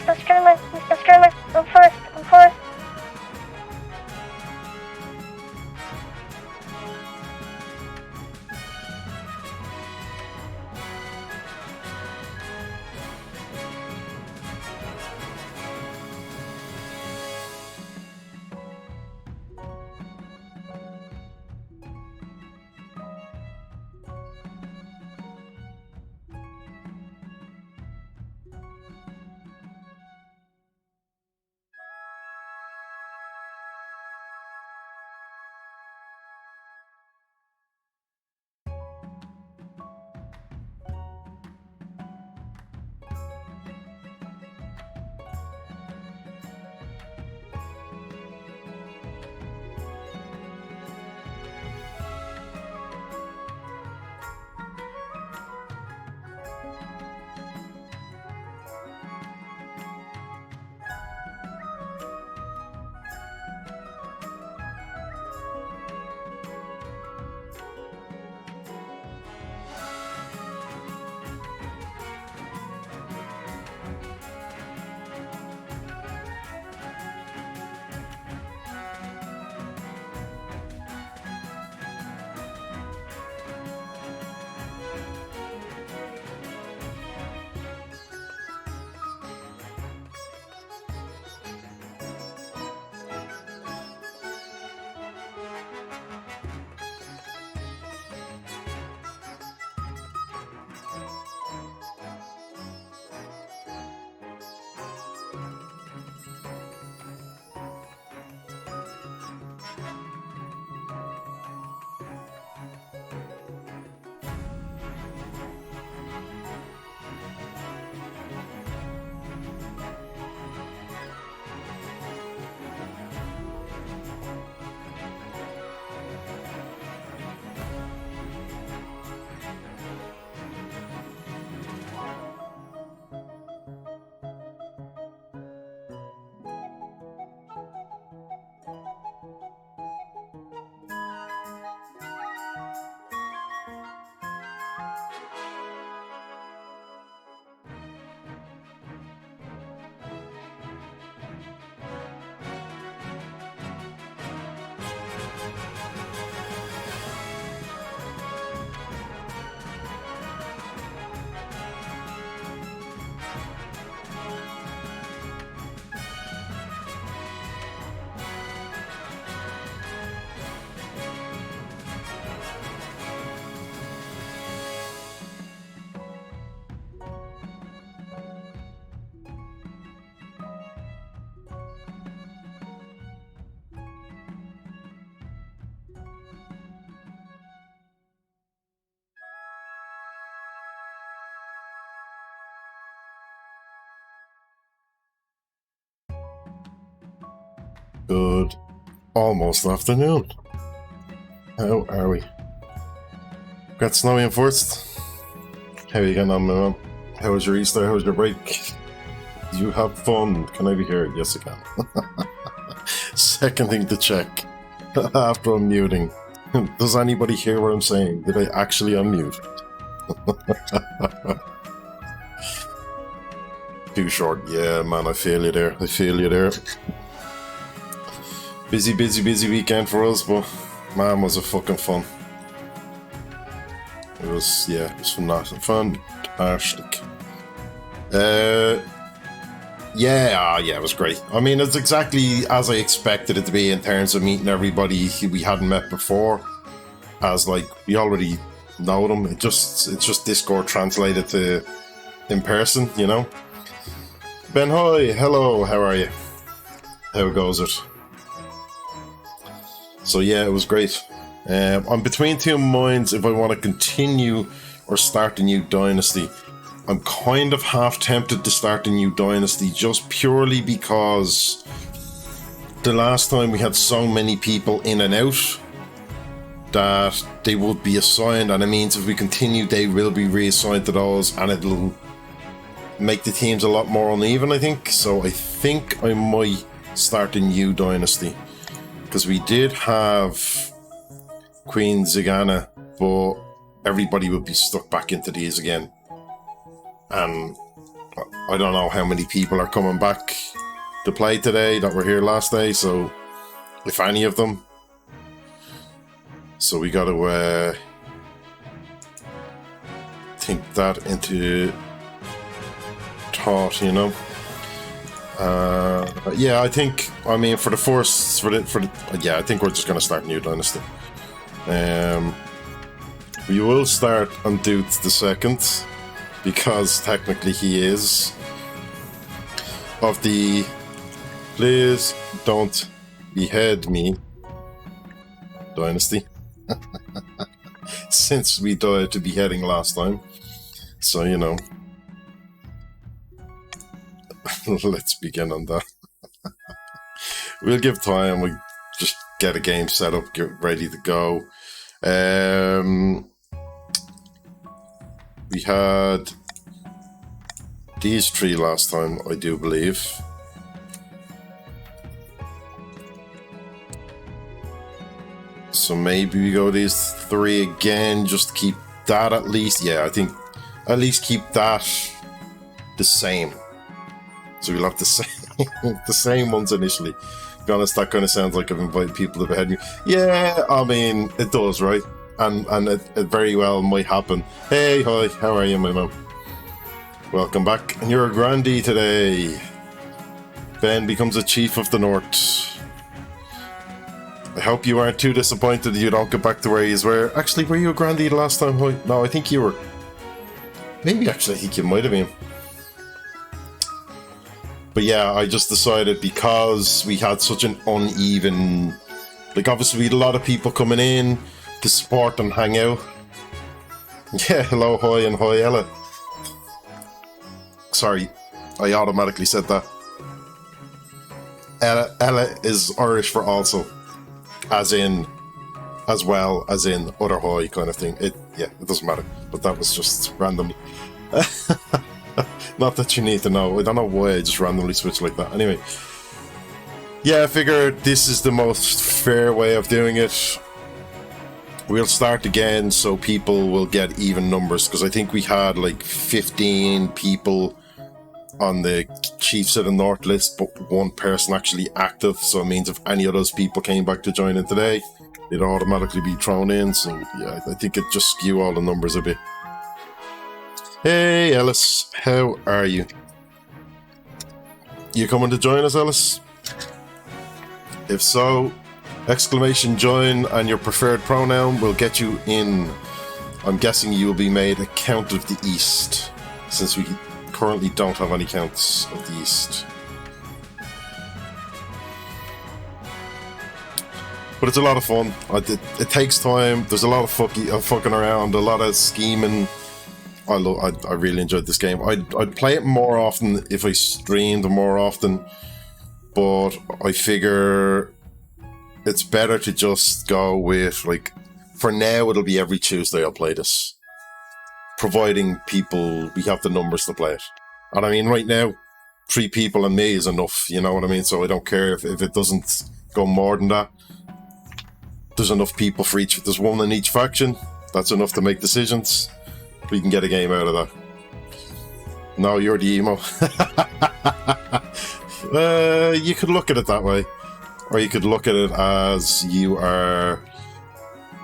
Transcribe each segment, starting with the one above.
Mr. Streamer, I'm first. Good almost afternoon. How are we? Got snowy and first. How are you getting on, my man? How was your Easter? How was your break? Did you have fun? Can I be here? Yes, I can. Second thing to check after unmuting. Does anybody hear what I'm saying? Did I actually unmute? Too short. Yeah, man, I feel you there. Busy weekend for us, but man, was it fucking fun. It was fantastic. Yeah, it was great. I mean, it's exactly as I expected it to be in terms of meeting everybody we hadn't met before. As like, we already know them. It's just Discord translated to in person, you know? Ben Hoy, hello, how are you? How goes it? So yeah, it was great. I'm between two minds if I want to continue or start a new dynasty. I'm kind of half tempted to start a new dynasty just purely because the last time we had so many people in and out that they would be assigned, and it means if we continue they will be reassigned to those, and it'll make the teams a lot more uneven, I think. So I think I might start a new dynasty. Because we did have Queen Zigana, but everybody would be stuck back into these again. And I don't know how many people are coming back to play today that were here last day, so if any of them. So we got to think that into thought, you know. Yeah, I think. I mean, for the first, yeah, I think we're just gonna start New Dynasty. We will start on Dude the Second, because technically he is of the please don't behead me dynasty. Since we died to beheading last time, so you know. Let's begin on that. We'll give time. We just get a game set up, get ready to go. We had these three last time, I do believe. So maybe we go these three again, just to keep that at least. Yeah, I think at least keep that the same. So we'll have the same ones initially. To be honest, that kind of sounds like I've invited people to behead me. Yeah, I mean, it does, right? And it very well might happen. Hey, hi, how are you, my mom? Welcome back. And you're a grandee today. Ben becomes a chief of the North. I hope you aren't too disappointed you don't get back to where you were. Actually, were you a grandee the last time? No, I think you were. Maybe actually, I think you might have been. But yeah, I just decided because we had such an uneven... Like, obviously, we had a lot of people coming in to support and hang out. Yeah, hello, hi, and hi, Ella. Sorry, I automatically said that. Ella is Irish for also. As in, as well as in other hi kind of thing. It doesn't matter. But that was just randomly. Not that you need to know. I don't know why I just randomly switched like that. Anyway. Yeah, I figured this is the most fair way of doing it. We'll start again so people will get even numbers. Because I think we had like 15 people on the Chiefs of the North list, but one person actually active. So it means if any of those people came back to join in today, it'd automatically be thrown in. So yeah, I think it just skew all the numbers a bit. Hey Ellis, how are you? You coming to join us, Ellis? If so, exclamation join and your preferred pronoun will get you in. I'm guessing you will be made a Count of the East, since we currently don't have any Counts of the East. But it's a lot of fun. It takes time. There's a lot of fucking around, a lot of scheming. I really enjoyed this game. I'd play it more often if I streamed more often, but I figure it's better to just go with, like, for now it'll be every Tuesday I'll play this, providing people we have the numbers to play it. And I mean, right now 3 people and me is enough, you know what I mean? So I don't care if it doesn't go more than that. There's enough people for each. There's one in each faction. That's enough to make decisions. We can get a game out of that. No, you're the emo. You could look at it that way. Or you could look at it as you are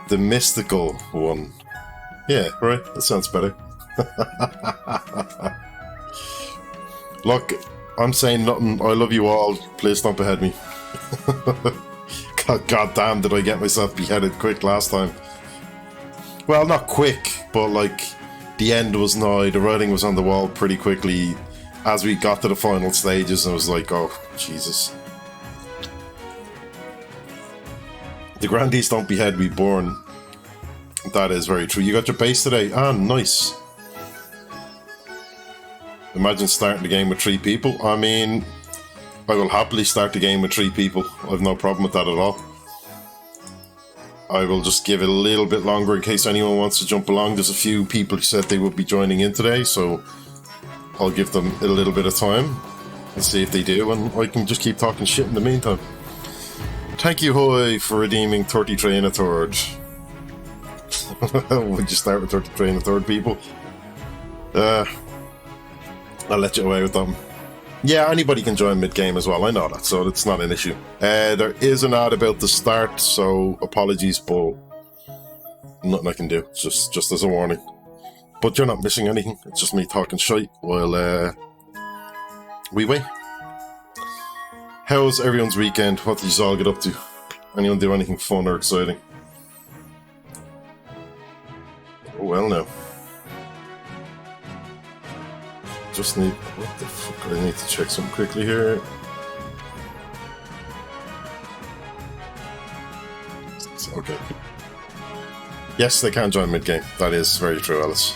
the mystical one. Yeah, right? That sounds better. Look, I'm saying nothing. I love you all. Please don't behead me. God damn, did I get myself beheaded quick last time. Well, not quick, but like... The end was nigh, the writing was on the wall pretty quickly as we got to the final stages, and I was like, oh, Jesus. The grandees don't behead, we born. That is very true. You got your base today? Ah, nice. Imagine starting the game with 3 people. I mean, I will happily start the game with 3 people. I have no problem with that at all. I will just give it a little bit longer in case anyone wants to jump along. There's a few people who said they would be joining in today, so I'll give them a little bit of time and see if they do, and I can just keep talking shit in the meantime. Thank you, Hoy, for redeeming 33 and a third. Would you start with 33 and a third, people? I'll let you away with them. Yeah, anybody can join mid-game as well, I know that, so it's not an issue. There is an ad about the start, so apologies, but nothing I can do, just as a warning. But you're not missing anything, it's just me talking shite while we wait. How's everyone's weekend? What did you all get up to? Anyone do anything fun or exciting? Oh, well, no. Just need... What the fuck? I need to check something quickly here. Okay. Yes, they can join mid-game. That is very true, Alice.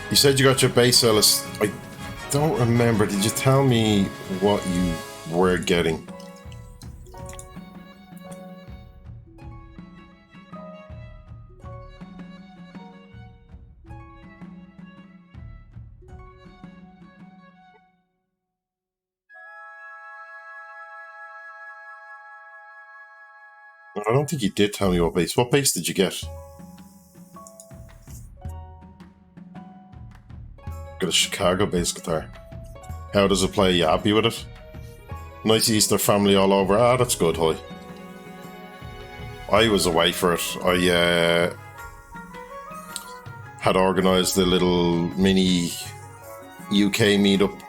You said you got your base, Alice. I don't remember. Did you tell me what you were getting? I don't think you did tell me what base. What base did you get? Got a Chicago base guitar. How does it play? Are you happy with it? Nice Easter family all over. Ah, that's good, Hoy. I was away for it. I had organised a little mini UK meetup.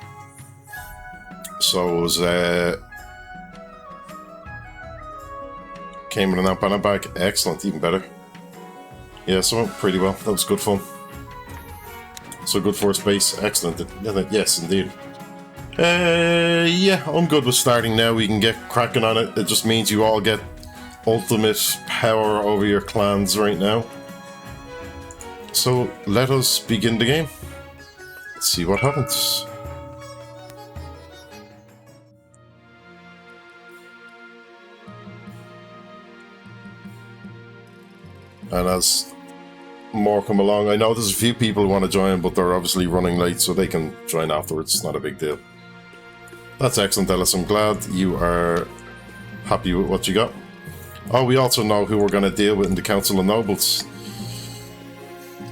So it was came in an amp and a bag. Excellent, even better. Yeah, so it went pretty well. That was good fun. So good first base. Excellent. Yes, indeed. Yeah, I'm good with starting now. We can get cracking on it. It just means you all get ultimate power over your clans right now. So let us begin the game. Let's see what happens. And as more come along, I know there's a few people who want to join, but they're obviously running late, so they can join afterwards. It's not a big deal. That's excellent, Ellis. I'm glad you are happy with what you got. Oh, we also know who we're going to deal with in the Council of Nobles.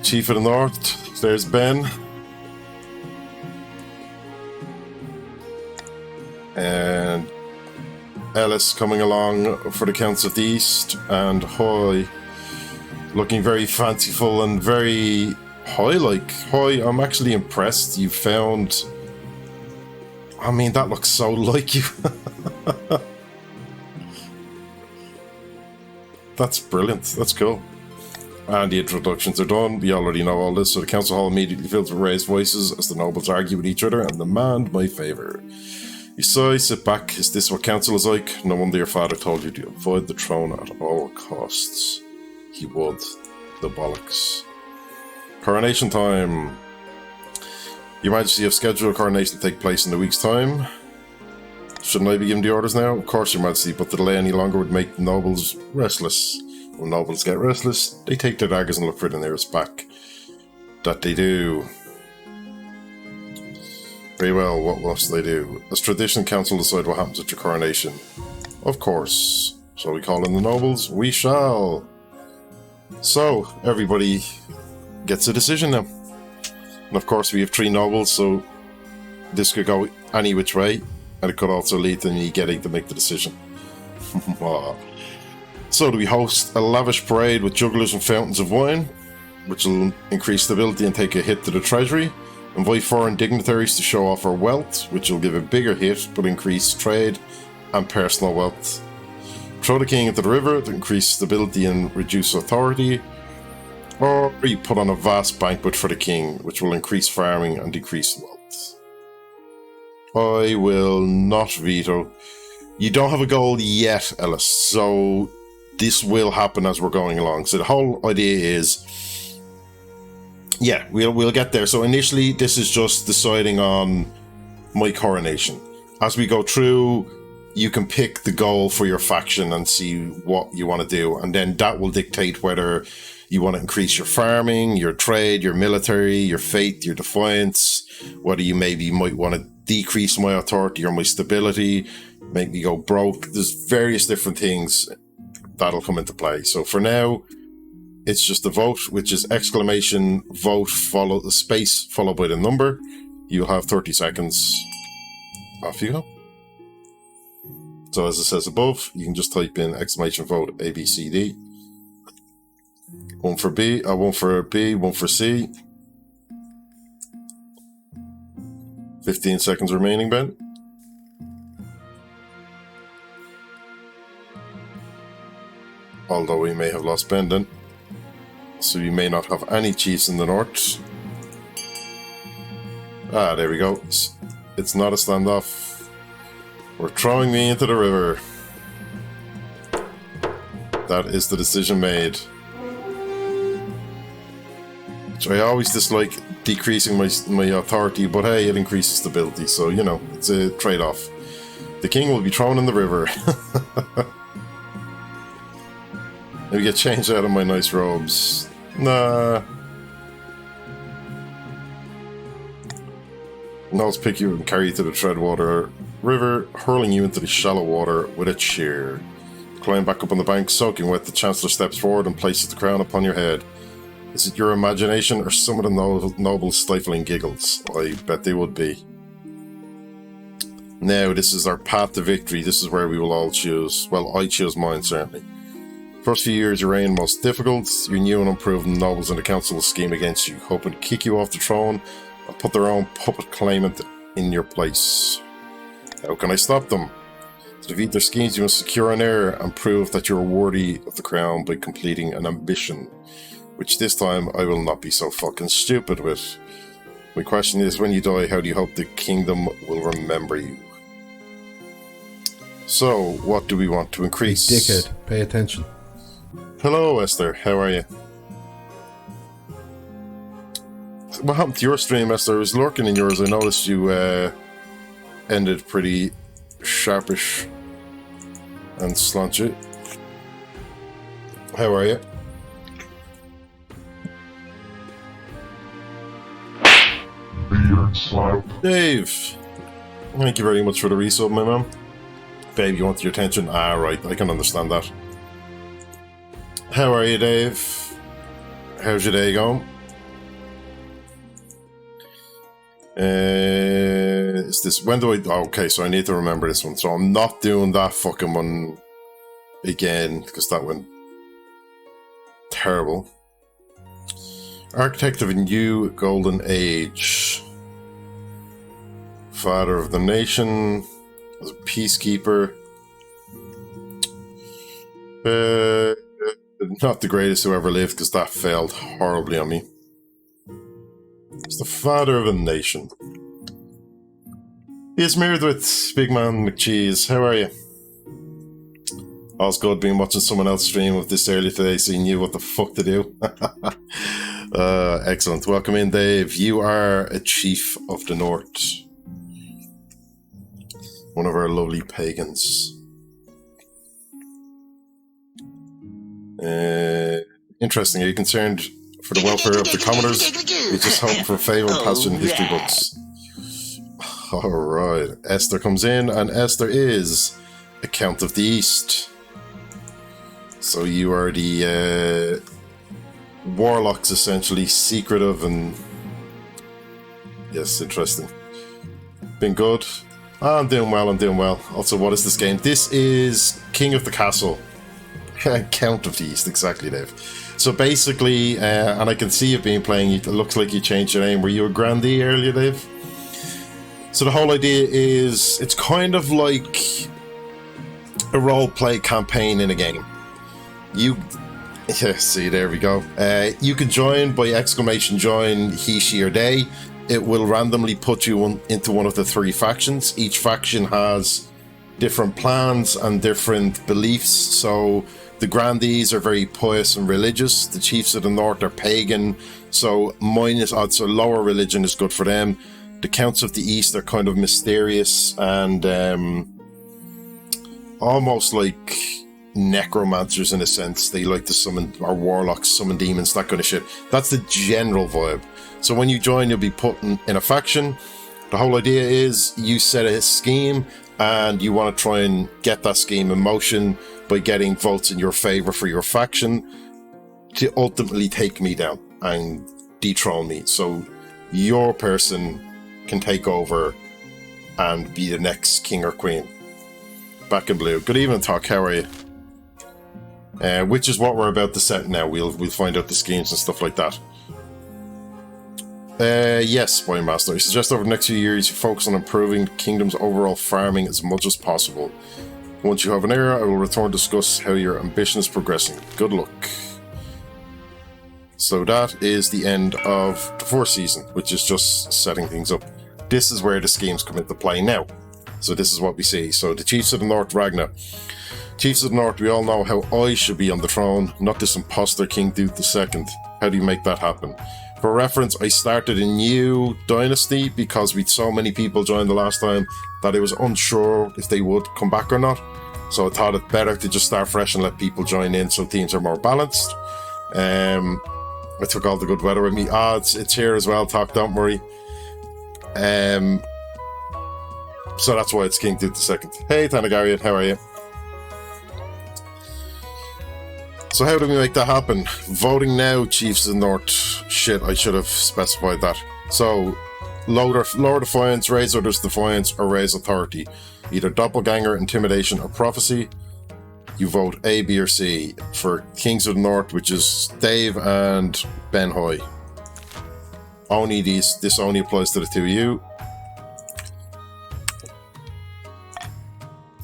Chief of the North, there's Ben. And Ellis coming along for the Council of the East, and Hoy looking very fanciful and very Hoy-like. Hoy, I'm actually impressed you found... I mean, that looks so like you. That's brilliant. That's cool. And the introductions are done. We already know all this, so the council hall immediately fills with raised voices as the nobles argue with each other and demand my favour. You sigh, sit back. Is this what council is like? No wonder your father told you to avoid the throne at all costs. He would. The bollocks. Coronation time. Your Majesty have scheduled a coronation to take place in a week's time. Shouldn't I be giving the orders now? Of course, Your Majesty, but to delay any longer would make the nobles restless. When nobles get restless, they take their daggers and look for the nearest back. That they do. Very well, what must they do? As tradition, council decide what happens at your coronation. Of course. Shall we call in the nobles? We shall. So, everybody gets a decision now. And of course we have 3 nobles, so this could go any which way, and it could also lead to me getting to make the decision. So do we host a lavish parade with jugglers and fountains of wine, which will increase stability and take a hit to the treasury. Invite foreign dignitaries to show off our wealth, which will give a bigger hit but increase trade and personal wealth. Throw the king into the river to increase stability and reduce authority. Or you put on a vast banquet for the king, which will increase farming and decrease wealth. I will not veto. You don't have a goal yet, Ellis, so this will happen as we're going along. So the whole idea is, yeah, we'll get there. So initially, this is just deciding on my coronation. As we go through, you can pick the goal for your faction and see what you want to do, and then that will dictate whether you want to increase your farming, your trade, your military, your faith, your defiance, whether you maybe might want to decrease my authority or my stability, make me go broke. There's various different things that'll come into play. So for now, It's just a vote, which is exclamation vote follow the space followed by the number. You'll have 30 seconds. Off you go. So as it says above, you can just type in exclamation vote A, B, C, D. One for B, one for B, one for C. 15 seconds remaining, Ben. Although we may have lost Ben then. So we may not have any chiefs in the north. Ah, there we go. It's not a standoff. We're throwing me into the river. That is the decision made. Which I always dislike decreasing my authority, but hey, it increases stability, so you know, it's a trade-off. The king will be thrown in the river. Maybe get changed out of my nice robes. Nah. And I'll pick you and carry you to the Treadwater River, hurling you into the shallow water with a cheer. Climb back up on the bank, soaking wet, the Chancellor steps forward and places the crown upon your head. Is it your imagination or some of the noble stifling giggles? I bet they would be. Now, this is our path to victory. This is where we will all choose. Well, I choose mine, certainly. First few years your reign most difficult. Your new and unproven nobles in the council will scheme against you, hoping to kick you off the throne and put their own puppet claimant in your place. How can I stop them? To defeat their schemes, you must secure an heir and prove that you are worthy of the crown by completing an ambition, which this time I will not be so fucking stupid with. My question is, when you die, how do you hope the kingdom will remember you? So, what do we want to increase? Dickhead, pay attention. Hello, Esther. How are you? What happened to your stream, Esther? I was lurking in yours. I noticed you ended pretty sharpish and slanchy. How are you? Dave, thank you very much for the resub, my man. Babe, you want your attention? Ah, right, I can understand that. How are you, Dave? How's your day going? Is this, when do I, oh, okay, so I need to remember this one. So I'm not doing that fucking one again, because that went terrible. Architect of a new golden age. Father of the nation. As a peacekeeper. Not the greatest who ever lived, because that failed horribly on me. He's the father of a nation. He is mirrored with Big Man McCheese. How are you? All's good, been watching someone else stream of this earlier today, so you knew what the fuck to do. Excellent. Welcome in, Dave. You are a chief of the North. One of our lovely pagans. Interesting. Are you concerned for the welfare of the commoners? We just hope for favorable passage in history books. Alright. Esther comes in, and Esther is a Count of the East. So you are the warlocks, essentially, secretive and... Yes, interesting. Been good. I'm doing well, I'm doing well. Also, what is this game? This is King of the Castle. Count of the East, exactly, Dave. So basically, and I can see you've been playing, it looks like you changed your name. Were you a grandee earlier, Dave? So the whole idea is, it's kind of like a role-play campaign in a game. You... Yeah, see, there we go. You can join by exclamation join he, she, or they. It will randomly put you into one of the 3 factions. Each faction has different plans and different beliefs. So the grandees are very pious and religious. The chiefs of the north are pagan. So so lower religion is good for them. The counts of the east are kind of mysterious and almost like necromancers in a sense. They like to summon, or warlocks, summon demons, that kind of shit. That's the general vibe. So when you join, you'll be put in a faction. The whole idea is you set a scheme and you want to try and get that scheme in motion by getting votes in your favor for your faction. to ultimately take me down and dethrone me. So your person can take over and be the next king or queen. Back in blue. Good evening, Talk. How are you? Which is what we're about to set now. We'll find out the schemes and stuff like that. Yes, Boy Master. I suggest over the next few years you focus on improving the kingdom's overall farming as much as possible. Once you have an era, I will return to discuss how your ambition is progressing. Good luck. So that is the end of the fourth season, which is just setting things up. This is where the schemes come into play now. So this is what we see. So the Chiefs of the North, Ragnar. Chiefs of the North, we all know how I should be on the throne, not this imposter King Duke II. How do you make that happen? For reference, I started a new dynasty because we had so many people join the last time that I was unsure if they would come back or not. So I thought it better to just start fresh and let people join in so teams are more balanced. I took all the good weather with me. It's here as well, Talk, don't worry. So that's why it's King Duke II. Hey, Tanagarian, how are you? So how do we make that happen? Voting now, Chiefs of the North. Shit, I should have specified that. So, lower Defiance, raise others Defiance, or raise Authority. Either Doppelganger, Intimidation, or Prophecy. You vote A, B, or C. For Kings of the North, which is Dave and Ben Hoy. Only this only applies to the two of you.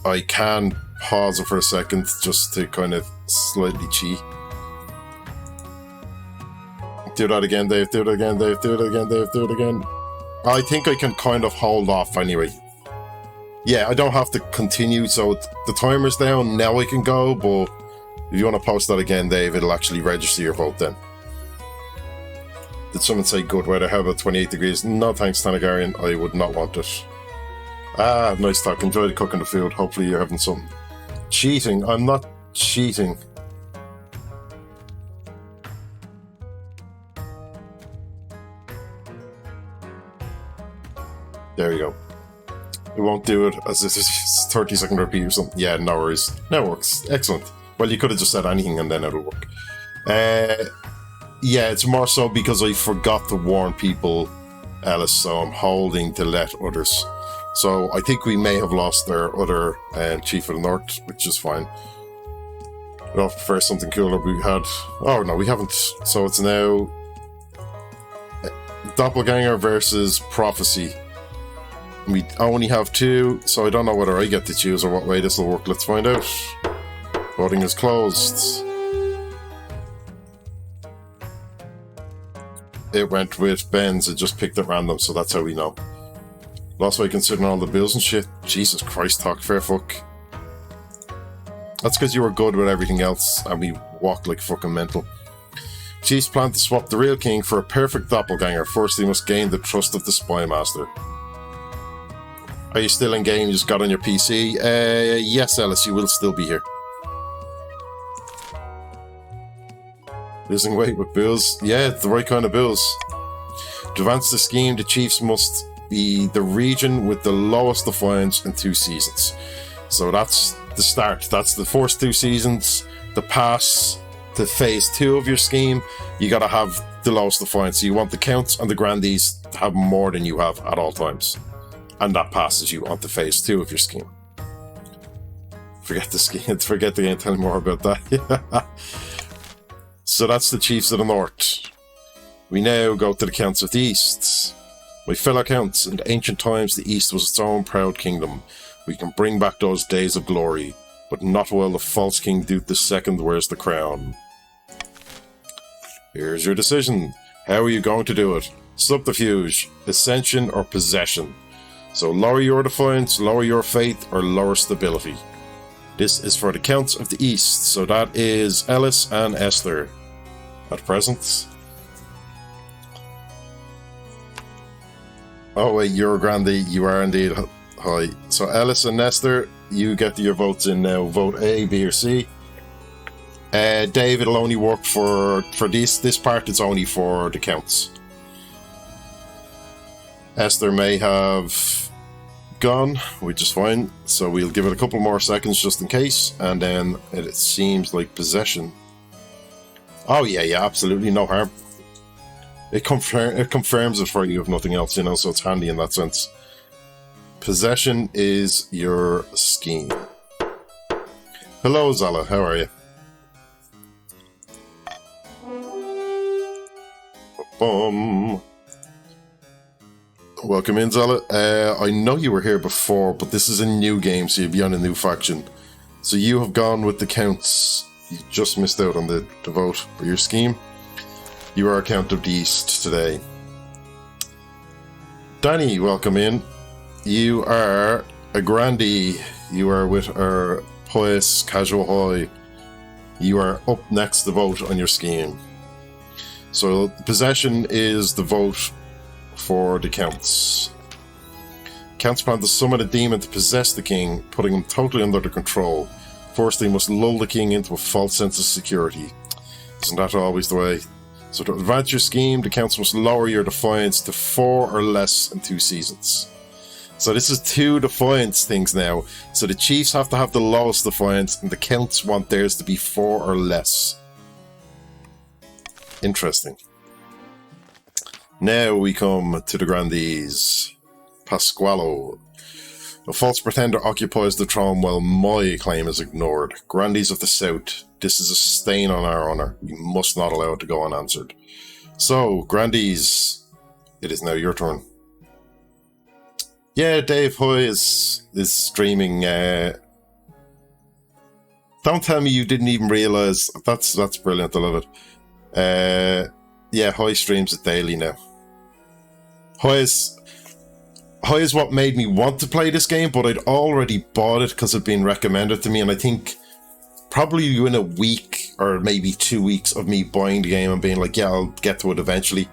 I can pause it for a second just to kind of slightly cheat. Do that again, Dave. Do it again, Dave. Do it again, Dave. Do it again. I think I can kind of hold off anyway. Yeah, I don't have to continue, so the timer's down. Now I can go, but if you want to post that again, Dave, it'll actually register your vote then. Did someone say good weather? How about 28 degrees? No thanks, Tanagarian. I would not want it. Nice talk. Enjoy the cooking the food. Hopefully you're having some. Cheating? I'm not cheating. There you go. It won't do it as this is 30-second repeat or something. Yeah, no worries. That works. Excellent. Well, you could have just said anything and then it'll work. Yeah, it's more so because I forgot to warn people, Ellis, so I'm holding to let others. So I think we may have lost our other Chief of the North, which is fine. We'd all prefer something cooler. We had... Oh, no, we haven't. So it's now Doppelganger versus Prophecy. We only have two, so I don't know whether I get to choose or what way this will work. Let's find out. Voting is closed. It went with Ben's. It just picked at random, so that's how we know. Lost weight considering all the bills and shit. Jesus Christ, Talk, fair fuck. That's because you were good with everything else, and we walked like fucking mental. Chiefs plan to swap the real king for a perfect doppelganger. First, they must gain the trust of the spy master. Are you still in game? You just got on your PC? Yes, Ellis, you will still be here. Losing weight with bills? Yeah, it's the right kind of bills. To advance the scheme, the Chiefs must be the region with the lowest defiance in 2 seasons. So that's the start. That's the first 2 seasons. The pass to phase 2 of your scheme, you gotta have the lowest defiance. So you want the counts and the grandees to have more than you have at all times. And that passes you on to phase 2 of your scheme. Forget the scheme. Forget the game. Tell me more about that. So that's the Chiefs of the North. We now go to the Counts of the East. My fellow Counts, in ancient times the East was its own proud kingdom. We can bring back those days of glory, but not while the false King Duke II wears the crown. Here's your decision. How are you going to do it? Subterfuge, ascension, or possession? So lower your defiance, lower your faith, or lower stability. This is for the Counts of the East, so that is Ellis and Esther at present. Oh wait, you're Grandy, you are indeed. Hi. So Ellis and Esther, you get your votes in now. Vote A, B, or C. Dave, it'll only work for this part, it's only for the Counts. Esther may have gone, which is fine, so we'll give it a couple more seconds just in case, and then it seems like possession Oh yeah, absolutely no harm. It confirms it for you if nothing else, you know, so it's handy in that sense. Possession is your scheme. Hello, Zala. How are you? Welcome in, Zala. I know you were here before, but this is a new game, so you'll be on a new faction. So you have gone with the counts. You just missed out on the vote for your scheme. You are Count of the East today. Danny, welcome in. You are a grandee. You are with our Pois Casual Hoy. You are up next to vote on your scheme. So possession is the vote for the counts. Counts plan to summon a demon to possess the king, putting him totally under their control. First, they must lull the king into a false sense of security. Isn't that always the way? So to advance your scheme, the counts must lower your defiance to 4 or less in 2 seasons. So this is 2 defiance things now. So the chiefs have to have the lowest defiance, and the counts want theirs to be 4 or less. Interesting. Now we come to the grandees. Pasqualo. A false pretender occupies the throne while my claim is ignored. Grandees of the South, this is a stain on our honour. You must not allow it to go unanswered. So, grandees, it is now your turn. Yeah, Dave Hoy is streaming. Don't tell me you didn't even realise. That's brilliant, I love it. Yeah, Hoy streams it daily now. Hoy is what made me want to play this game, but I'd already bought it because it'd been recommended to me, and I think probably within a week or maybe 2 weeks of me buying the game and being like, yeah, I'll get to it eventually,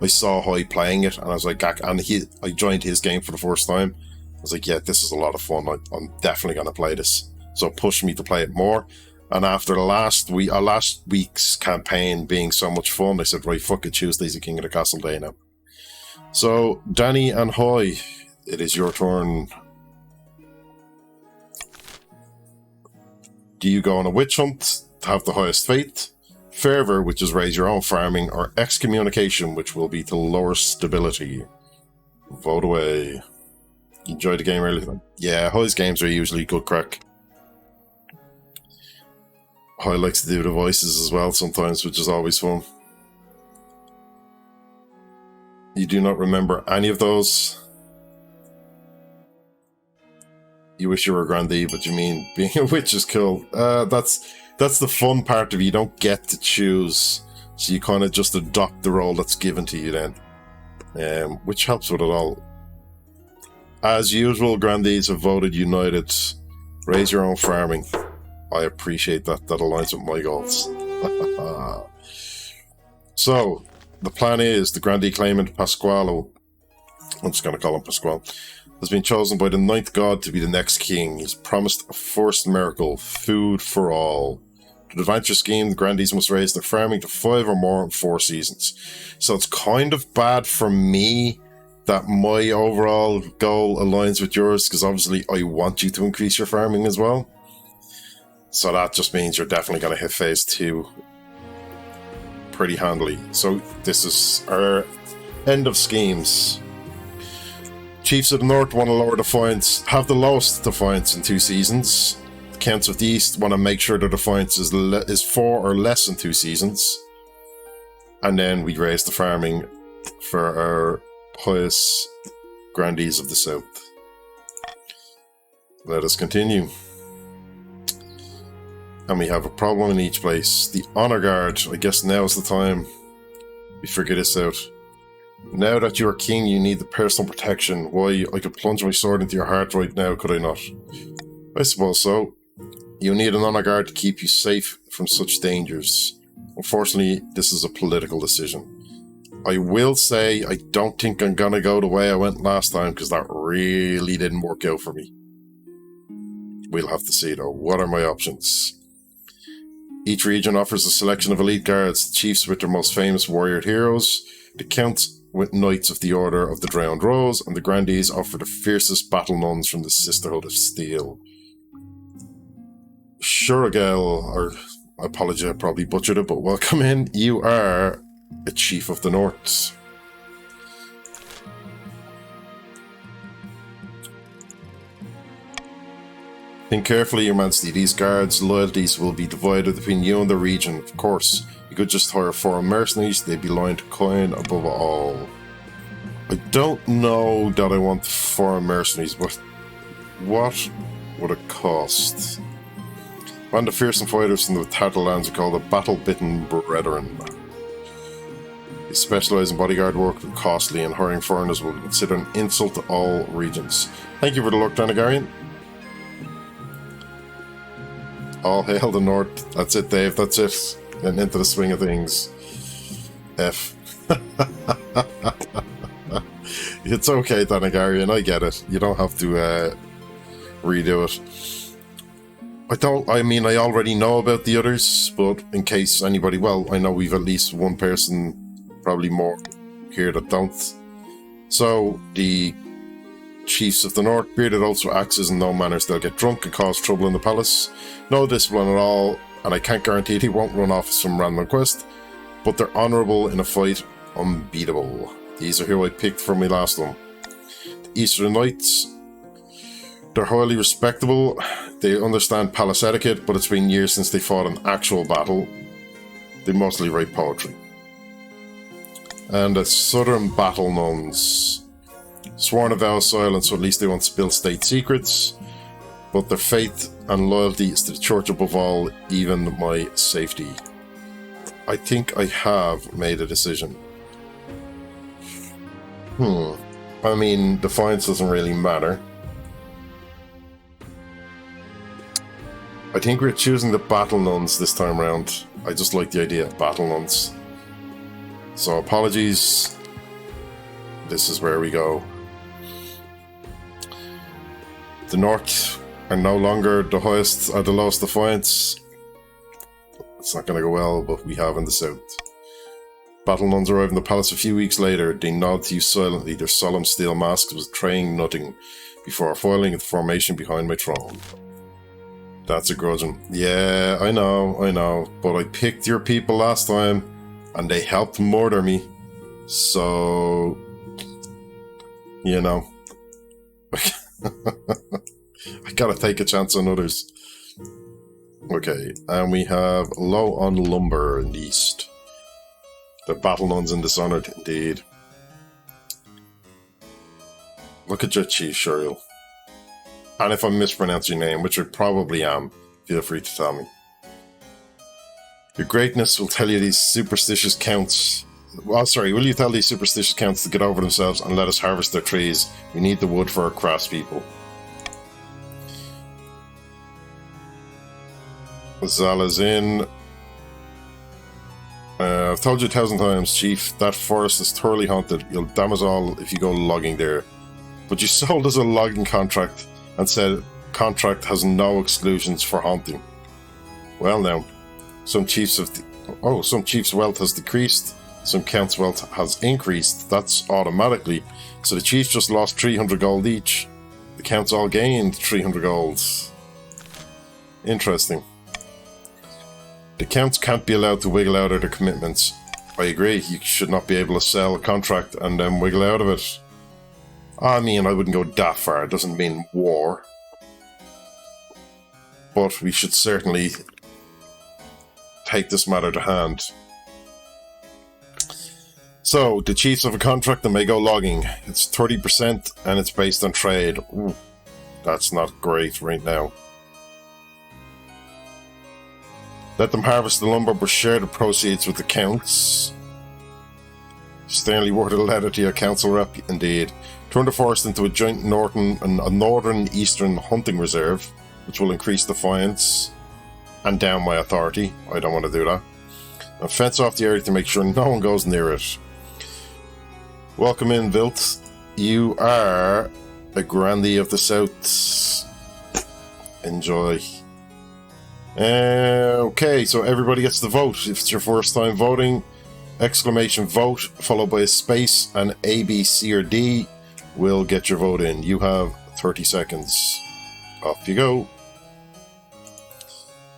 I saw Hoy playing it, and I was like, I joined his game for the first time. I was like, yeah, this is a lot of fun. I'm definitely going to play this. So it pushed me to play it more. And after last week's campaign being so much fun, I said, right, fuck it, Tuesday's a King of the Castle day now. So, Danny and Hoy, it is your turn. Do you go on a witch hunt to have the highest fate, fervor, which is raise your own farming, or excommunication, which will be to lower stability? Vote away. Enjoy the game early. Yeah, Hoy's games are usually good crack. Hoy likes to do the voices as well sometimes, which is always fun. You do not remember any of those? You wish you were a grandee, but you mean being a witch is cool. That's the fun part of it. You don't get to choose, so you kind of just adopt the role that's given to you then, which helps with it all. As usual, grandees have voted united. Raise your own farming. I appreciate that. That aligns with my goals. So, the plan is the grandee claimant Pasqualo, I'm just going to call him Pasquale, has been chosen by the 9th god to be the next king. He's promised a first miracle, food for all. To advance your scheme, the grandees must raise their farming to 5 or more in 4 seasons. So it's kind of bad for me that my overall goal aligns with yours, because obviously I want you to increase your farming as well. So that just means you're definitely going to hit phase 2 pretty handily. So this is our end of schemes. Chiefs of the North want to lower defiance, have the lowest defiance in 2 seasons. The Counts of the East want to make sure their defiance is 4 or less in 2 seasons. And then we raise the farming for our pious grandees of the South. Let us continue. And we have a problem in each place. The Honor Guard, I guess now is the time we figure this out. Now that you are king, you need the personal protection. Why, I could plunge my sword into your heart right now, could I not? I suppose so. You need an Honor Guard to keep you safe from such dangers. Unfortunately, this is a political decision. I will say I don't think I'm gonna go the way I went last time, because that really didn't work out for me. We'll have to see though. What are my options? Each region offers a selection of elite guards, the chiefs with their most famous warrior heroes, the counts with Knights of the Order of the Drowned Rose, and the grandees offer the fiercest battle nuns from the Sisterhood of Steel. Shuragel, or I apologize, I probably butchered it, but welcome in. You are a Chief of the North. Think carefully, Your Majesty. These guards' loyalties will be divided between you and the region. Of course, you could just hire foreign mercenaries. They'd be loyal to coin above all. I don't know that I want foreign mercenaries, but what would it cost? Band of fearsome fighters from the Tattle lands are called the Battle-Bitten Brethren. They specialise in bodyguard work and costly, and hiring foreigners will be considered an insult to all regions. Thank you for the luck, Danagarian. All hail the North. That's it, Dave. That's it. Getting into the swing of things. F. It's okay, Danagarian. I get it. You don't have to redo it. I already know about the others, but in case anybody, well, I know we've at least one person, probably more, here that don't. So, the Chiefs of the North, bearded oaths with axes and no manners. They'll get drunk and cause trouble in the palace. No discipline at all, and I can't guarantee he won't run off some random quest, but they're honourable in a fight, unbeatable. These are who I picked for my last one. The Eastern Knights. They're highly respectable. They understand palace etiquette, but it's been years since they fought an actual battle. They mostly write poetry. And the Southern Battle Nuns. Sworn a vow of silence, so at least they won't spill state secrets. But their faith and loyalty is to the church above all, even my safety. I think I have made a decision. I mean, defiance doesn't really matter. I think we're choosing the Battle Nuns this time round. I just like the idea of Battle Nuns. So apologies. This is where we go. The North are no longer the highest or the lowest defiance. It's not going to go well, but we have in the South. Battle Nuns arrive in the palace a few weeks later. They nod to you silently, their solemn steel masks betraying nothing, before foiling the formation behind my throne. That's a grudging. Yeah, I know, but I picked your people last time, and they helped murder me. So, you know. I gotta take a chance on others. Okay, and we have low on lumber in the east. The Battle Nuns and Dishonored, indeed. Look at your chief, Shuriel. And if I'm mispronouncing your name, which I probably am, feel free to tell me. Your greatness will tell you these superstitious counts. Well, sorry, will you tell these superstitious counts to get over themselves and let us harvest their trees? We need the wood for our craftspeople. Zala's in. I've told you 1,000 times, Chief, that forest is thoroughly haunted. You'll damn us all if you go logging there. But you sold us a logging contract and said contract has no exclusions for haunting. Well now, some chiefs' wealth has decreased, some counts' wealth has increased. That's automatically. So the chiefs just lost 300 gold each. The counts all gained 300 gold. Interesting. The counts can't be allowed to wiggle out of their commitments. I agree, you should not be able to sell a contract and then wiggle out of it. I mean, I wouldn't go that far, it doesn't mean war. But we should certainly take this matter to hand. So, the chiefs have a contract and may go logging. It's 30% and it's based on trade. Ooh, that's not great right now. Let them harvest the lumber, but share the proceeds with the counts. Sternly worded a letter to your council rep, indeed. Turn the forest into a joint northern eastern hunting reserve, which will increase defiance and down my authority. I don't want to do that. And fence off the area to make sure no one goes near it. Welcome in, Vilt. You are a grandee of the South. Enjoy. Okay, so everybody gets to vote. If it's your first time voting, exclamation vote followed by a space and A, B, C, or D will get your vote in. You have 30 seconds. Off you go.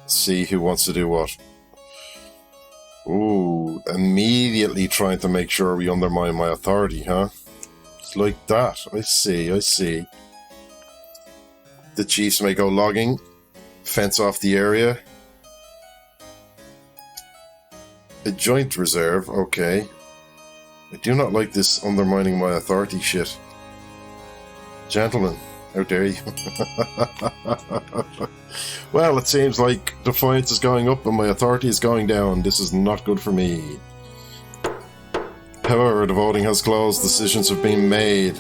Let's see who wants to do what. Ooh, immediately trying to make sure we undermine my authority, huh? It's like that. I see, I see. The chiefs may go logging, fence off the area. A joint reserve, okay. I do not like this undermining my authority shit. Gentlemen, how dare you? Well, it seems like defiance is going up and my authority is going down. This is not good for me. However, the voting has closed. Decisions have been made.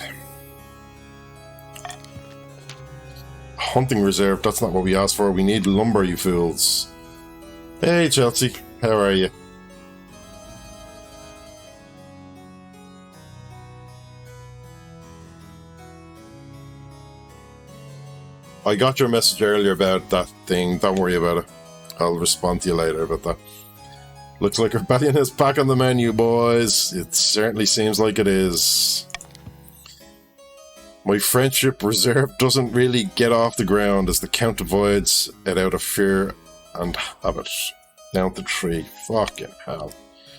Hunting reserve, that's not what we asked for. We need lumber, you fools. Hey, Chelsea. How are you? I got your message earlier about that thing. Don't worry about it. I'll respond to you later about that. Looks like rebellion is back on the menu, boys. It certainly seems like it is. My friendship reserve doesn't really get off the ground as the count avoids it out of fear and habit. Down to 3. Fucking hell.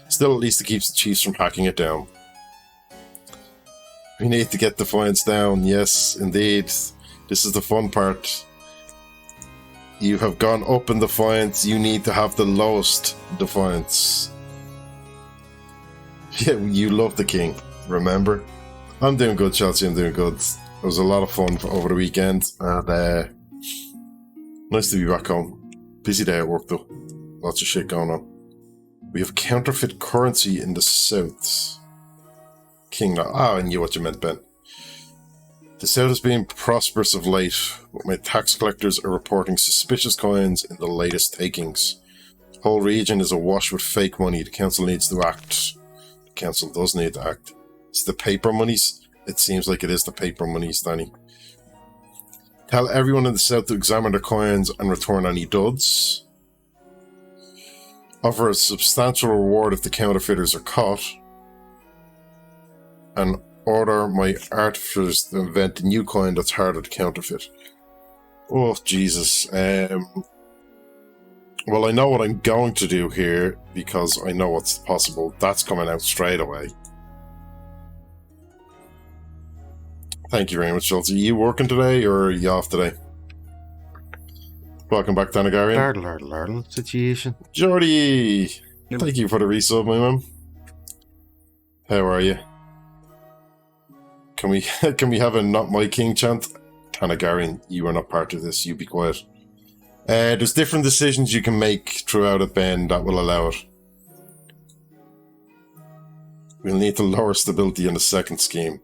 Still, at least it keeps the chiefs from hacking it down. We need to get defiance down. Yes, indeed. This is the fun part. You have gone up in defiance. You need to have the lowest defiance. Yeah, you love the king, remember? I'm doing good, Chelsea. I'm doing good. It was a lot of fun over the weekend. And nice to be back home. Busy day at work, though. Lots of shit going on. We have counterfeit currency in the south. Kingdom. Ah, I knew what you meant, Ben. The South has been prosperous of late, but my tax collectors are reporting suspicious coins in the latest takings. The whole region is awash with fake money. The council needs to act. The council does need to act. It's the paper monies. It seems like it is the paper monies, Danny. Tell everyone in the South to examine their coins and return any duds. Offer a substantial reward if the counterfeiters are caught. And order my artificers to invent a new coin that's harder to counterfeit. Oh, Jesus. Well, I know what I'm going to do here because I know what's possible. That's coming out straight away. Thank you very much, Chelsea. Are you working today or are you off today? Welcome back, Danagarian. Lardle situation. Jordy! Thank you for the resub, my man. How are you? Can we have a not my king chant? Tanagarian, you are not part of this. You be quiet. There's different decisions you can make throughout it, Ben, that will allow it. We'll need to lower stability in the second scheme.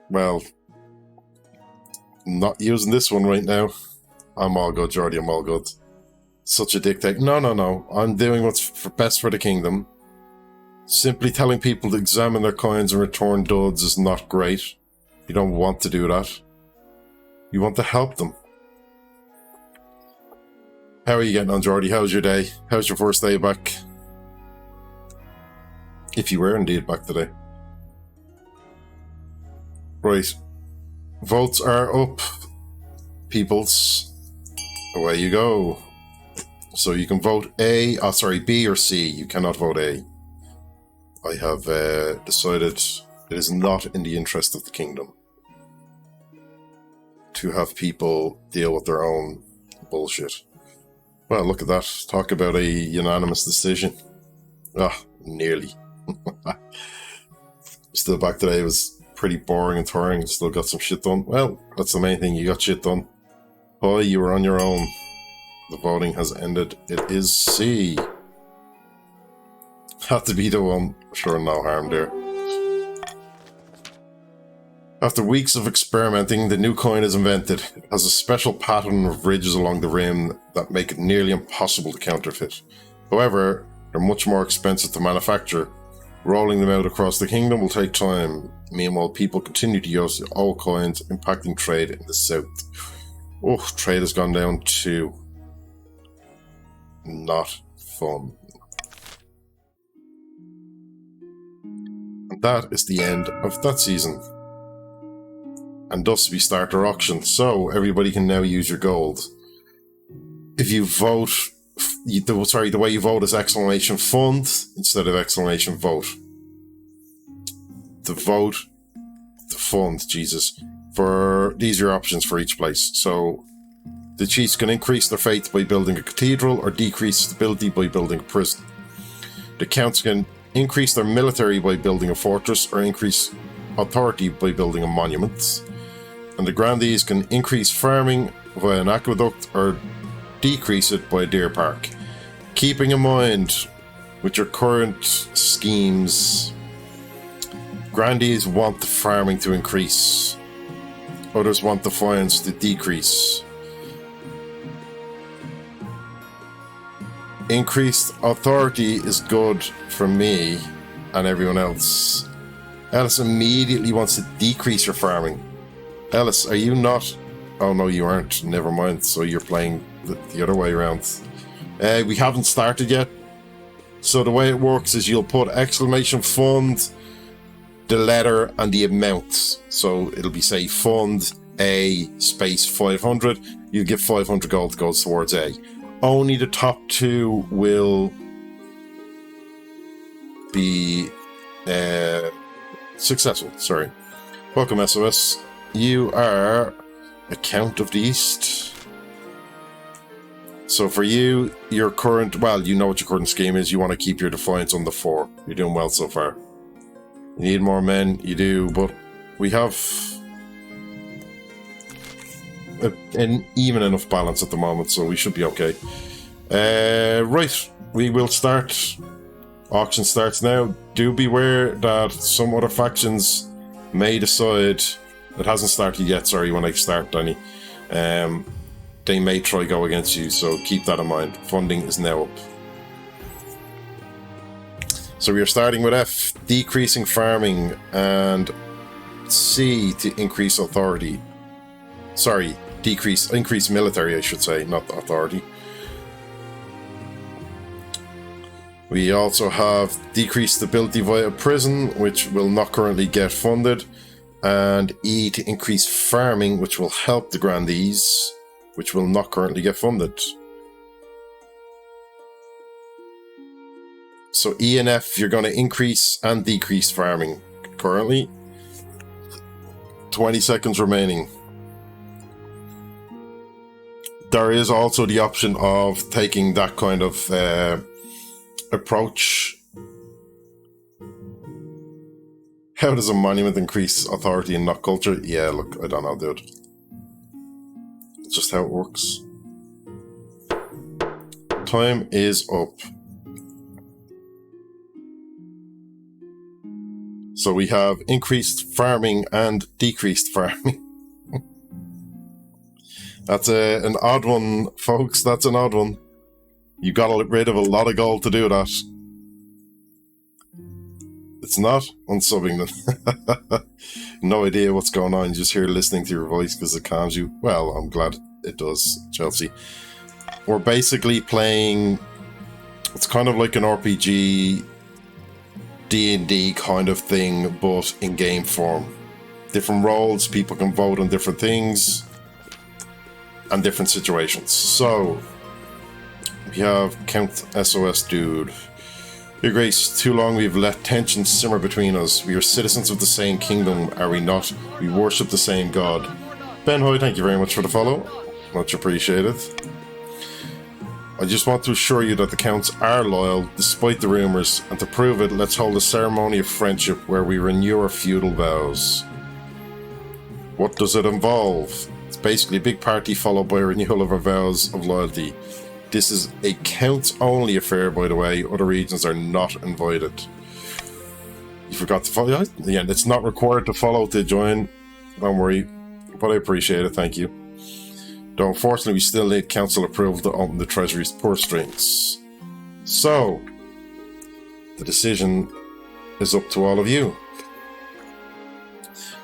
Well, not using this one right now. I'm all good, Jordy. I'm all good. Such a dictate. No. I'm doing what's best for the kingdom. Simply telling people to examine their coins and return duds is not great. You don't want to do that. You want to help them. How are you getting on, Jordy? How's your day? How's your first day back? If you were indeed back today. Right. Votes are up, peoples. Away you go. So you can vote B or C. You cannot vote A. I have decided it is not in the interest of the kingdom to have people deal with their own bullshit. Well, look at that. Talk about a unanimous decision. Ah, nearly. Still back today. It was pretty boring and tiring. Still got some shit done. Well, that's the main thing. You got shit done. Boy, you were on your own. The voting has ended. It is C. Had to be the one. Sure, no harm there. After weeks of experimenting, the new coin is invented. It has a special pattern of ridges along the rim that make it nearly impossible to counterfeit. However, they're much more expensive to manufacture. Rolling them out across the kingdom will take time. Meanwhile, people continue to use the old coins, impacting trade in the south. Oh, trade has gone down too. Not fun. And that is the end of that season. And thus we start our auction, so everybody can now use your gold. If you vote the way you vote is exclamation fund instead of exclamation vote. The vote, the fund, Jesus. For these are your options for each place. So the chiefs can increase their faith by building a cathedral or decrease stability by building a prison. The counts can increase their military by building a fortress or increase authority by building a monument. And the grandees can increase farming via an aqueduct or decrease it by a deer park. Keeping in mind with your current schemes, grandees want the farming to increase. Others want the fines to decrease. Increased authority is good for me and everyone else. Ellis immediately wants to decrease your farming. Ellis, are you not? Oh no, you aren't. Never mind. So you're playing the other way around. We haven't started yet. So the way it works is you'll put exclamation fund, the letter, and the amount. So it'll be, say, fund A space 500. You'll get 500 gold goes towards A. Only the top two will be successful. Sorry. Welcome, SOS. You are a Count of the East. So for you, your current, well, you know what your current scheme is. You want to keep your defiance on the 4. You're doing well so far. You need more men, you do, but we have an even enough balance at the moment, so we should be okay. Right, we will start. Auction starts now. Do beware that some other factions may decide, it hasn't started yet, sorry, when I start, Danny. They may try go against you, so keep that in mind. Funding is now up. So we are starting with F, decreasing farming, and C, to increase authority. Sorry, increase military, I should say, not authority. We also have decreased stability via prison, which will not currently get funded, and E, to increase farming, which will help the grandees, which will not currently get funded. So E and F, you're going to increase and decrease farming. Currently, 20 seconds remaining. There is also the option of taking that kind of approach. How does a monument increase authority and not culture? Yeah, look, I don't know, dude. It's just how it works. Time is up. So we have increased farming and decreased farming. That's an odd one, folks. That's an odd one. You got to get rid of a lot of gold to do that. It's not unsubbing them. No idea what's going on. You just hear listening to your voice because it calms you. Well, I'm glad it does, Chelsea. We're basically playing... It's kind of like an RPG... D&D kind of thing, but in game form. Different roles, people can vote on different things and different situations. So we have Count SOS Dude. Your Grace, too long we've let tensions simmer between us. We are citizens of the same kingdom, are we not? We worship the same God. Ben Hoy, thank you very much for the follow. Much appreciated. I just want to assure you that the Counts are loyal, despite the rumours, and to prove it, let's hold a ceremony of friendship where we renew our feudal vows. What does it involve? It's basically a big party followed by a renewal of our vows of loyalty. This is a Counts-only affair, by the way. Other regions are not invited. You forgot to follow? Yeah, it's not required to follow to join. Don't worry, but I appreciate it, thank you. Though unfortunately we still need council approval to open the Treasury's purse strings. So, the decision is up to all of you.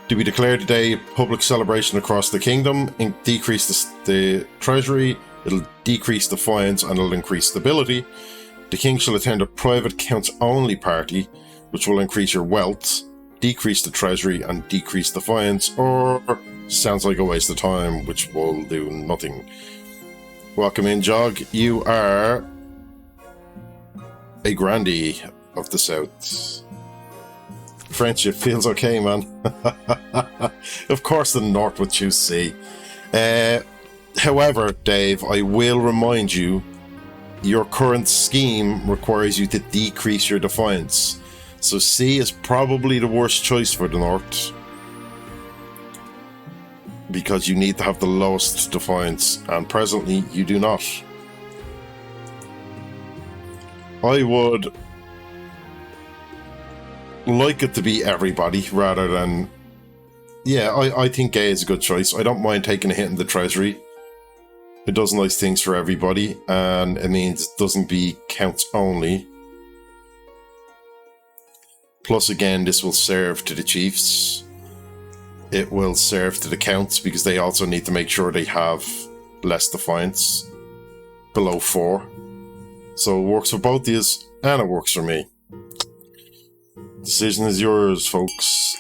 Do we declare today a public celebration across the kingdom, decrease the Treasury, it'll decrease the fines and it'll increase stability. The king shall attend a private counts-only party, which will increase your wealth, decrease the Treasury and decrease the fines, or sounds like a waste of time, which will do nothing. Welcome in, Jog. You are a grandee of the South. Friendship feels okay, man. Of course the North would choose C. However, Dave, I will remind you, your current scheme requires you to decrease your defiance. So C is probably the worst choice for the North, because you need to have the lowest defiance, and presently you do not. I would like it to be everybody rather than... Yeah, I think gay is a good choice. I don't mind taking a hit in the treasury. It does nice things for everybody, and it means it doesn't be counts only. Plus, again, this will serve to the chiefs. It will serve to the counts, because they also need to make sure they have less defiance, below 4. So it works for both of yous, and it works for me. Decision is yours, folks.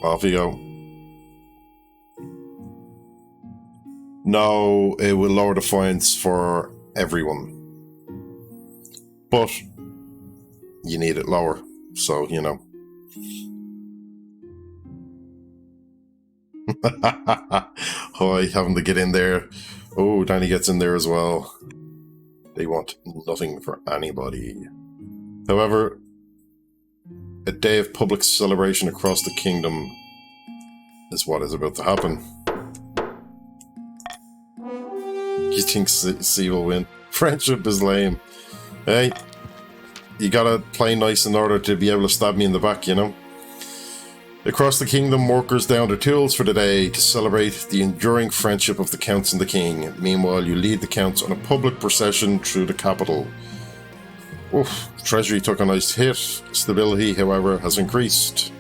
Off you go. No, it will lower defiance for everyone. But you need it lower, so, you know. Hi, having to get in there. Oh, Danny gets in there as well. They want nothing for anybody. However, a day of public celebration across the kingdom is what is about to happen. You think C will win? Friendship is lame. Hey, you gotta play nice in order to be able to stab me in the back, you know? Across the kingdom, workers down their tools for the day to celebrate the enduring friendship of the counts and the king. Meanwhile, you lead the counts on a public procession through the capital. Oof, treasury took a nice hit. Stability, however, has increased.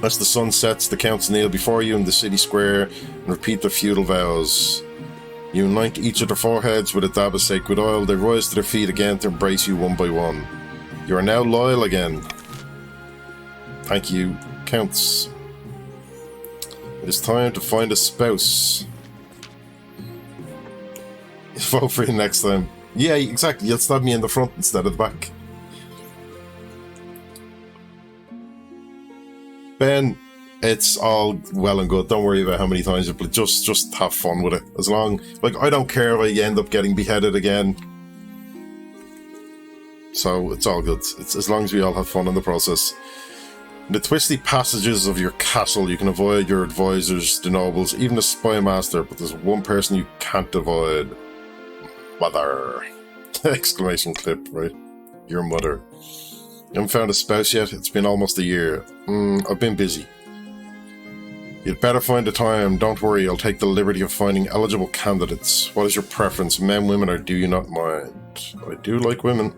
As the sun sets, the counts kneel before you in the city square and repeat their feudal vows. You anoint each of their foreheads with a dab of sacred oil. They rise to their feet again to embrace you one by one. You are now loyal again. Thank you, counts. It is time to find a spouse. Vote for you next time. Yeah, exactly. You'll stab me in the front instead of the back. Ben, it's all well and good. Don't worry about how many times you play. Just have fun with it. As long... Like, I don't care if I end up getting beheaded again. So, it's all good. It's as long as we all have fun in the process. In the twisty passages of your castle, you can avoid your advisors, the nobles, even the spy master, but there's one person you can't avoid. Mother. Exclamation clip, right? Your mother. You haven't found a spouse yet? It's been almost a year. I've been busy. You'd better find the time. Don't worry, I'll take the liberty of finding eligible candidates. What is your preference, men, women, or do you not mind? I do like women.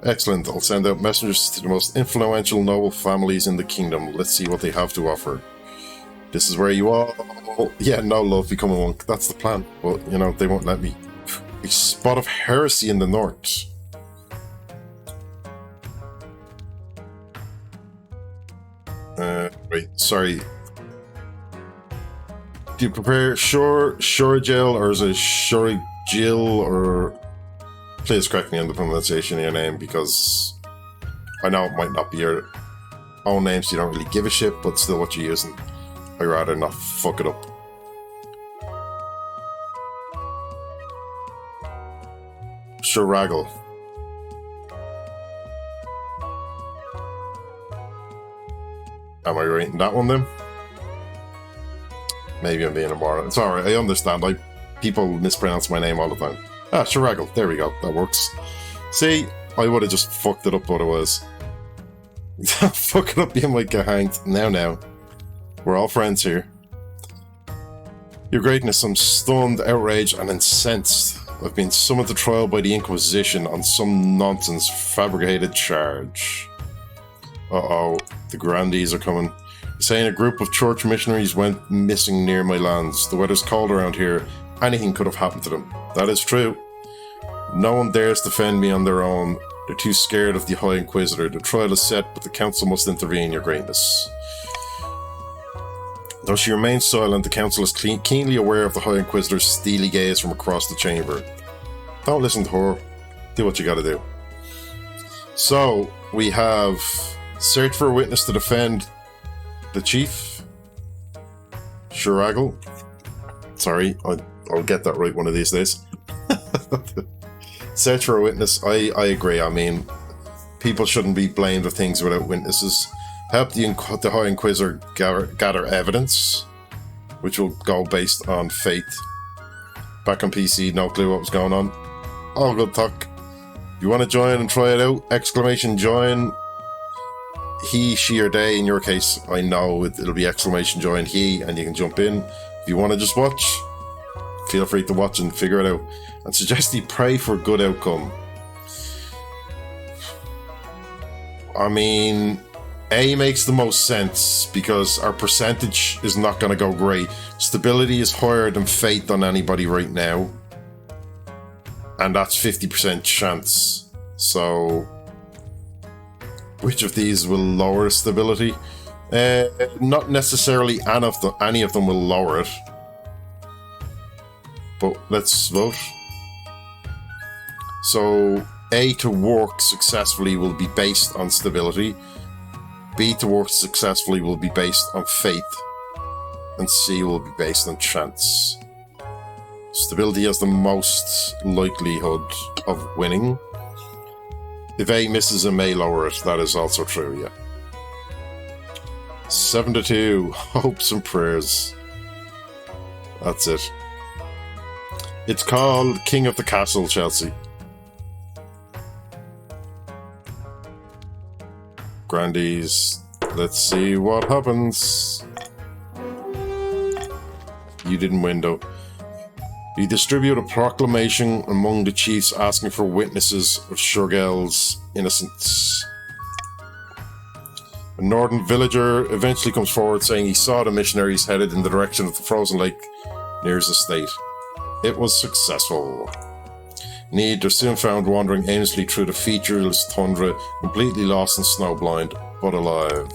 Excellent. I'll send out messengers to the most influential noble families in the kingdom. Let's see what they have to offer. This is where you all... Yeah, no love, become a monk. That's the plan. But, you know, they won't let me. A spot of heresy in the north. Wait, sorry. Do you prefer Shorigel, or is it Shorigil, or... Please correct me on the pronunciation of your name, because I know it might not be your own name, so you don't really give a shit, but still what you're using. I'd rather not fuck it up. Shoragel. Am I writing that one then? Maybe I'm being a moron. It's alright, I understand. People mispronounce my name all the time. Ah, Shoragel. There we go. That works. See, I would have just fucked it up otherwise. Fuck it up, you might get hanged. Now. We're all friends here. Your greatness, I'm stunned, outraged, and incensed. I've been summoned to trial by the Inquisition on some nonsense fabricated charge. Uh-oh, the grandees are coming. Saying a group of church missionaries went missing near my lands. The weather's cold around here. Anything could have happened to them. That is true. No one dares defend me on their own. They're too scared of the High Inquisitor. The trial is set, but the council must intervene, your greatness. Though she remains silent, the council is keenly aware of the High Inquisitor's steely gaze from across the chamber. Don't listen to her. Do what you gotta do. So, we have search for a witness to defend the chief. Shiragle. Sorry, I'll get that right one of these days. Search for a witness. I agree. I mean, people shouldn't be blamed for things without witnesses. Help the High Inquisitor gather evidence, which will go based on faith. Back on PC, no clue what was going on. All good talk. If you want to join and try it out, exclamation join. He, she, or they. In your case, I know it'll be exclamation join he, and you can jump in. If you want to just watch, feel free to watch and figure it out. And suggest you pray for a good outcome. I mean, A makes the most sense because our percentage is not going to go great. Stability is higher than faith on anybody right now. And that's 50% chance. So, which of these will lower stability? Not necessarily any of them will lower it. But let's vote. So, A to work successfully will be based on stability. B to work successfully will be based on faith. And C will be based on chance. Stability has the most likelihood of winning. If A misses, it may lower it. That is also true, yeah. 7-2. Hopes and prayers. That's it. It's called King of the Castle, Chelsea. Grandies. Let's see what happens. You didn't win, though. You distribute a proclamation among the chiefs asking for witnesses of Shurgel's innocence. A northern villager eventually comes forward saying he saw the missionaries headed in the direction of the frozen lake near his estate. It was successful. Need are soon found wandering aimlessly through the featureless tundra, completely lost and snowblind, but alive.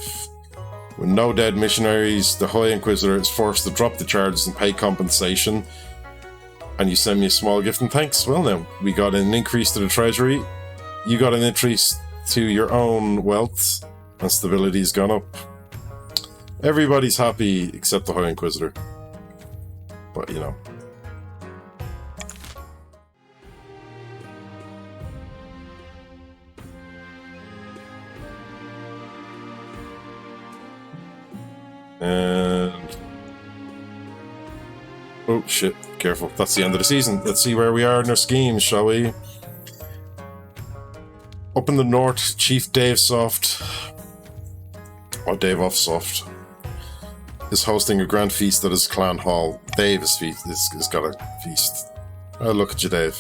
With no dead missionaries, the High Inquisitor is forced to drop the charges and pay compensation. And you send me a small gift and thanks. Well now, we got an increase to the treasury. You got an increase to your own wealth. And stability's gone up. Everybody's happy except the High Inquisitor. But, you know. And... oh, shit. Careful. That's the end of the season. Let's see where we are in our schemes, shall we? Up in the north, Chief Dave Soft, or Dave Offsoft, is hosting a grand feast at his clan hall. Dave has got a feast. Oh, look at you, Dave.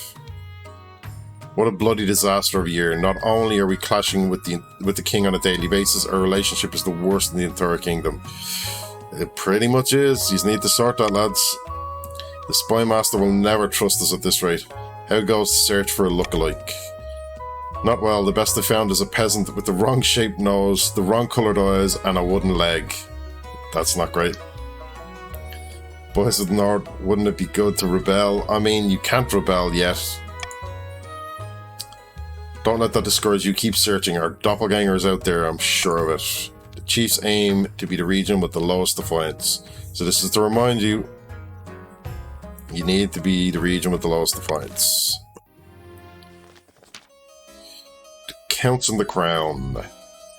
What a bloody disaster of a year. Not only are we clashing with the king on a daily basis, our relationship is the worst in the entire kingdom. It pretty much is. You need to sort that, lads. The spy master will never trust us at this rate. How goes to search for a lookalike? Not well. The best I found is a peasant with the wrong shaped nose, the wrong coloured eyes, and a wooden leg. That's not great. Boys of the North, wouldn't it be good to rebel? I mean, you can't rebel yet. Don't let that discourage you. Keep searching. Our doppelganger is out there, I'm sure of it. The chiefs aim to be the region with the lowest defiance. So this is to remind you, you need to be the region with the lowest defiance. The Counts in the Crown.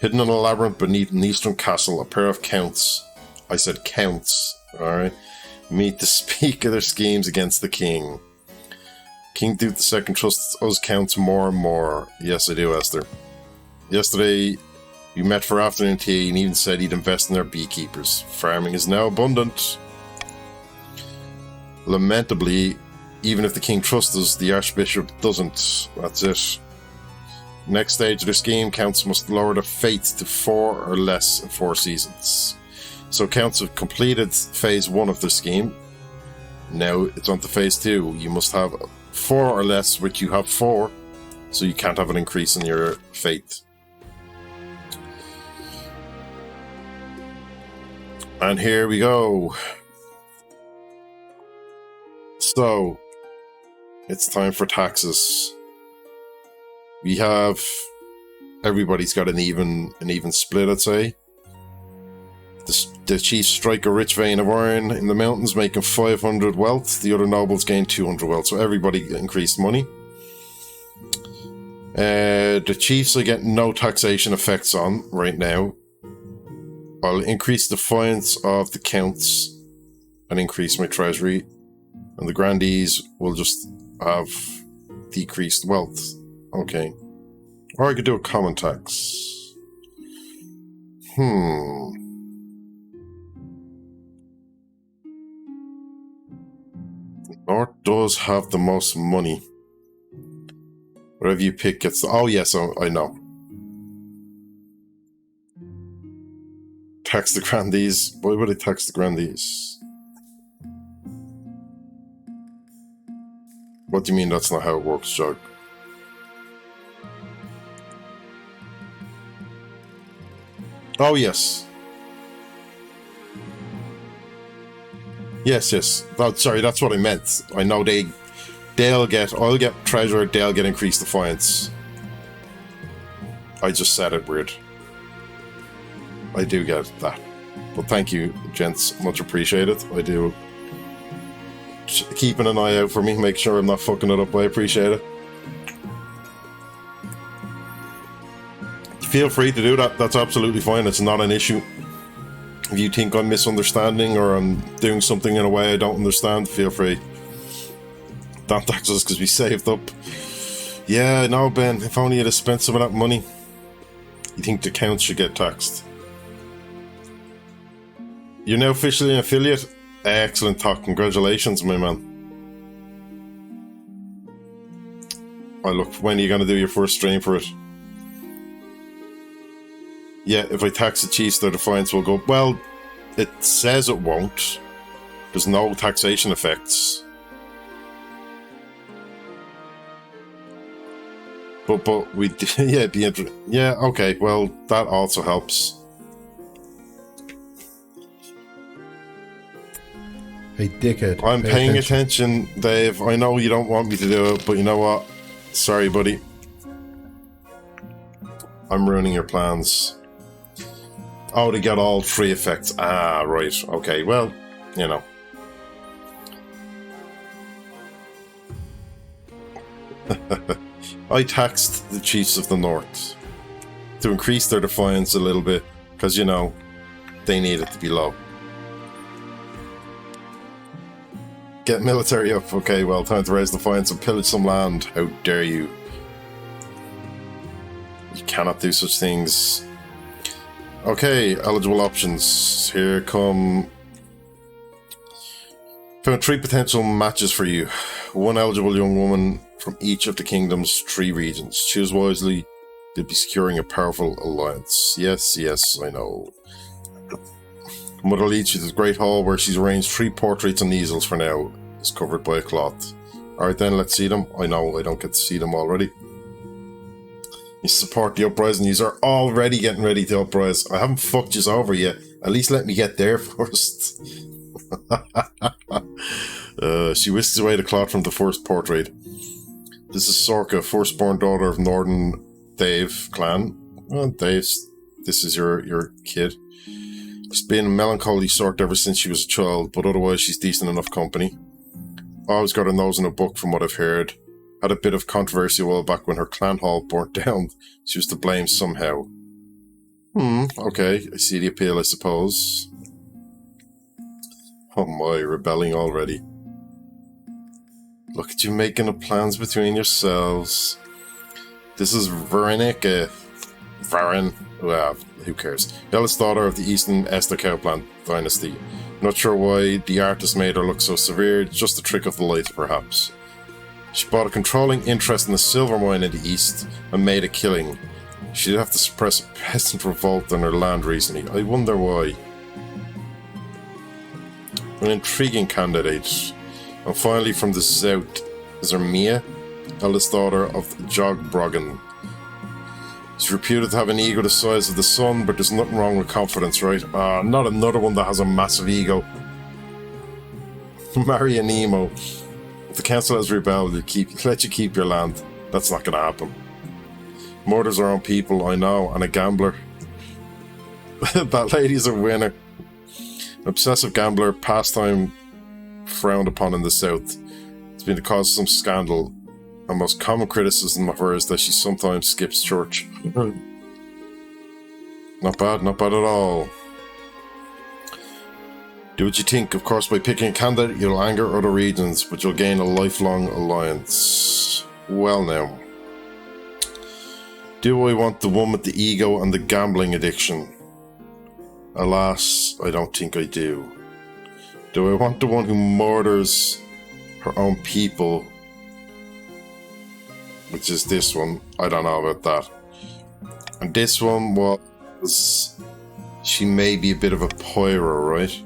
Hidden in a labyrinth beneath an eastern castle, a pair of counts. I said counts, alright? Meet to speak of their schemes against the king. King Duke II trusts us counts more and more. Yes, I do, Esther. Yesterday, we met for afternoon tea and even said he'd invest in our beekeepers. Farming is now abundant. Lamentably, even if the king trusts us, the archbishop doesn't. That's it. Next stage of their scheme, counts must lower their faith to 4 or less in 4 seasons. So counts have completed phase 1 of their scheme. Now it's on to phase 2. You must have 4 or less, which you have 4, so you can't have an increase in your faith. And here we go. So, it's time for taxes. We have... Everybody's got an even split, I'd say. The chiefs strike a rich vein of iron in the mountains, making 500 wealth. The other nobles gain 200 wealth, so everybody increased money. The chiefs I get no taxation effects on right now. I'll increase the fines of the counts and increase my treasury. And the grandees will just have decreased wealth. Okay. Or I could do a common tax. North does have the most money. Whatever you pick gets... Oh, yes, I know. Tax the grandees. Why would I tax the grandees? What do you mean that's not how it works, Jog? Oh, yes. Yes. Oh, sorry, that's what I meant. I know I'll get treasure, they'll get increased defiance. I just said it weird. I do get that. But thank you, gents. Much appreciated. I do. Keeping an eye out for me, make sure I'm not fucking it up. I appreciate it. Feel free to do that. That's absolutely fine. It's not an issue. If you think I'm misunderstanding or I'm doing something in a way I don't understand, feel free. Don't tax us because we saved up. Yeah, no, Ben. If only you'd have spent some of that money. You think the counts should get taxed? You're now officially an affiliate? Excellent talk. Congratulations, my man. Oh, look, when are you going to do your first stream for it? Yeah, if I tax the chiefs, their defiance will go... Well, it says it won't. There's no taxation effects. But we... Yeah, it'd be interesting. Yeah, okay, well, that also helps. Hey, dickhead. I'm paying attention, Dave. I know you don't want me to do it, but you know what? Sorry, buddy. I'm ruining your plans. Oh, to get all three effects. Ah, right. Okay, well, you know. I taxed the chiefs of the north to increase their defiance a little bit, because, you know, they need it to be low. Get military up. Okay, well, time to raise defiance and pillage some land. How dare you? You cannot do such things. Okay, eligible options. Here come... Found 3 potential matches for you. 1 eligible young woman from each of the kingdom's 3 regions. Choose wisely. You'll be securing a powerful alliance. Yes, I know. Mother leads you to the Great Hall where she's arranged 3 portraits and easels for now. It's covered by a cloth. Alright then, let's see them. I know, I don't get to see them already. You support the uprising. You are already getting ready to uprise. I haven't fucked you over yet. At least let me get there first. She whisks away the cloth from the first portrait. This is Sorka, firstborn daughter of Northern Dave clan. Well, Dave's... This is your kid. She's been a melancholy sort ever since she was a child, but otherwise she's decent enough company. Always got her nose in a book from what I've heard. Had a bit of controversy a while back when her clan hall burnt down. She was to blame somehow. Okay, I see the appeal, I suppose. Oh my, rebelling already. Look at you making up plans between yourselves. This is Varenica. Varen. Well, who cares? Eldest daughter of the Eastern Esther Cowplant dynasty. Not sure why the artist made her look so severe, just a trick of the light, perhaps. She bought a controlling interest in a silver mine in the east and made a killing. She'd have to suppress a peasant revolt on her land recently. I wonder why. An intriguing candidate. And finally from the south is her Mia, eldest daughter of Jog Broggan. She's reputed to have an ego the size of the sun, but there's nothing wrong with confidence, right? Not another one that has a massive ego. Marry a Nemo. If the council has rebelled, let you keep your land. That's not going to happen. Murders her own people, I know, and a gambler. That lady's a winner. Obsessive gambler, pastime frowned upon in the South. It's been the cause of some scandal. The most common criticism of her is that she sometimes skips church. Not bad at all. Do what you think. Of course, by picking a candidate, you'll anger other regions, but you'll gain a lifelong alliance. Well now. Do I want the one with the ego and the gambling addiction? Alas, I don't think I do. Do I want the one who murders her own people? Which is this one. I don't know about that. And this one was... She may be a bit of a pyro, right?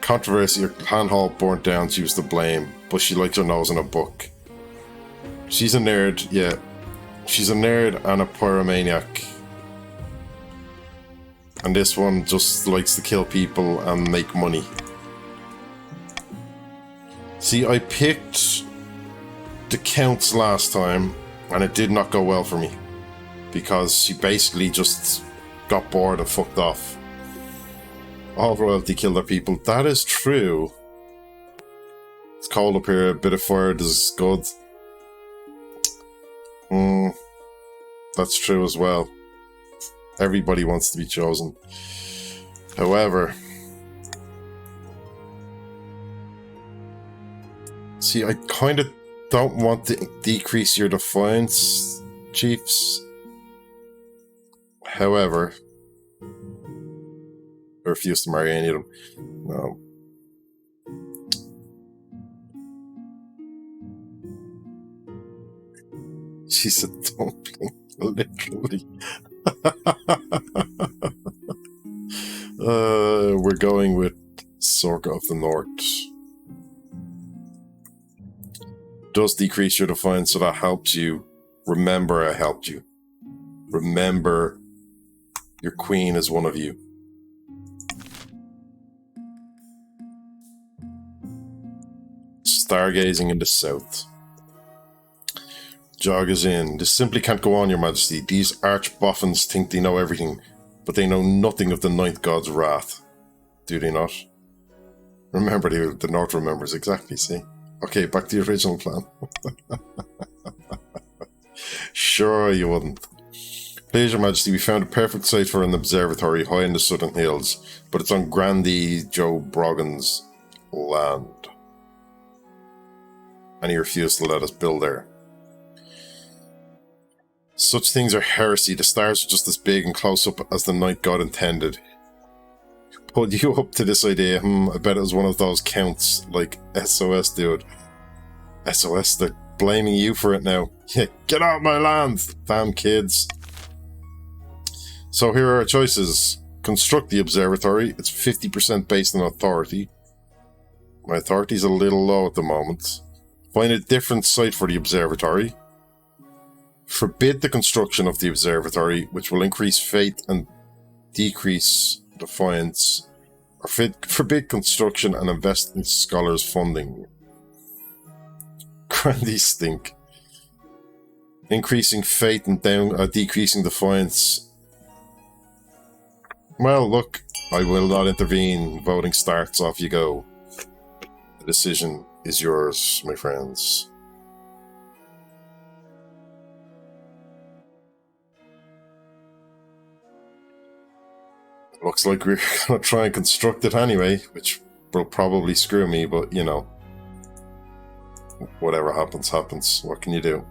Controversy, her clan hall burnt down, she was to blame, but she likes her nose in a book. She's a nerd, yeah. She's a nerd and a pyromaniac. And this one just likes to kill people and make money. See, I picked the counts last time, and it did not go well for me. Because she basically just got bored and fucked off. All royalty killed their people. That is true. It's cold up here, a bit of fire is good. That's true as well. Everybody wants to be chosen. However, see, I kind of don't want to decrease your defiance, chiefs. However, I refuse to marry any of them. No. She's a dumpling, literally. We're going with Sorka of the North. Does decrease your defiance, so that helps you. Remember, I helped you. Remember, your queen is one of you. Stargazing in the south. Jog is in. This simply can't go on, your majesty. These arch-boffins think they know everything, but they know nothing of the ninth god's wrath. Do they not? Remember, the north remembers exactly, see? Okay, back to the original plan. Sure you wouldn't. Please, your majesty, we found a perfect site for an observatory high in the southern hills, but it's on Grandy Joe Broggan's land. And he refused to let us build there. Such things are heresy. The stars are just as big and close up as the night god intended. Pulled you up to this idea. I bet it was one of those counts, like SOS, dude. SOS, they're blaming you for it now. Yeah, get out of my land, damn kids. So here are our choices. Construct the observatory. It's 50% based on authority. My authority's a little low at the moment. Find a different site for the observatory. Forbid the construction of the observatory, which will increase faith and decrease defiance. Or forbid construction and invest in scholars' funding. Grandy stink. Increasing faith and decreasing defiance. Well, look, I will not intervene. Voting starts, off you go. The decision is yours, my friends. Looks like we're gonna try and construct it anyway, which will probably screw me, but you know. Whatever happens, happens. What can you do?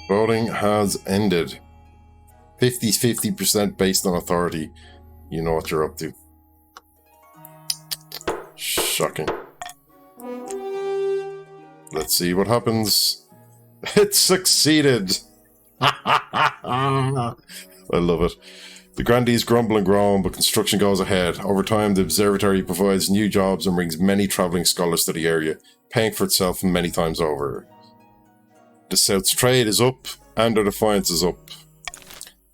Voting has ended. 50% based on authority. You know what you're up to. Shocking. Let's see what happens. It succeeded! I love it. The grandees grumble and groan, but construction goes ahead. Over time, the observatory provides new jobs and brings many travelling scholars to the area, paying for itself many times over. The South's trade is up, and their defiance is up.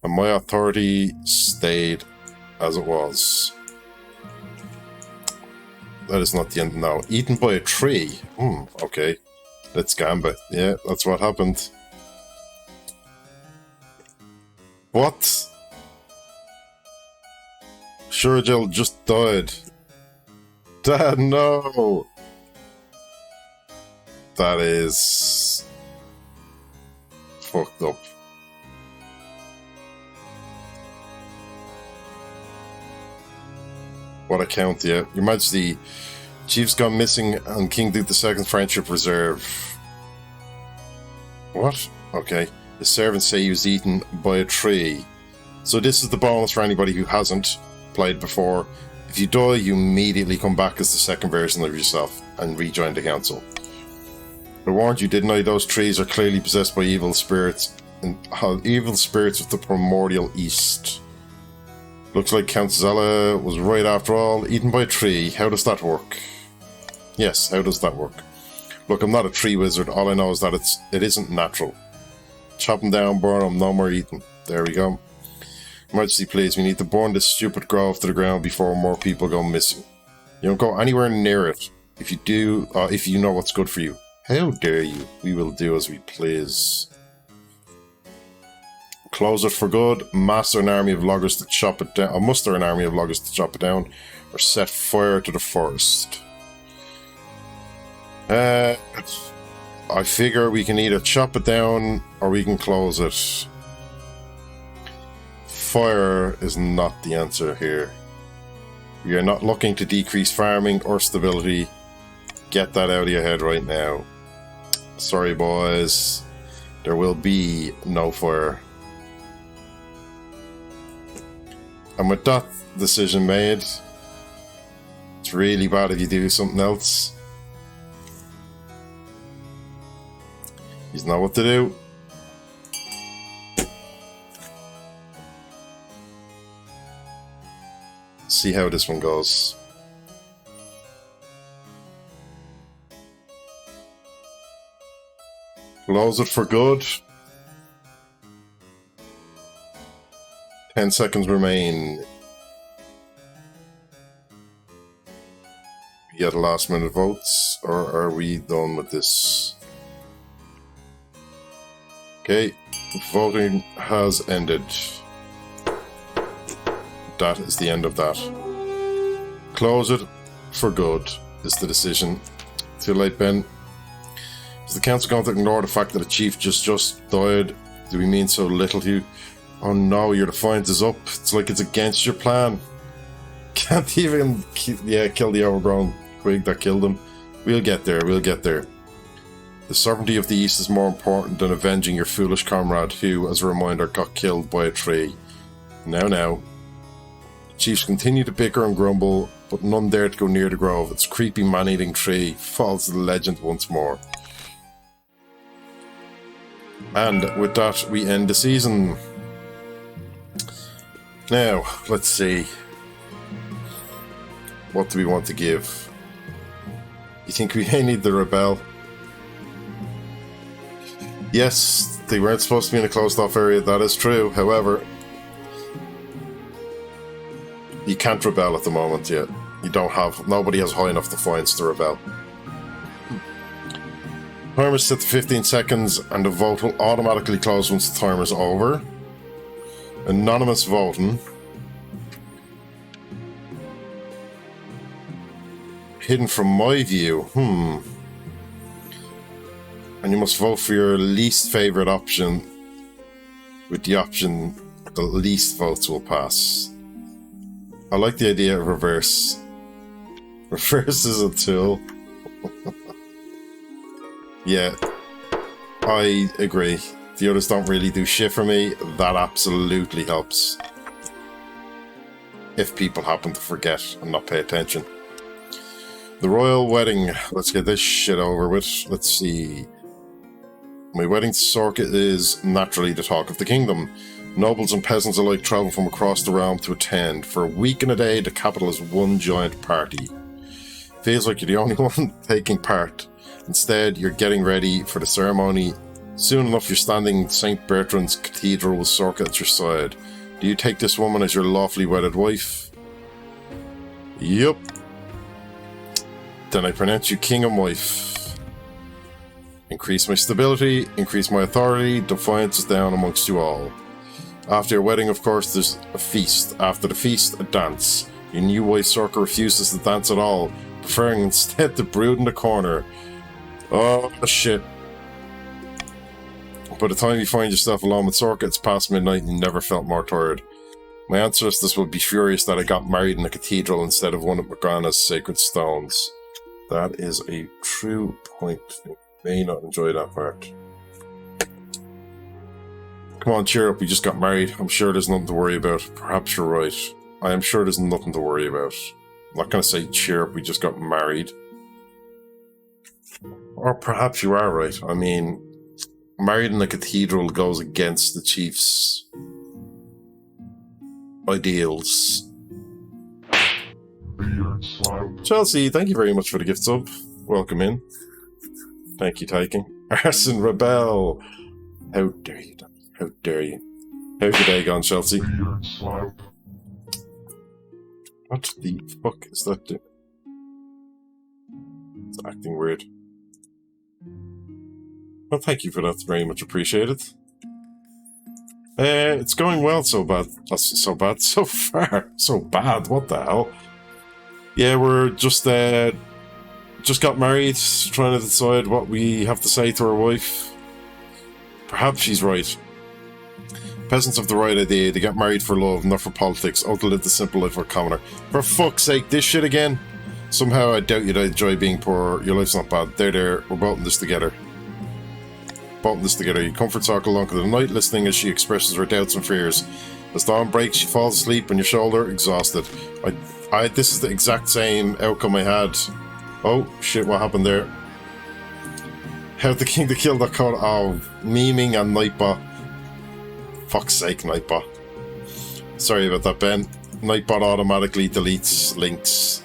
And my authority stayed as it was. That is not the end now. Eaten by a tree. Okay. Let's gambit. Yeah, that's what happened. What? Shurajel just died. Dad, no! That is... fucked up. What a count, yeah. Your Majesty, Chief's gone missing on King Duke II's Friendship Reserve. What? Okay. The servants say he was eaten by a tree. So this is the bonus for anybody who hasn't played before. If you die, you immediately come back as the second version of yourself and rejoin the council. I warned you, didn't I? Those trees are clearly possessed by evil spirits. And evil spirits of the primordial east. Looks like Count Zella was right after all, eaten by a tree. How does that work? Yes, how does that work? Look, I'm not a tree wizard. All I know is that it isn't natural. Chop them down, burn them, no more eating. There we go. Majesty, please, we need to burn this stupid grove to the ground before more people go missing. You don't go anywhere near it. If you do, if you know what's good for you. How dare you? We will do as we please. Close it for good. Master an army of loggers to chop it down. Muster an army of loggers to chop it down. Or set fire to the forest. I figure we can either chop it down or we can close it. Fire is not the answer here. We are not looking to decrease farming or stability. Get that out of your head right now. Sorry, boys. There will be no fire. And with that decision made, it's really bad if you do something else. You know what to do. See how this one goes. Close it for good. 10 seconds remain. We get last minute votes, or are we done with this? Okay, voting has ended. That is the end of that. Close it for good is the decision. Too late, Ben. Is the council going to ignore the fact that a chief just died? Do we mean so little to you? Oh no, your defiance is up. It's like it's against your plan. Can't even kill the overgrown twig that killed him. We'll get there, we'll get there. The sovereignty of the East is more important than avenging your foolish comrade who, as a reminder, got killed by a tree. Now. Chiefs continue to bicker and grumble, but none dare to go near the grove. Its creepy man-eating tree falls to the legend once more. And with that, we end the season. Now, let's see. What do we want to give? You think we may need the rebel? Yes, they weren't supposed to be in a closed-off area, that is true. However, you can't rebel at the moment yet. Nobody has high enough defiance to rebel. Timer set to 15 seconds and the vote will automatically close once the timer is over. Anonymous voting. Hidden from my view. And you must vote for your least favourite option, with the option the least votes will pass. I like the idea of reverse. Reverse is a tool. Yeah, I agree. The others don't really do shit for me. That absolutely helps. If people happen to forget and not pay attention. The royal wedding. Let's get this shit over with. Let's see. My wedding circuit is naturally the talk of the kingdom. Nobles and peasants alike travel from across the realm to attend. For a week and a day, the capital is one giant party. Feels like you're the only one taking part. Instead, you're getting ready for the ceremony. Soon enough, you're standing in St. Bertrand's Cathedral with Sorka at your side. Do you take this woman as your lawfully wedded wife? Yup. Then I pronounce you king and wife. Increase my stability, increase my authority, defiance is down amongst you all. After your wedding, of course, there's a feast. After the feast, a dance. Your new wife Sorka refuses to dance at all, preferring instead to brood in the corner. Oh, shit. By the time you find yourself alone with Sorka, it's past midnight and you never felt more tired. My ancestors would be furious that I got married in a cathedral instead of one of Morgana's sacred stones. That is a true point. You may not enjoy that part. Come on, cheer up, we just got married. I'm sure there's nothing to worry about. Perhaps you're right. I am sure there's nothing to worry about. I'm not going to say cheer up, we just got married. Or perhaps you are right. I mean, married in a cathedral goes against the chief's ideals. Chelsea, thank you very much for the gift sub. Welcome in. Thank you, Tyking. Arson Rebel. How dare you, Danny? How dare you? How's your day gone, Chelsea? What the fuck is that doing? It's acting weird. Well, thank you for that. Very much appreciated. It's going well so bad. So bad so far. So bad. What the hell? Yeah, we're just got married, trying to decide what we have to say to our wife. Perhaps she's right. Peasants have the right idea. They get married for love, not for politics. Oh, to live the simple life for a commoner. For fuck's sake, this shit again? Somehow I doubt you'd enjoy being poor. Your life's not bad. There. We're both in this together. You comfort Sorka along to the night, listening as she expresses her doubts and fears. As dawn breaks, she falls asleep on your shoulder, exhausted. This is the exact same outcome I had. Oh, shit, what happened there? How the king to kill that code? Oh, memeing and Nightbot. Fuck's sake, Nightbot. Sorry about that, Ben. Nightbot automatically deletes links.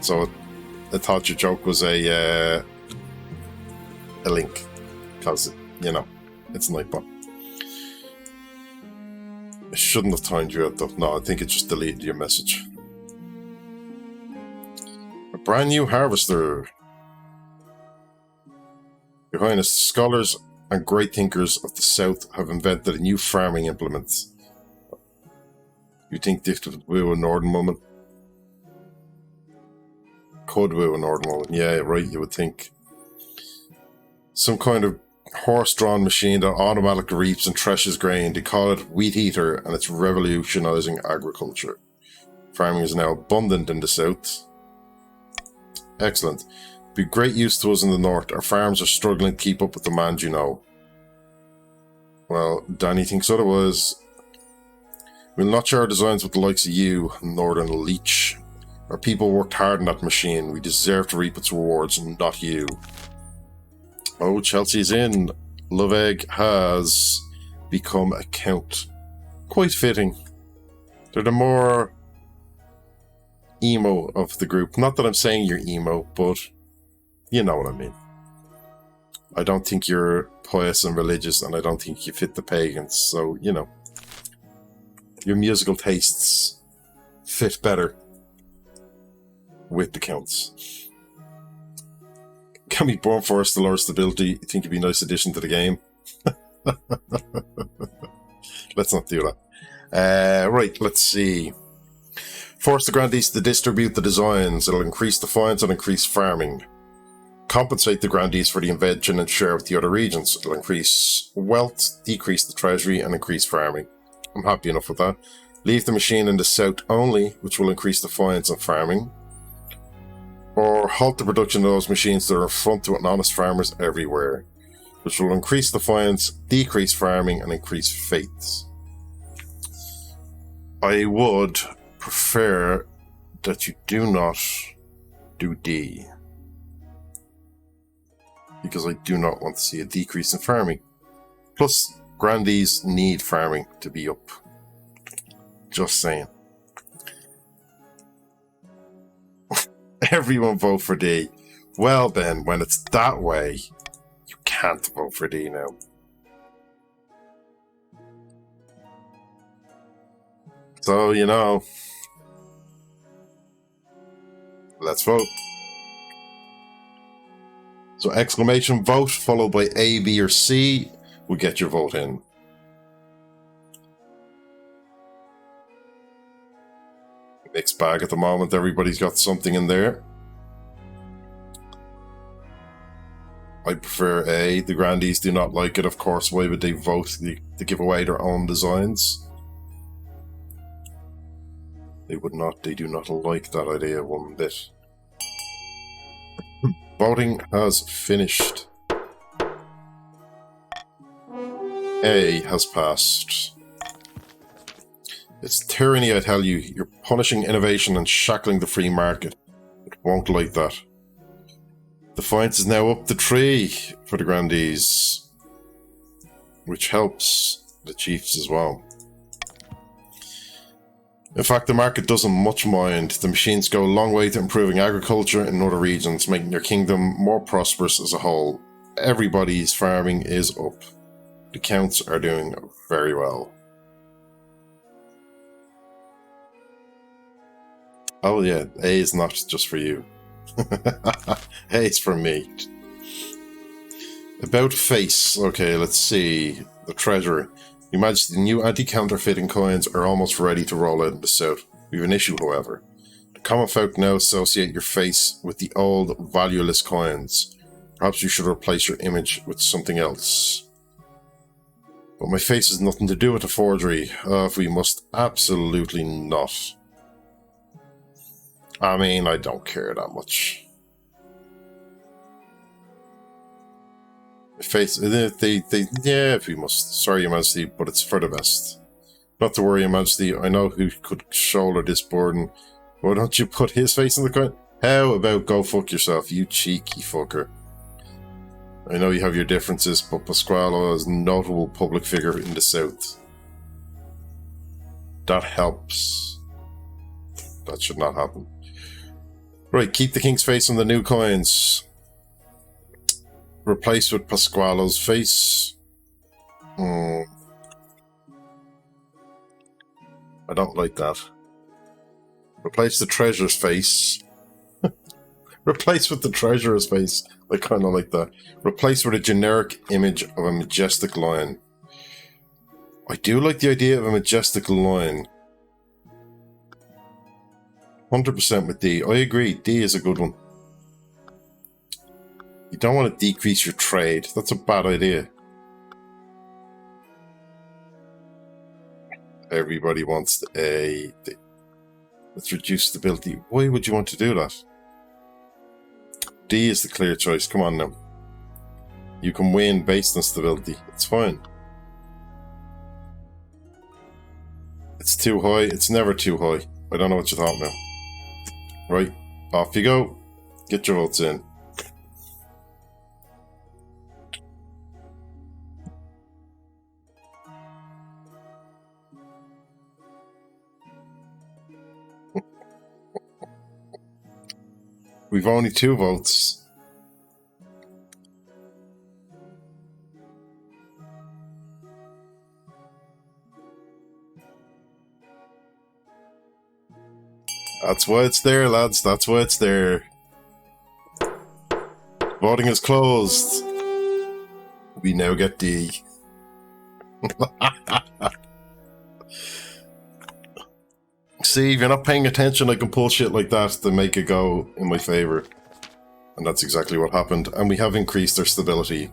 So I thought your joke was a link. Because, you know, it's Nightbot. I shouldn't have timed you out though. No, I think it just deleted your message. A brand new harvester. Your Highness, scholars and great thinkers of the South have invented a new farming implement. You think this would woo a northern woman? Could woo a northern woman. Yeah, right, you would think. Some kind of horse-drawn machine that automatically reaps and threshes grain. They call it Wheat Eater, and it's revolutionizing agriculture. Farming is now abundant in the South. Excellent. Be great use to us in the North. Our farms are struggling to keep up with demand, you know. Well, Danny thinks otherwise. We'll not share our designs with the likes of you, Northern Leech. Our people worked hard on that machine. We deserve to reap its rewards, not you. Oh, Chelsea's in. Love Egg has become a count. Quite fitting. They're the more emo of the group. Not that I'm saying you're emo, but you know what I mean. I don't think you're pious and religious, and I don't think you fit the pagans, so, you know. Your musical tastes fit better with the counts. Can be born for us to lower stability. You think it'd be a nice addition to the game? Let's not do that. Right, let's see. Force the grandees to distribute the designs. It'll increase defiance and increase farming. Compensate the grandees for the invention and share with the other regions. It'll increase wealth, decrease the treasury, and increase farming. I'm happy enough with that. Leave the machine in the south only, which will increase defiance and farming. Or halt the production of those machines that are in front to honest farmers everywhere, which will increase defiance, decrease farming, and increase faiths. I would prefer that you do not do D, because I do not want to see a decrease in farming. Plus, Grandees need farming to be up. Just saying. Everyone vote for D. Well then, when it's that way, you can't vote for D now. So, you know, let's vote. So exclamation vote followed by A, B, or C will get your vote in. Mixed bag at the moment, everybody's got something in there. I prefer A. The Grandees do not like it, of course. Why would they vote to give away their own designs? They would not, they do not like that idea one bit. Voting has finished. A has passed. It's tyranny, I tell you. You're punishing innovation and shackling the free market. It won't like that. Defiance is now up the tree for the Grandees, which helps the Chiefs as well. In fact, the market doesn't much mind. The machines go a long way to improving agriculture in other regions, making your kingdom more prosperous as a whole. Everybody's farming is up. The counts are doing very well. Oh yeah, A is not just for you. A is for me. About face. Okay, let's see. The treasury. Your Majesty, the new anti-counterfeiting coins are almost ready to roll out in the south. We have an issue, however. The common folk now associate your face with the old, valueless coins. Perhaps you should replace your image with something else. But my face has nothing to do with the forgery. We must absolutely not. I mean, I don't care that much. Face, yeah, if we must. Sorry, Your Majesty, but it's for the best. Not to worry, Your Majesty, I know who could shoulder this burden. Why don't you put his face in the coin? How about go fuck yourself, you cheeky fucker. I know you have your differences, but Pasquale is a notable public figure in the south. That helps. That should not happen. Right, keep the king's face on the new coins. Replace with Pasquale's face. I don't like that. Replace the treasurer's face. Replace with the treasurer's face. I kind of like that. Replace with a generic image of a majestic lion. I do like the idea of a majestic lion. 100% with D. I agree. D is a good one. You don't want to decrease your trade. That's a bad idea. Everybody wants A. Let's reduce stability. Why would you want to do that? D is the clear choice. Come on now. You can win based on stability. It's fine. It's too high. It's never too high. I don't know what you thought now. Right. Off you go. Get your votes in. We've only 2 votes. That's why it's there, lads. That's why it's there. Voting is closed. We now get D. See, if you're not paying attention, I can pull shit like that to make it go in my favour. And that's exactly what happened. And we have increased our stability.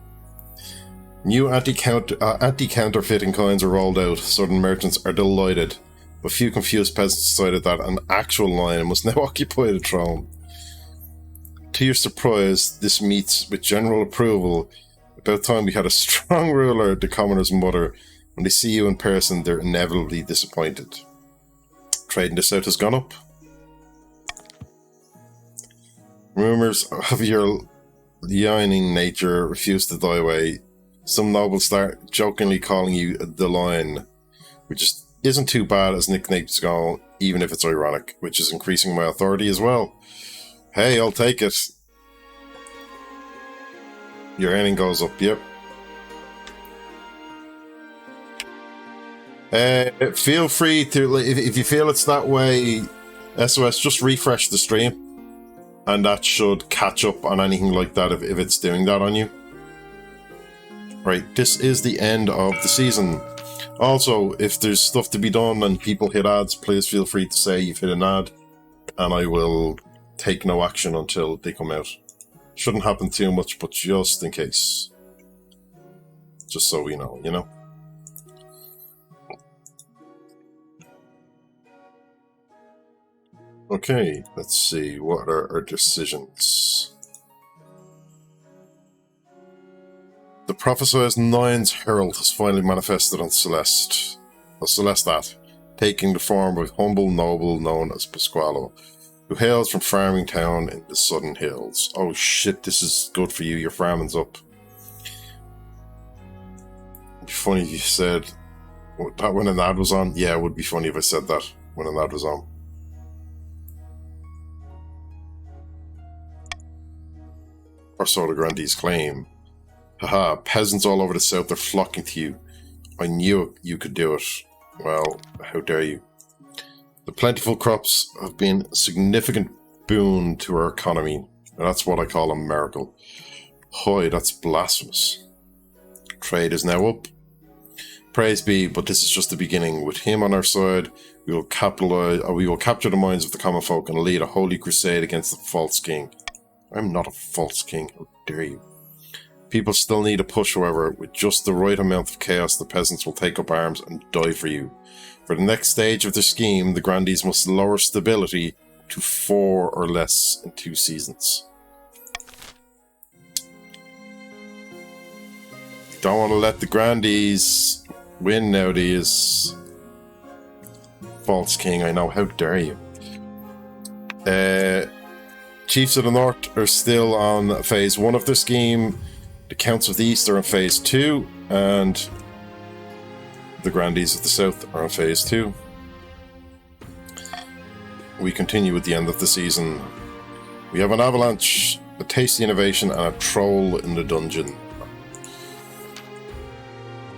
New anti-counterfeiting coins are rolled out. Southern merchants are delighted. But few confused peasants decided that an actual lion must now occupy the throne. To your surprise, this meets with general approval. About time we had a strong ruler, the commoner's mother. When they see you in person, they're inevitably disappointed. Trade in the south has gone up. Rumours of your lying nature refuse to die away. Some nobles start jokingly calling you the Lion, which isn't too bad as nicknames go, even if it's ironic, which is increasing my authority as well. Hey, I'll take it. Your earning goes up, yep. Feel free to, if you feel it's that way, SOS, just refresh the stream. And that should catch up on anything like that if it's doing that on you. Right, this is the end of the season. Also, if there's stuff to be done and people hit ads, please feel free to say you've hit an ad. And I will take no action until they come out. Shouldn't happen too much, but just in case. Just so we know, you know? Okay, let's see. What are our decisions? The prophesized Nine's Herald has finally manifested on Celeste. Or Celestat, taking the form of a humble noble known as Pasqualo, who hails from farming town in the Southern Hills. Oh shit, this is good for you. Your farming's up. It'd be funny if you said that when an ad was on. Yeah, it would be funny if I said that when an ad was on. Or so the grandees claim. Haha, peasants all over the south are flocking to you. I knew you could do it. Well, how dare you. The plentiful crops have been a significant boon to our economy. And that's what I call a miracle. Hoy, that's blasphemous. Trade is now up. Praise be, but this is just the beginning. With him on our side, we will capture the minds of the common folk and lead a holy crusade against the false king. I'm not a false king, how dare you. People still need a push, however. With just the right amount of chaos, the peasants will take up arms and die for you. For the next stage of their scheme, the grandees must lower stability to 4 or less in 2 seasons. Don't want to let the grandees win nowadays. False king, I know, how dare you. Chiefs of the North are still on phase 1 of their scheme. The Counts of the East are on phase 2, and the Grandees of the South are on phase 2. We continue with the end of the season. We have an avalanche, a tasty innovation, and a troll in the dungeon.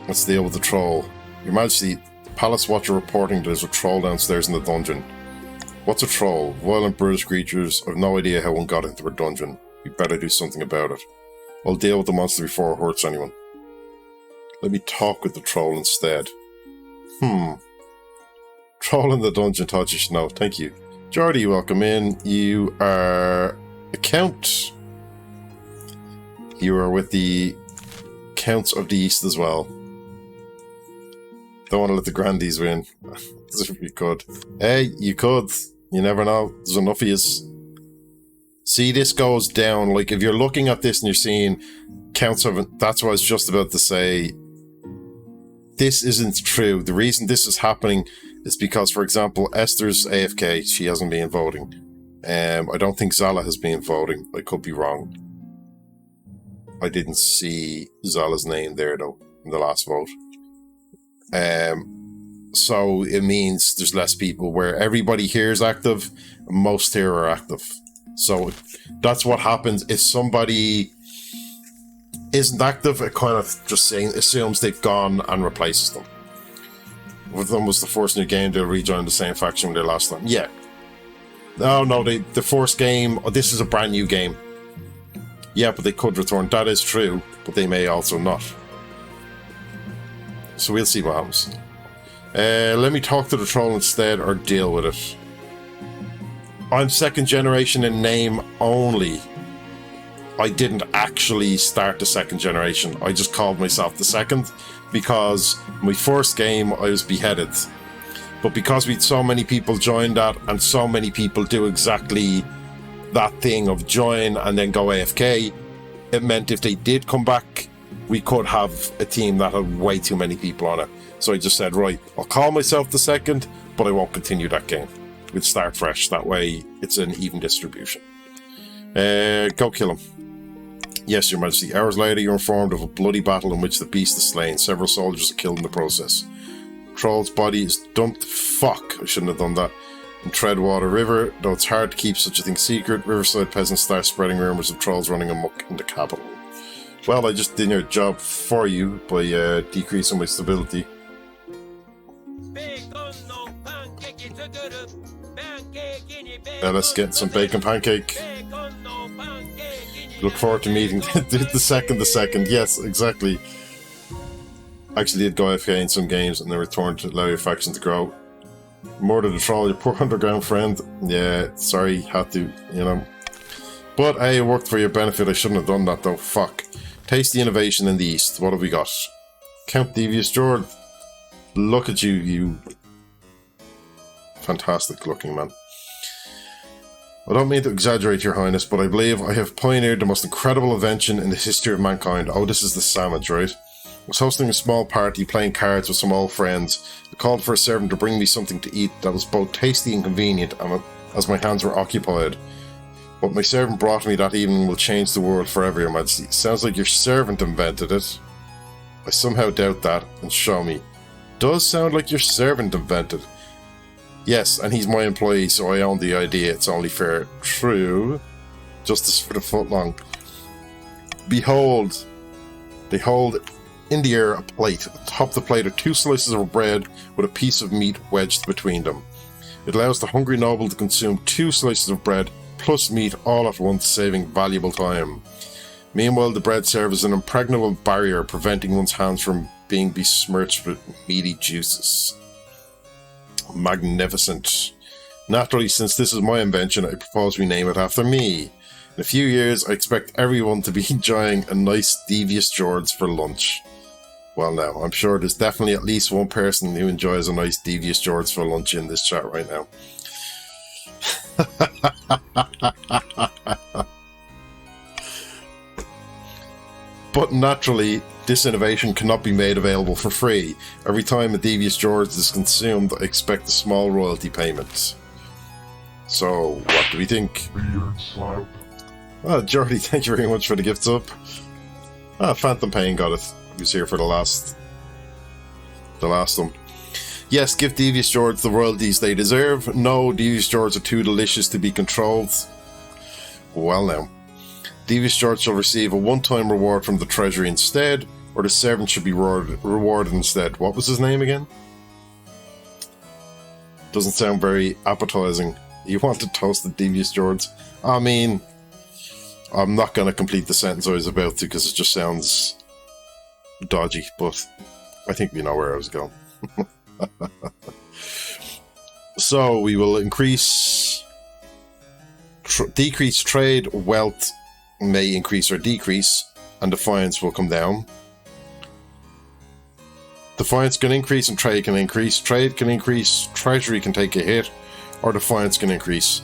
Let's deal with the troll. Your Majesty, the Palace Watcher reporting there's a troll downstairs in the dungeon. What's a troll? Violent British creatures. I've no idea how one got into our dungeon. We better do something about it. I'll deal with the monster before it hurts anyone. Let me talk with the troll instead. Troll in the dungeon, thought you should know. Thank you. Geordie, welcome in. You are a count. You are with the Counts of the East as well. Don't want to let the Grandees win. As if we could. Hey, you could. You never know. There's enough of yous. See, this goes down. Like, if you're looking at this and you're seeing Counts of it, that's what I was just about to say. This isn't true. The reason this is happening is because, for example, Esther's AFK. She hasn't been voting. I don't think Zala has been voting. I could be wrong. I didn't see Zala's name there, though, in the last vote. So it means there's less people where everybody here is active, and most here are active. So that's what happens if somebody isn't active. It kind of just assumes they've gone and replaces them. One of them was the first new game, they'll rejoin the same faction they last time. Yeah. No, the first game, this is a brand new game. Yeah, but they could return. That is true, but they may also not. So we'll see what happens. Let me talk to the troll instead, or deal with it. I'm second generation in name only. I didn't actually start the second generation. I just called myself the second because my first game I was beheaded. But because we'd so many people join that, and so many people do exactly that thing of join and then go AFK, it meant if they did come back, we could have a team that had way too many people on it. So I just said, right, I'll call myself the second, but I won't continue that game. We'll start fresh. That way, it's an even distribution. Go kill him. Yes, Your Majesty. Hours later, you're informed of a bloody battle in which the beast is slain. Several soldiers are killed in the process. Troll's body is dumped. Fuck, I shouldn't have done that. In Treadwater River, though it's hard to keep such a thing secret, Riverside peasants start spreading rumours of trolls running amok in the capital. Well, I just did your job for you by decreasing my stability. Now let's get some bacon pancake. Look forward to meeting the second. Yes, exactly. Actually did go AFK in some games and then returned to allow your faction to grow. Murder the troll, your poor underground friend. Yeah, sorry, had to, you know. But hey, it worked for your benefit. I shouldn't have done that though. Fuck. Taste the innovation in the east. What have we got? Count Devious Jord. Look at you, you fantastic looking man. I don't mean to exaggerate, Your Highness, but I believe I have pioneered the most incredible invention in the history of mankind. Oh, this is the sandwich, right? I was hosting a small party, playing cards with some old friends. I called for a servant to bring me something to eat that was both tasty and convenient, as my hands were occupied. What my servant brought me that evening will change the world forever, Your Majesty. Sounds like your servant invented it. I somehow doubt that, and show me. Does sound like your servant invented. Yes, and he's my employee, so I own the idea. It's only fair. True. Justice for the footlong. Behold. They hold in the air a plate. Atop the plate are 2 slices of bread with a piece of meat wedged between them. It allows the hungry noble to consume 2 slices of bread plus meat all at once, saving valuable time. Meanwhile, the bread serves as an impregnable barrier, preventing one's hands from being besmirched with meaty juices. Magnificent. Naturally, since this is my invention, I propose we name it after me. In a few years, I expect everyone to be enjoying a nice Devious Jords for lunch. Well now, I'm sure there's definitely at least one person who enjoys a nice Devious Jords for lunch in this chat right now. But naturally, this innovation cannot be made available for free. Every time a Devious Jords is consumed, I expect a small royalty payment. So, what do we think? Ah, Jordy, thank you very much for the gifts up. Ah, Phantom Pain got it. He was here for the last one. Yes, give Devious Jords the royalties they deserve. No, Devious Jords are too delicious to be controlled. Well now. Devious Jords shall receive a one-time reward from the treasury instead, or the servant should be rewarded instead. What was his name again? Doesn't sound very appetizing. You want to toast the Devious Jords? I mean, I'm not going to complete the sentence I was about to because it just sounds dodgy, but I think we know where I was going. So we will decrease trade, wealth may increase or decrease, and defiance will come down. Defiance can increase and trade can increase. Trade can increase, treasury can take a hit, or defiance can increase.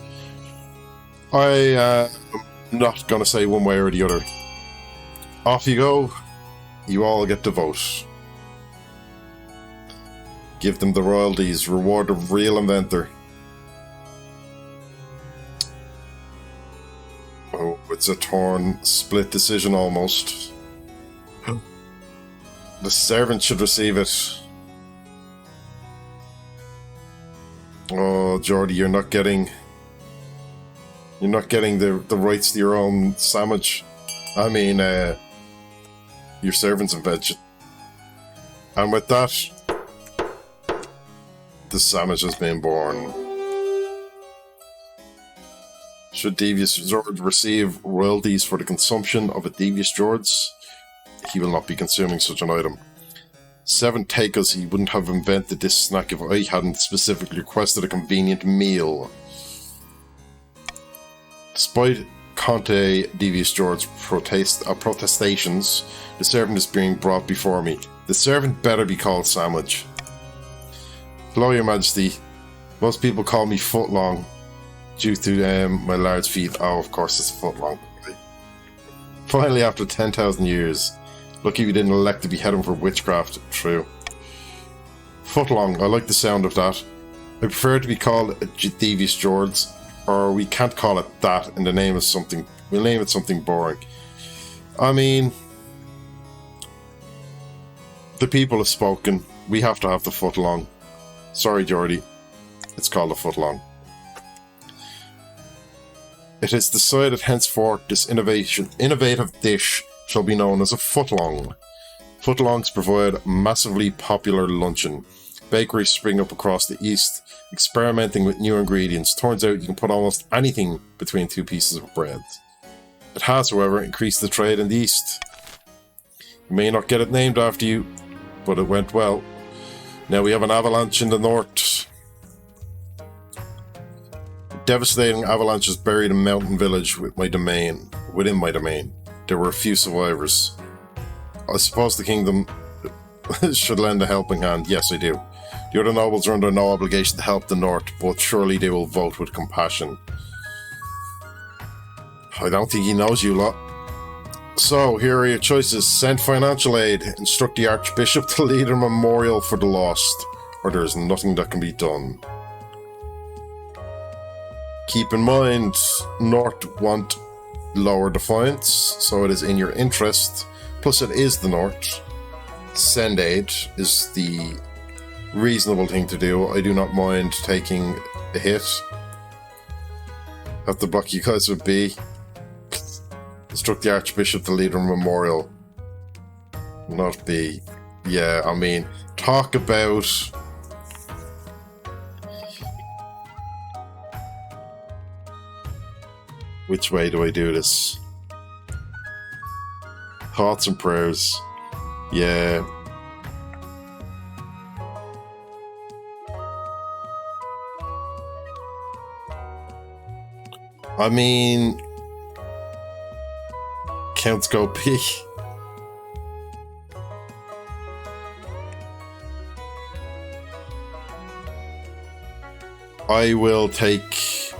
I'm not going to say one way or the other. Off you go. You all get to vote. Give them the royalties. Reward the real inventor. Oh, it's a torn, split decision almost. The servant should receive it. Oh, Jordy, you're not getting the rights to your own sandwich. I mean, your servant's invention. And with that, the sandwich has been born. Should Devious Jords receive royalties for the consumption of a Devious Jords, he will not be consuming such an item. 7 takers, he wouldn't have invented this snack if I hadn't specifically requested a convenient meal. Despite Conte Devious Jords' protestations, the servant is being brought before me. The servant better be called Sandwich. Hello, Your Majesty. Most people call me Footlong due to my large feet. Oh, of course it's Footlong. Finally, after 10,000 years. Lucky we didn't elect to behead him for witchcraft. True. Footlong, I like the sound of that. I prefer to be called Devious Jords, or we can't call it that in the name of something. We'll name it something boring. I mean, the people have spoken. We have to have the footlong. Sorry, Geordie. It's called a footlong. It is decided henceforth this innovative dish shall be known as a footlong. Footlongs provide a massively popular luncheon. Bakeries spring up across the east, experimenting with new ingredients. Turns out you can put almost anything between two pieces of bread. It has, however, increased the trade in the east. You may not get it named after you, but it went well. Now we have an avalanche in the north. Devastating avalanches buried a mountain village within my domain. There were a few survivors. I suppose the kingdom should lend a helping hand. Yes, I do. The other nobles are under no obligation to help the north, but surely they will vote with compassion. I don't think he knows you lot. So, here are your choices. Send financial aid. Instruct the Archbishop to lead a memorial for the lost. Or there is nothing that can be done. Keep in mind, North want lower defiance, so it is in your interest. Plus, it is the North. Send aid is the reasonable thing to do. I do not mind taking a hit. Have to block you guys with B. Instruct the Archbishop to lead a memorial. Not B. Yeah, I mean, talk about... Which way do I do this? Thoughts and prayers. Yeah. I mean... Counts go P. I will take...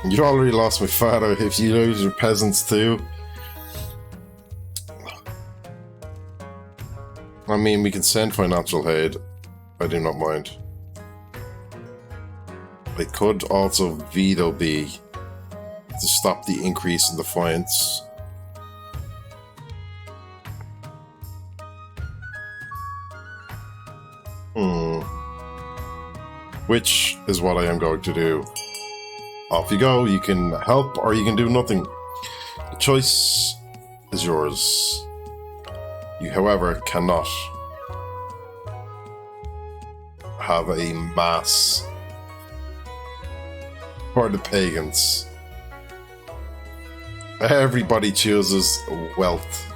You already lost my father. If you lose your peasants too. I mean, we can send financial aid. I do not mind. I could also veto B to stop the increase in defiance. Which is what I am going to do. Off you go. You can help or you can do nothing. The choice is yours. You, however, cannot have a mass for the pagans. Everybody chooses wealth.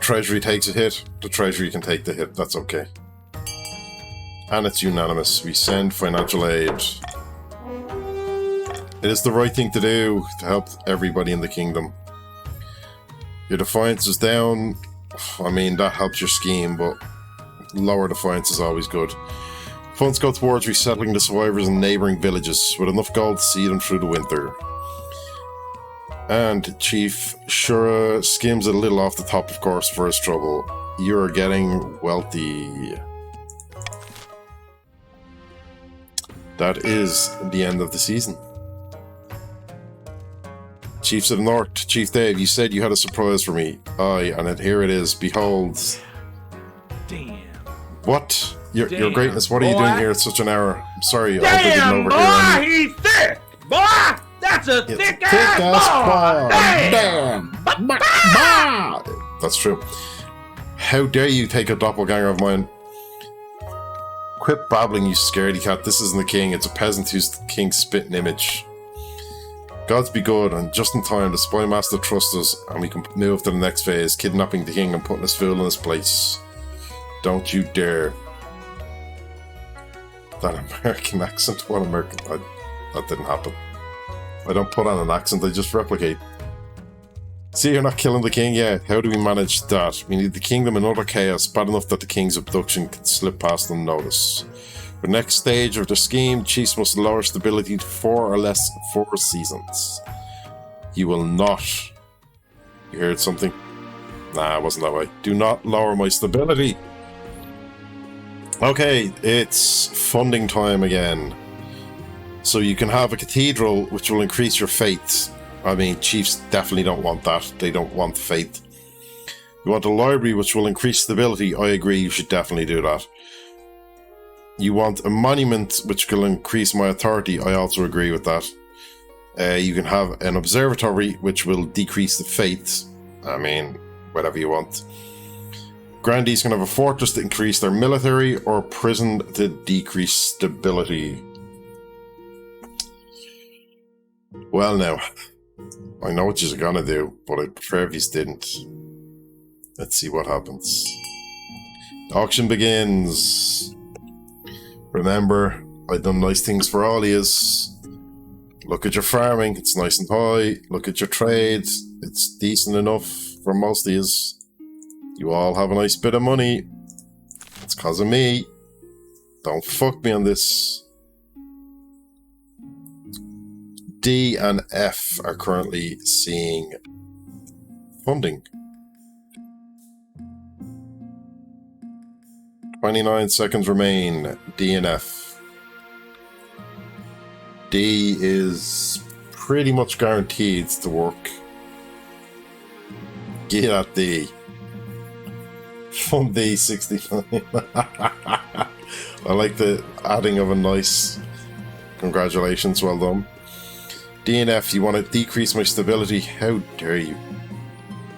Treasury takes a hit. The Treasury can take the hit. That's okay. And it's unanimous. We send financial aid. It is the right thing to do to help everybody in the kingdom. Your defiance is down. I mean, that helps your scheme, but lower defiance is always good. Funds go towards resettling the survivors in neighbouring villages with enough gold to see them through the winter. And Chief Shura skims a little off the top, of course, for his trouble. You're getting wealthy. That is the end of the season. Chiefs of the North, Chief Dave, you said you had a surprise for me. Aye, and here it is. Behold. Damn. What? Your Damn, greatness, what are you boy. doing here at such an hour? I'm sorry, I hope I Damn, didn't boy, overhear any. he's thick! Boy, that's a It's thick thick ass ass boy! boy. Damn! That's true. How dare you take a doppelganger of mine? Quit babbling, you scaredy cat. This isn't the king, it's a peasant who's the king's spitting image. Gods be good, and just in time, the spy master trusts us, and we can move to the next phase, kidnapping the king and putting his fool in his place. Don't you dare. That American accent? What American? That didn't happen. I don't put on an accent, I just replicate. See, you're not killing the king yet. How do we manage that? We need the kingdom in utter chaos, bad enough that the king's abduction can slip past unnoticed. For the next stage of their scheme, chiefs must lower stability to 4 or less 4 seasons. You will not. You heard something? Nah, it wasn't that way. Do not lower my stability. Okay, it's funding time again. So you can have a cathedral, which will increase your faith. I mean, chiefs definitely don't want that. They don't want faith. You want a library, which will increase stability. I agree, you should definitely do that. You want a monument, which will increase my authority. I also agree with that. You can have an observatory, which will decrease the faith. I mean, whatever you want. Grandees can have a fortress to increase their military, or a prison to decrease stability. Well, now, I know what you're gonna do, but I'd prefer if you didn't. Let's see what happens. Auction begins. Remember, I've done nice things for all yous. Look at your farming, it's nice and high. Look at your trades, it's decent enough for most of yous. You all have a nice bit of money. It's cause of me. Don't fuck me on this. D and F are currently seeing funding. 29 seconds remain. D and F. D is pretty much guaranteed to work. Get at D. Fund D 69. I like the adding of a nice congratulations, well done. DNF, you want to decrease my stability? How dare you?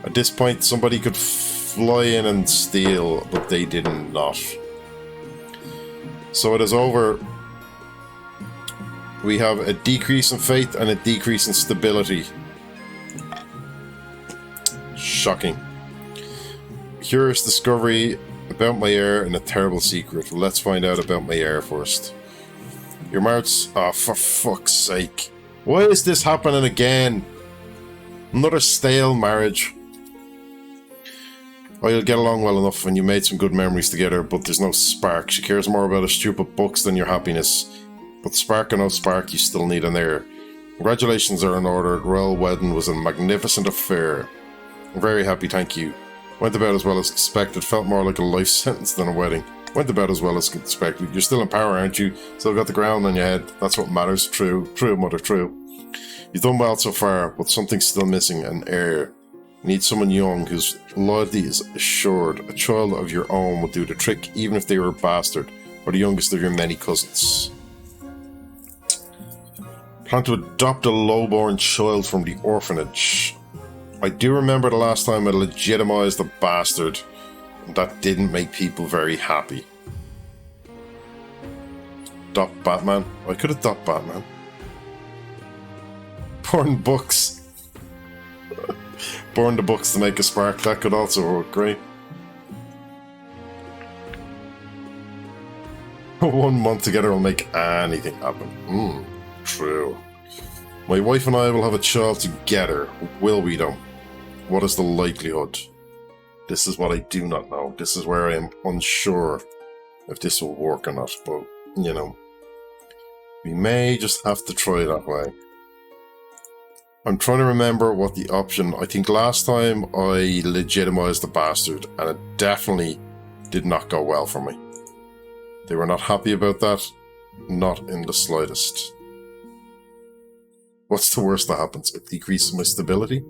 At this point, somebody could fly in and steal, but they did not. So it is over. We have a decrease in faith and a decrease in stability. Shocking. Curious discovery about my heir and a terrible secret. Let's find out about my heir first. Your marriage... Oh, for fuck's sake. Why is this happening again? Another stale marriage. Oh, you'll get along well enough when you made some good memories together, but there's no spark. She cares more about her stupid books than your happiness. But spark or no spark, you still need an heir. Congratulations are in order. Royal wedding was a magnificent affair. I'm very happy, thank you. Went about as well as expected. Felt more like a life sentence than a wedding. Went about as well as expected. You're still in power, aren't you? Still got the ground on your head. That's what matters. True. True, mother, true. You've done well so far, but something's still missing. An heir. You need someone young whose loyalty is assured. A child of your own will do the trick, even if they were a bastard, or the youngest of your many cousins. Plan to adopt a lowborn child from the orphanage. I do remember the last time I legitimized a bastard, and that didn't make people very happy. Adopt Batman? I could adopt Batman. Burn books. Burn the books to make a spark. That could also work great. 1 month together will make anything happen. True. My wife and I will have a child together. Will we though? What is the likelihood? This is what I do not know. This is where I am unsure if this will work or not, but, you know. We may just have to try that way. I'm trying to remember what the option... I think last time I legitimized the bastard, and it definitely did not go well for me. They were not happy about that. Not in the slightest. What's the worst that happens? It decreases my stability?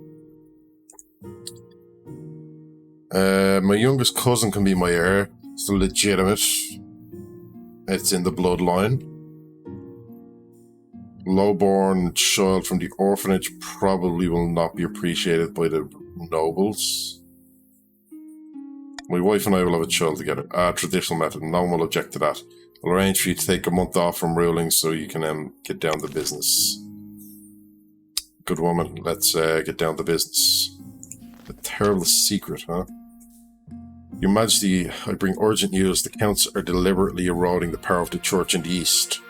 My youngest cousin can be my heir. It's legitimate. It's in the bloodline. Lowborn child from the orphanage probably will not be appreciated by the nobles. My wife and I will have a child together. Traditional method. No one will object to that. I'll arrange for you to take a month off from ruling so you can get down to business. Good woman. Let's get down to business. A terrible secret, huh? Your Majesty, I bring urgent news. The counts are deliberately eroding the power of the church in the east.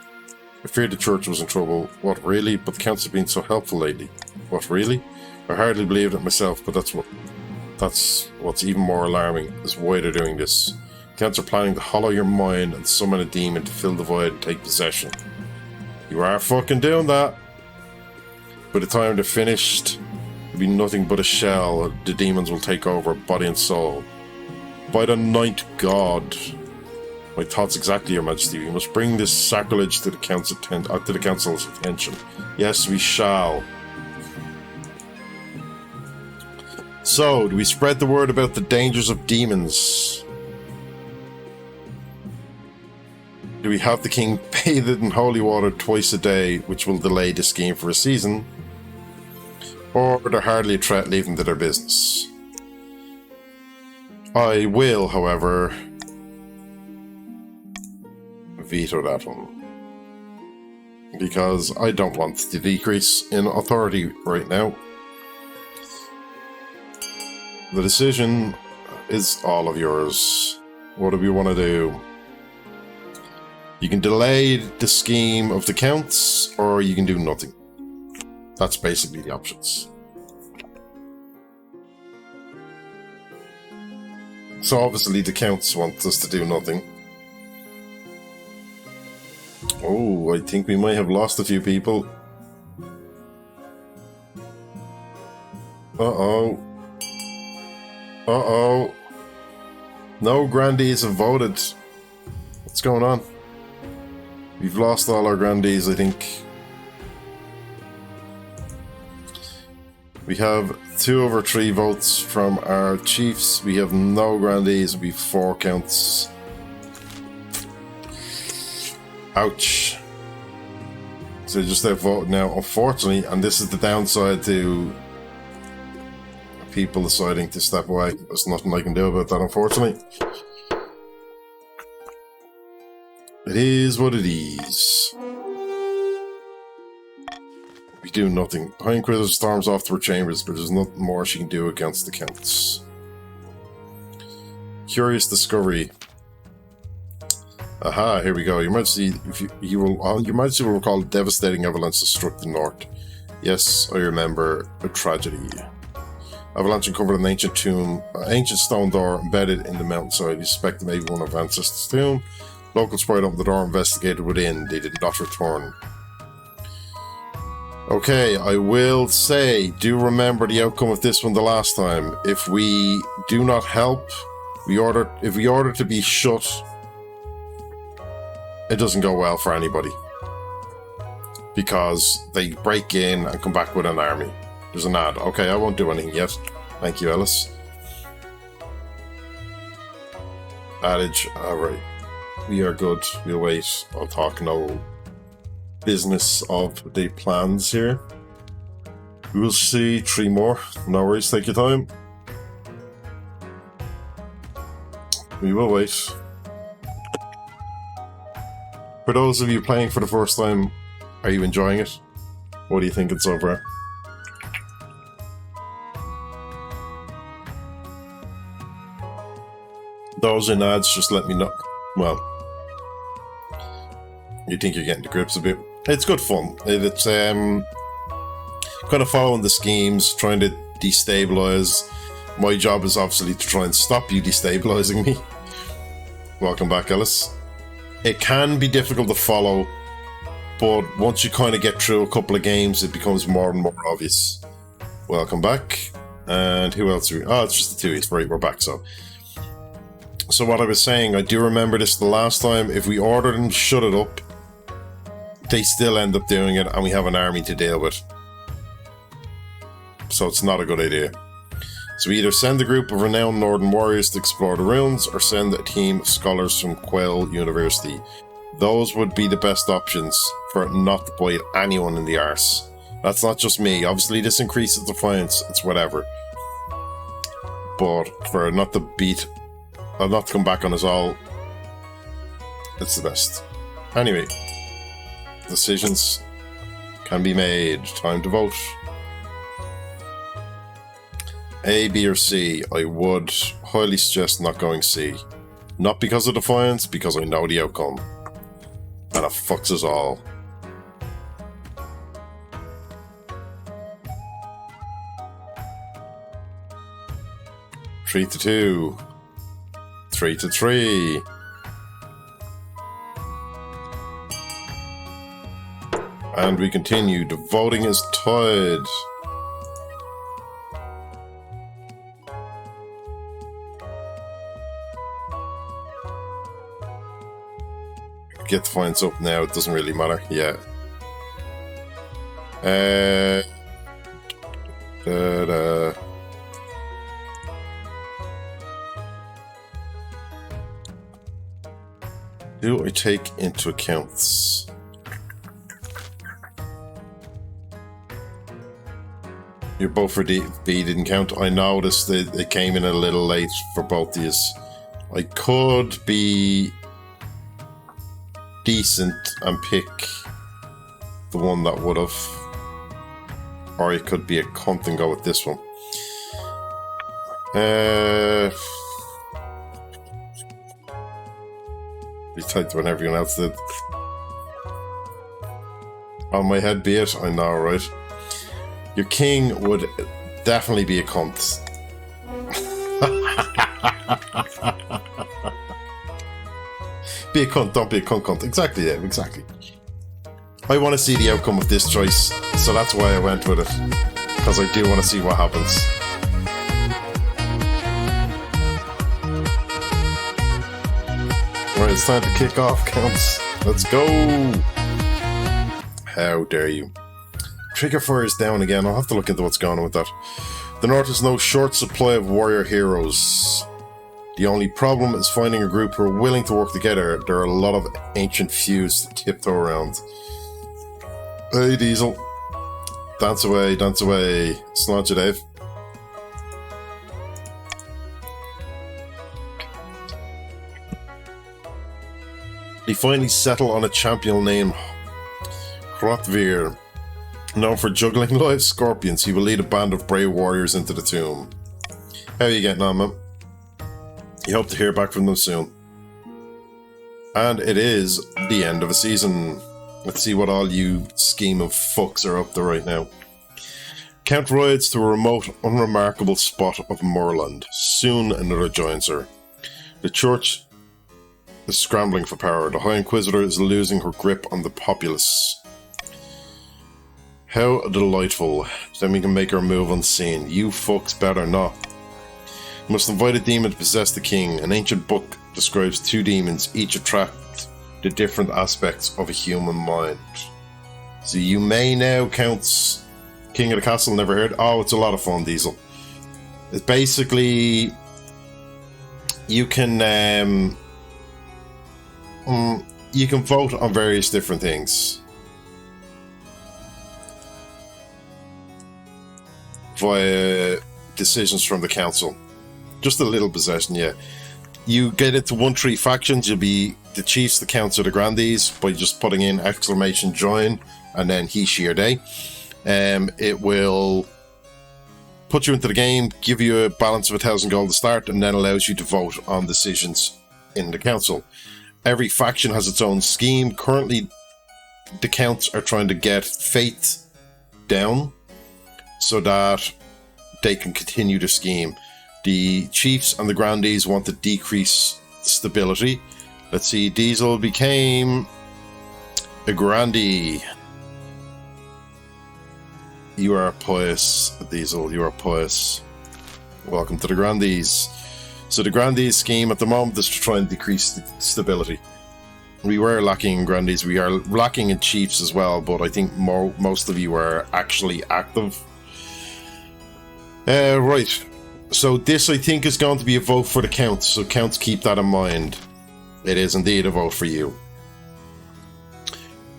I feared the church was in trouble. What, really? But the counts have been so helpful lately. What, really? I hardly believed it myself, but that's what's even more alarming, is why they're doing this. The counts are planning to hollow your mind and summon a demon to fill the void and take possession. You are fucking doing that. By the time they're finished, it'll be nothing but a shell. The demons will take over body and soul. By the ninth god. My thoughts exactly, Your Majesty. We must bring this sacrilege to the council's attention. Yes, we shall. So, do we spread the word about the dangers of demons? Do we have the king bathed in holy water twice a day, which will delay the scheme for a season? Or they're hardly a threat leaving to their business? I will, however, veto that one. Because I don't want to decrease in authority right now. The decision is all of yours. What do we want to do? You can delay the scheme of the counts, or you can do nothing. That's basically the options. So obviously the counts want us to do nothing. Oh, I think we might have lost a few people. Uh-oh. Uh-oh. No grandees have voted. What's going on? We've lost all our grandees, I think. We have 2 over 3 votes from our chiefs. We have no grandees. We have 4 counts. Ouch. So just out vote now, unfortunately, and this is the downside to people deciding to step away. There's nothing I can do about that, unfortunately. It is what it is. We do nothing. High Inquisitor storms off to her chambers, but there's nothing more she can do against the counts. Curious discovery. Aha, here we go. Your Majesty, Your Majesty will recall a devastating avalanche that struck the north. Yes, I remember a tragedy. Avalanche uncovered an ancient tomb, ancient stone door embedded in the mountainside. You suspect it may be one of ancestors' tomb. Locals pried open the door, investigated within. They did not return. Okay, I will say, do remember the outcome of this one the last time. If we do not help, if we order to be shut, it doesn't go well for anybody. Because they break in and come back with an army. There's an ad. Okay, I won't do anything yet. Thank you, Ellis. Adage. Alright. We are good. We'll wait. I'll talk no business of the plans here. We will see 3 more. No worries, take your time. We will wait. For those of you playing for the first time, are you enjoying it? What do you think so far? Those in ads, just let me know. Well, you think you're getting to grips a bit. It's good fun. It's kind of following the schemes, trying to destabilize. My job is obviously to try and stop you destabilizing me. Welcome back, Ellis. It can be difficult to follow, but once you kind of get through a couple of games, it becomes more and more obvious. Welcome back. And who else are we? Oh, it's just the 2 E's. Right, we're back, so what I was saying, I do remember this the last time. If we order them to shut it up, they still end up doing it, and we have an army to deal with. So it's not a good idea. So we either send a group of renowned northern warriors to explore the ruins, or send a team of scholars from Quell University. Those would be the best options for it not to bite anyone in the arse. That's not just me. Obviously this increases defiance, it's whatever. But for it not to beat, or not to come back on us all, it's the best. Anyway, decisions can be made. Time to vote. A, B, or C. I would highly suggest not going C. Not because of defiance, because I know the outcome. And it fucks us all. Three to 2. 3 to 3. And we continue. The voting is tied. get the points up now. It doesn't really matter. Yeah. Do I take into account? Your vote for B didn't count. I noticed that it came in a little late for both of these. I could be decent and pick the one that would have, or I could be a cunt and go with this one. We typed when everyone else did. On my head be it, I know, right? Your king would definitely be a cunt. Be a cunt, don't be a cunt. Exactly, yeah, exactly. I want to see the outcome of this choice, so that's why I went with it. Because I do want to see what happens. Alright, it's time to kick off, counts. Let's go! How dare you. Trigger fire is down again. I'll have to look into what's going on with that. The North has no short supply of warrior heroes. The only problem is finding a group who are willing to work together. There are a lot of ancient feuds to tiptoe around. Hey, Diesel. Dance away, dance away. Slant you, Dave. They finally settle on a champion named Hrothvir. Known for juggling live scorpions, he will lead a band of brave warriors into the tomb. How are you getting on, man? You hope to hear back from them soon. And it is the end of a season. Let's see what all you scheming fucks are up to right now. Count rides to a remote, unremarkable spot of moorland. Soon another joins her. The church is scrambling for power. The High Inquisitor is losing her grip on the populace. How delightful. Then we can make our move unseen. You fucks better not. You must invite a demon to possess the king. An ancient book describes two demons, each attract the different aspects of a human mind. So you may now count King of the Castle, never heard. Oh, it's a lot of fun, Diesel. It's basically you can vote on various different things via decisions from the council. Just a little possession, yeah. You get into 1-3 factions, you'll be the chiefs, the counts, or the grandees by just putting in exclamation join and then he, she, or they. It will put you into the game, give you a balance of 1,000 gold to start, and then allows you to vote on decisions in the council. Every faction has its own scheme. Currently, the counts are trying to get faith down so that they can continue the scheme. The chiefs and the grandees want to decrease stability. Let's see, Diesel became a grandee. You are pious, Diesel, you are pious. Welcome to the grandees. So the grandees scheme at the moment is to try and decrease the stability. We were lacking in grandees, we are lacking in chiefs as well, but I think most of you are actually active. Right, so this I think is going to be a vote for the counts, so counts keep that in mind. It is indeed a vote for you.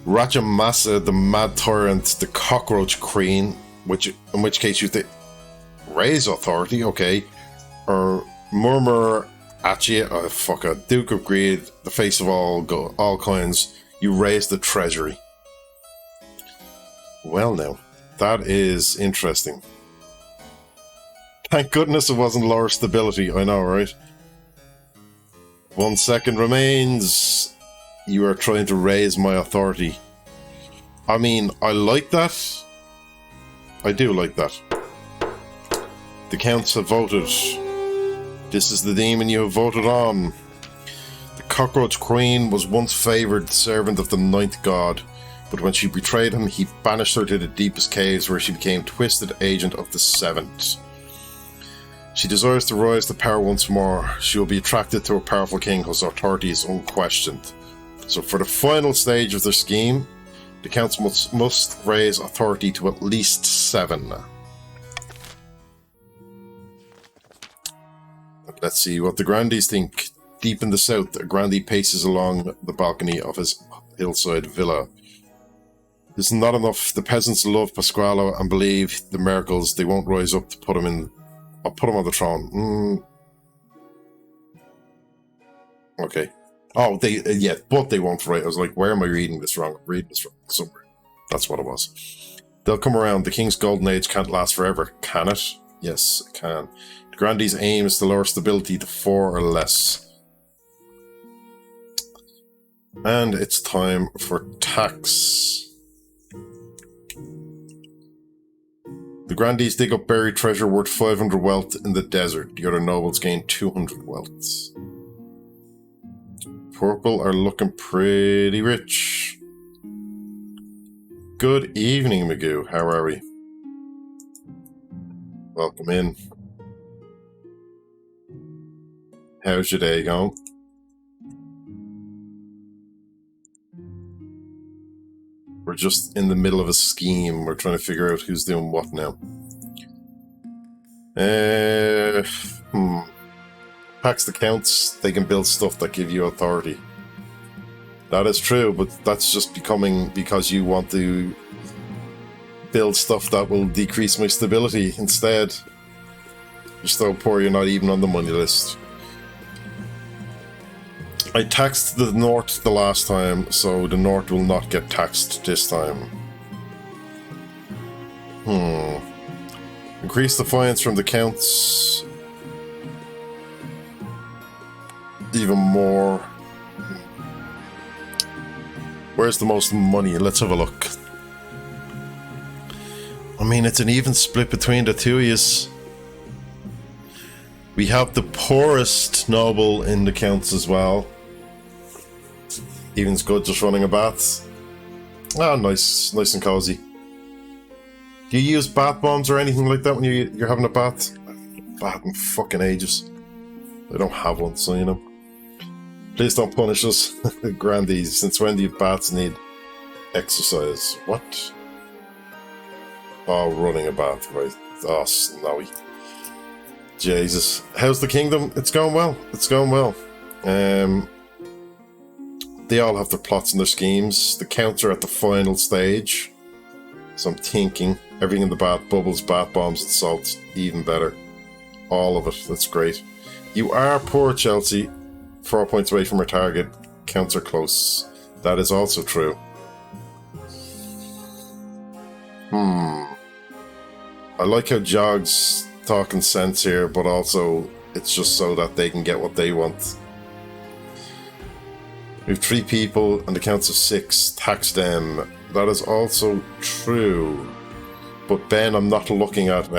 Rachamasa, the Mad Tyrant, the Cockroach Queen, in which case you have to raise authority, okay, or Murmur Achia, oh fucker, Duke of Greed, the face of all kinds, you raise the treasury. Well now, that is interesting. Thank goodness it wasn't lower stability, I know, right? 1 second remains. You are trying to raise my authority. I mean, I like that. I do like that. The counts have voted. This is the demon you have voted on. The Cockroach Queen was once favoured servant of the 9th god, but when she betrayed him, he banished her to the deepest caves where she became twisted agent of the 7th. She desires to rise to power once more. She will be attracted to a powerful king whose authority is unquestioned. So for the final stage of their scheme, the counts must raise authority to at least 7. Let's see what the Grandees think. Deep in the south, a Grandee paces along the balcony of his hillside villa. This is not enough. The peasants love Pasquale and believe the miracles. They won't rise up to put him in. I'll put him on the throne. Okay. Oh, yeah, but they won't write. I was like, where am I reading this wrong? I'm reading this wrong somewhere. That's what it was. They'll come around. The king's golden age can't last forever. Can it? Yes, it can. The Grandee's aim is to lower stability to 4 or less. And it's time for tax. The Grandees dig up buried treasure worth 500 wealth in the desert. The other nobles gain 200 wealth. Purple are looking pretty rich. Good evening, Magoo. How are we? Welcome in. How's your day going? We're just in the middle of a scheme. We're trying to figure out who's doing what now. Tax the counts. They can build stuff that give you authority. That is true, but that's just becoming because you want to build stuff that will decrease my stability instead. You're so poor you're not even on the money list. I taxed the north the last time, so the north will not get taxed this time. Increase the fines from the counts. Even more. Where's the most money? Let's have a look. I mean, it's an even split between the two of yous. We have the poorest noble in the counts as well. Even's good, just running a bath. Oh, nice and cozy. Do you use bath bombs or anything like that when you're having a bath? I haven't bath in fucking ages. I don't have one, so you know. Please don't punish us, Grandees. Since when do you baths need exercise? What? Oh, running a bath, right. Oh, snowy. Jesus. How's the kingdom? It's going well. It's going well. They all have their plots and their schemes. The counts are at the final stage. So I'm thinking everything in the bath, bubbles, bath bombs, and salt, even better. All of it. That's great. You are poor, Chelsea. 4 points away from our target. Counts are close. That is also true. I like how Jog's talking sense here, but also it's just so that they can get what they want. We have 3 people and the counts of 6. Tax them. That is also true. But Ben, I'm not looking at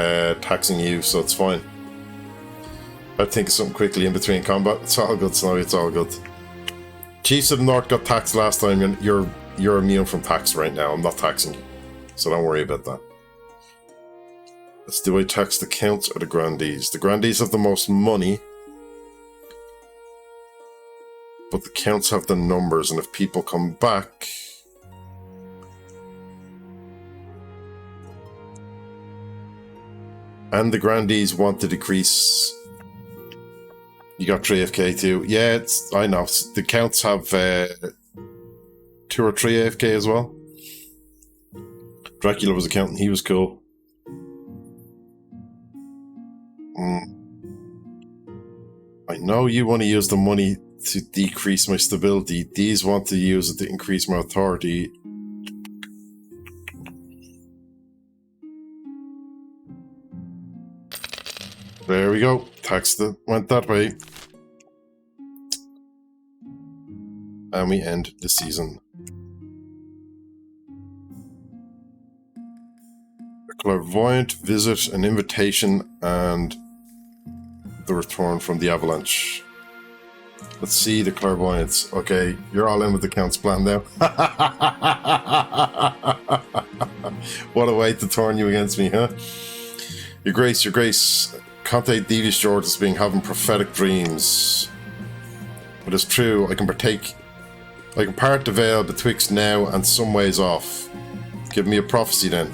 taxing you, so it's fine. I'd think of something quickly in between combat. It's all good, Snowy. It's all good. Chiefs of the North got taxed last time, and you're immune from tax right now. I'm not taxing you, so don't worry about that. Do I tax the counts or the Grandees? The Grandees have the most money, but the counts have the numbers, and if people come back... And the Grandees want to decrease... You got 3 AFK too. Yeah, I know. The counts have 2 or 3 AFK as well. Dracula was a count and he was cool. I know you want to use the money to decrease my stability. These want to use it to increase my authority. There we go. Tax went that way. And we end the season. A clairvoyant visit, an invitation, and the return from the avalanche. Let's see the clairvoyants. Okay, you're all in with the count's plan now. What a way to turn you against me, huh? Your Grace, Your Grace. Conte Devious George has been having prophetic dreams. It is true, I can partake I can part the veil betwixt now and some ways off. Give me a prophecy then.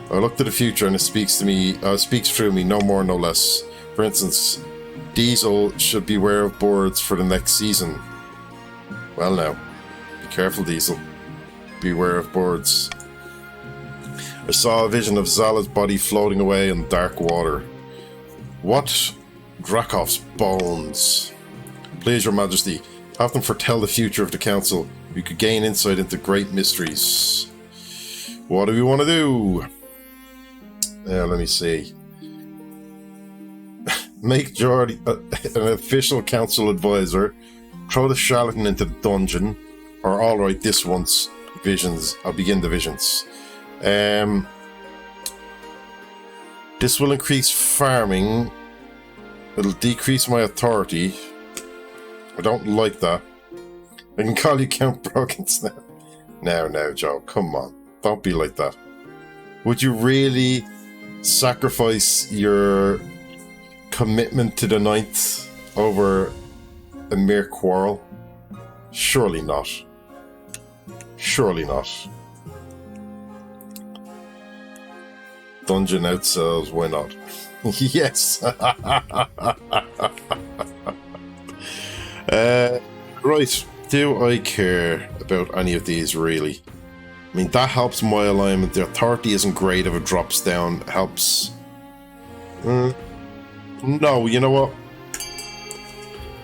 I look to the future and it speaks to me, speaks through me, no more, no less. For instance, Diesel should beware of birds for the next season. Well now, be careful, Diesel. Beware of birds. I saw a vision of Zala's body floating away in dark water. What? Drakov's bones. Please, Your Majesty, have them foretell the future of the Council. We could gain insight into great mysteries. What do we want to do? Let me see. Make Jordy an official council advisor. Throw the charlatan into the dungeon. Or alright, this once. Visions. I'll begin the visions. This will increase farming. It'll decrease my authority. I don't like that. I can call you Count Brogans now. Now, Joe, come on. Don't be like that. Would you really sacrifice your commitment to the Ninth over a mere quarrel? Surely not. Surely not. Dungeon outsells, why not? Yes! Right, do I care about any of these really? I mean, that helps my alignment. The authority isn't great if it drops down. It helps. No, you know what?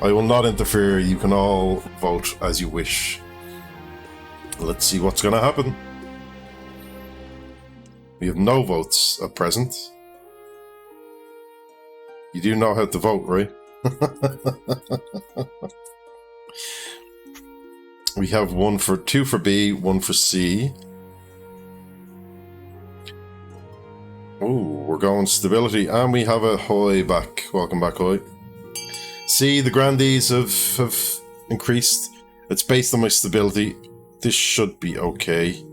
I will not interfere. You can all vote as you wish. Let's see what's going to happen. We have no votes at present. You do know how to vote, right? We have two for B, one for C. Oh, we're going stability, and we have a Hoy back. Welcome back, Hoy. See, the grandees have increased. It's based on my stability. This should be okay.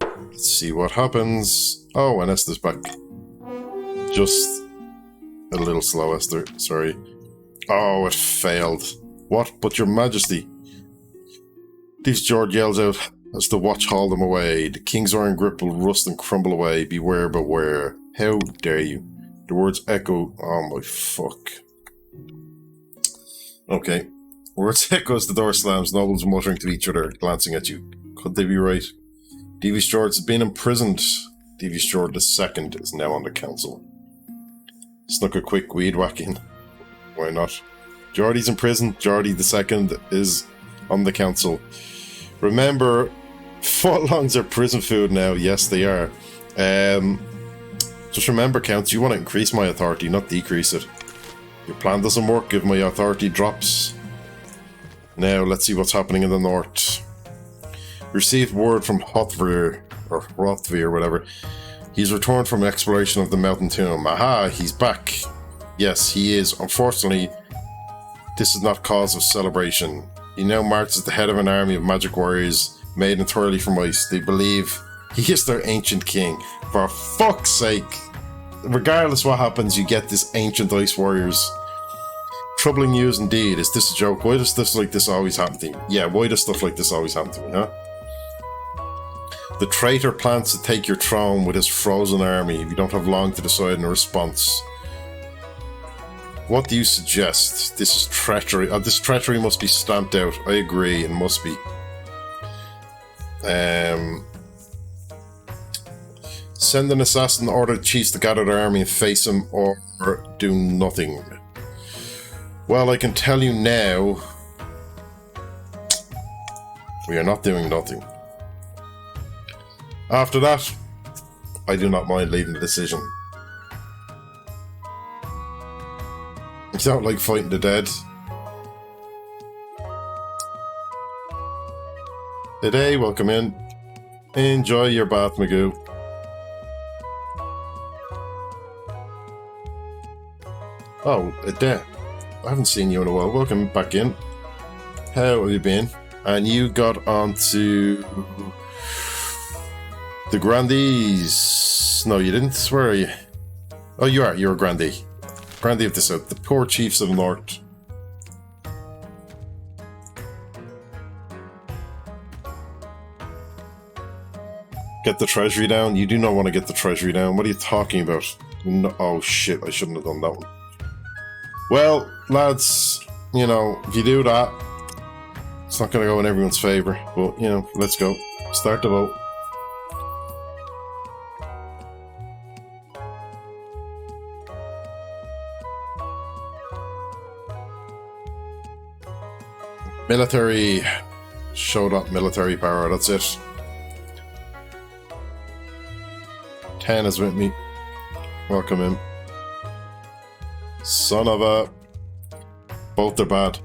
Let's see what happens. Oh, and Esther's back. Just a little slow, Esther. Sorry. Oh, it failed. What? But Your Majesty. This George yells out as the watch haul them away. The king's iron grip will rust and crumble away. Beware, beware. How dare you? The words echo. Oh my fuck. Okay. Words echo as the door slams. Nobles muttering to each other, glancing at you. Could they be right? Devious George has been imprisoned. Devious George II is now on the council. Snuck a quick weed whack in. Why not? Geordie's in prison. Geordie II is on the council. Remember, footlongs are prison food now. Yes, they are. Just remember, Counts, you want to increase my authority, not decrease it. Your plan doesn't work if my authority drops. Now, let's see what's happening in the north. Received word from Hotvir, or Rothvir, whatever. He's returned from an exploration of the mountain tomb. Aha, he's back. Yes, he is. Unfortunately, this is not cause of celebration. He now marches at the head of an army of magic warriors made entirely from ice. They believe he is their ancient king. For fuck's sake! Regardless what happens, you get this ancient ice warriors. Troubling news indeed. Is this a joke? Why does stuff like this always happen to me? Yeah, why does stuff like this always happen to me, huh? The traitor plans to take your throne with his frozen army. We don't have long to decide in a response. What do you suggest? This is treachery. This treachery must be stamped out. I agree, it must be. Send an assassin, order the chiefs to gather their army and face him, or do nothing. Well, I can tell you now, we are not doing nothing. After that, I do not mind leaving the decision. You don't like fighting the dead. Today, welcome in. Enjoy your bath, Magoo. Oh, there. I haven't seen you in a while. Welcome back in. How have you been? And you got onto the Grandees. No, you didn't. Where are you? Oh, you are. You're a Grandee. Grandee of the South. The poor chiefs of the North. Get the treasury down? You do not want to get the treasury down. What are you talking about? No, oh shit, I shouldn't have done that one. Well, lads, you know, if you do that, it's not going to go in everyone's favour. But, you know, let's go. Start the vote. Military. Showed up military power, that's it. 10 is with me. Welcome in. Son of a... Both are bad.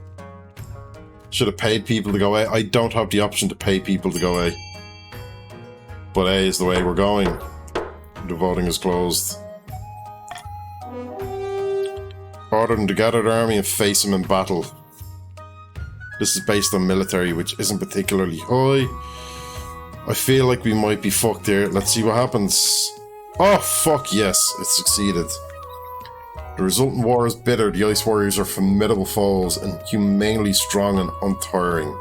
Should have paid people to go A. I don't have the option to pay people to go A. But A is the way we're going. The voting is closed. Order them to gather their army and face him in battle. This is based on military, which isn't particularly high. I feel like we might be fucked here. Let's see what happens. Oh, fuck yes. It succeeded. The resultant war is bitter. The Ice Warriors are formidable foes and humanely strong and untiring.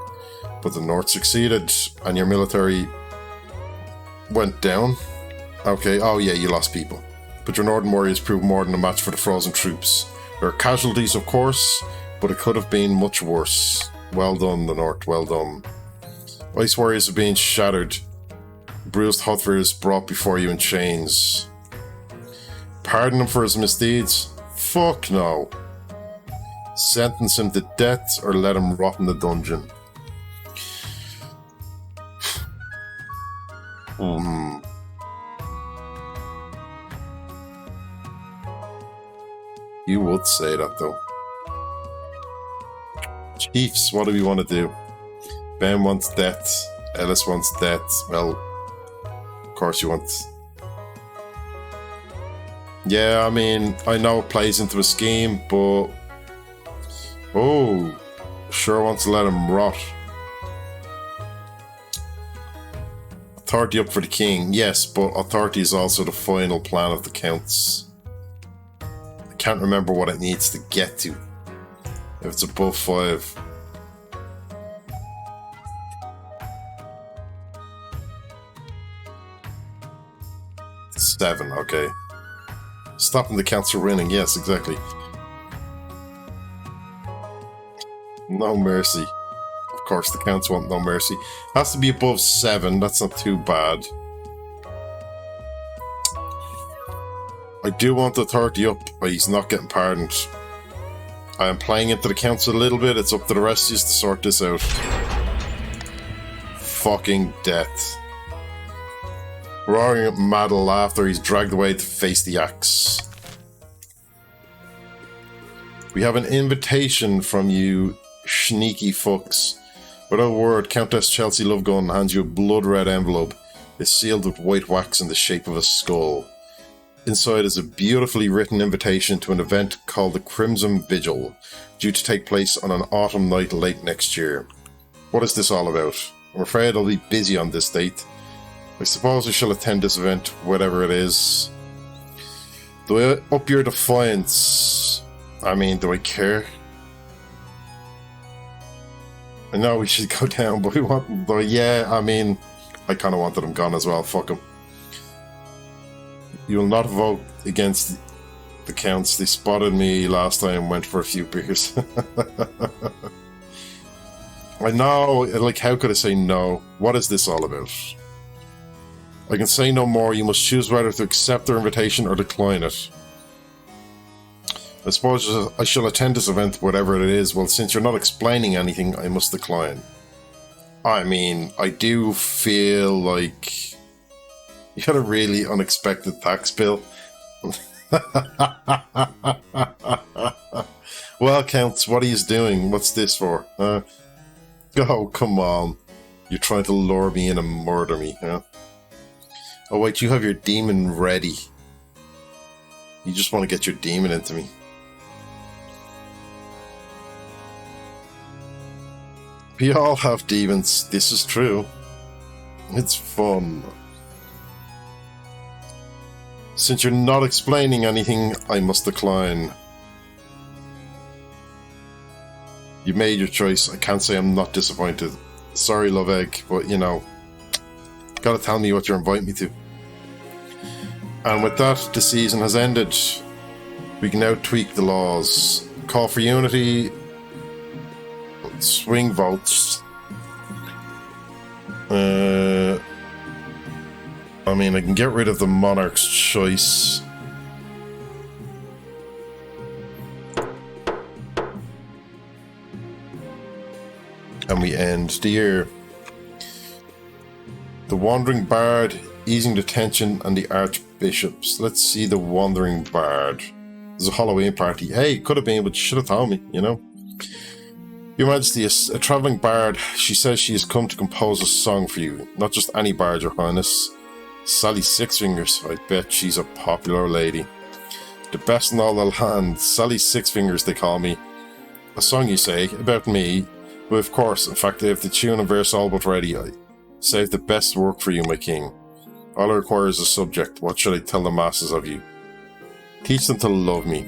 But the North succeeded, and your military went down. Okay, oh yeah, you lost people. But your Northern Warriors proved more than a match for the frozen troops. There are casualties, of course, but it could have been much worse. Well done, the North, well done. Ice Warriors are being shattered. Bruised Hotfers brought before you in chains. Pardon him for his misdeeds? Fuck no. Sentence him to death or let him rot in the dungeon. You would say that though. Chiefs, what do we want to do? Ben wants death. Ellis wants death. Well, of course you want... Yeah, I mean, I know it plays into a scheme, but... Oh, sure wants to let him rot. Authority up for the king. Yes, but authority is also the final plan of the counts. I can't remember what it needs to get to. If it's above 5. It's 7, okay. Stopping the counts from winning, yes, exactly. No mercy. Of course, the counts want no mercy. Has to be above 7, that's not too bad. I do want the authority up, but he's not getting pardoned. I am playing into the counts a little bit. It's up to the rest of you to sort this out. Fucking death. Roaring at mad laughter, he's dragged away to face the axe. We have an invitation from you, sneaky fucks. Without a word, Countess Chelsea Lovegun hands you a blood-red envelope. It's sealed with white wax in the shape of a skull. Inside is a beautifully written invitation to an event called the Crimson Vigil, due to take place on an autumn night late next year. What is this all about? I'm afraid I'll be busy on this date. I suppose I shall attend this event, whatever it is. Do I up your defiance? I mean, do I care? I know we should go down, but we want them, though. Yeah, I mean, I kind of wanted them gone as well, fuck them. You will not vote against the counts. They spotted me last time, went for a few beers. I know, like, how could I say no? What is this all about? I can say no more. You must choose whether to accept their invitation or decline it. I suppose I shall attend this event, whatever it is. Well, since you're not explaining anything, I must decline. I mean, I do feel like you got a really unexpected tax bill. Well, Counts, what are you doing? What's this for? Oh, come on. You're trying to lure me in and murder me, huh? Oh, wait, you have your demon ready. You just want to get your demon into me. We all have demons. This is true. It's fun. Since you're not explaining anything, I must decline. You made your choice. I can't say I'm not disappointed. Sorry, Love Egg, but you know, Gotta tell me what you're inviting me to. And with that, the season has ended. We can now tweak the laws. Call for unity. Swing votes. I mean, I can get rid of the monarch's choice. And we end the year. The Wandering Bard, easing the tension, and the Archbishops. Let's see the Wandering Bard. There's a Halloween party. Hey, could have been, but you should have told me, you know? Your Majesty, a travelling bard. She says she has come to compose a song for you. Not just any bard, Your Highness. Sally Sixfingers. I bet she's a popular lady. The best in all the land. Sally Sixfingers, they call me. A song, you say, about me. But of course, in fact, I have the tune and verse all but ready. I save the best work for you, my king. All I require is a subject. What should I tell the masses of you? Teach them to love me.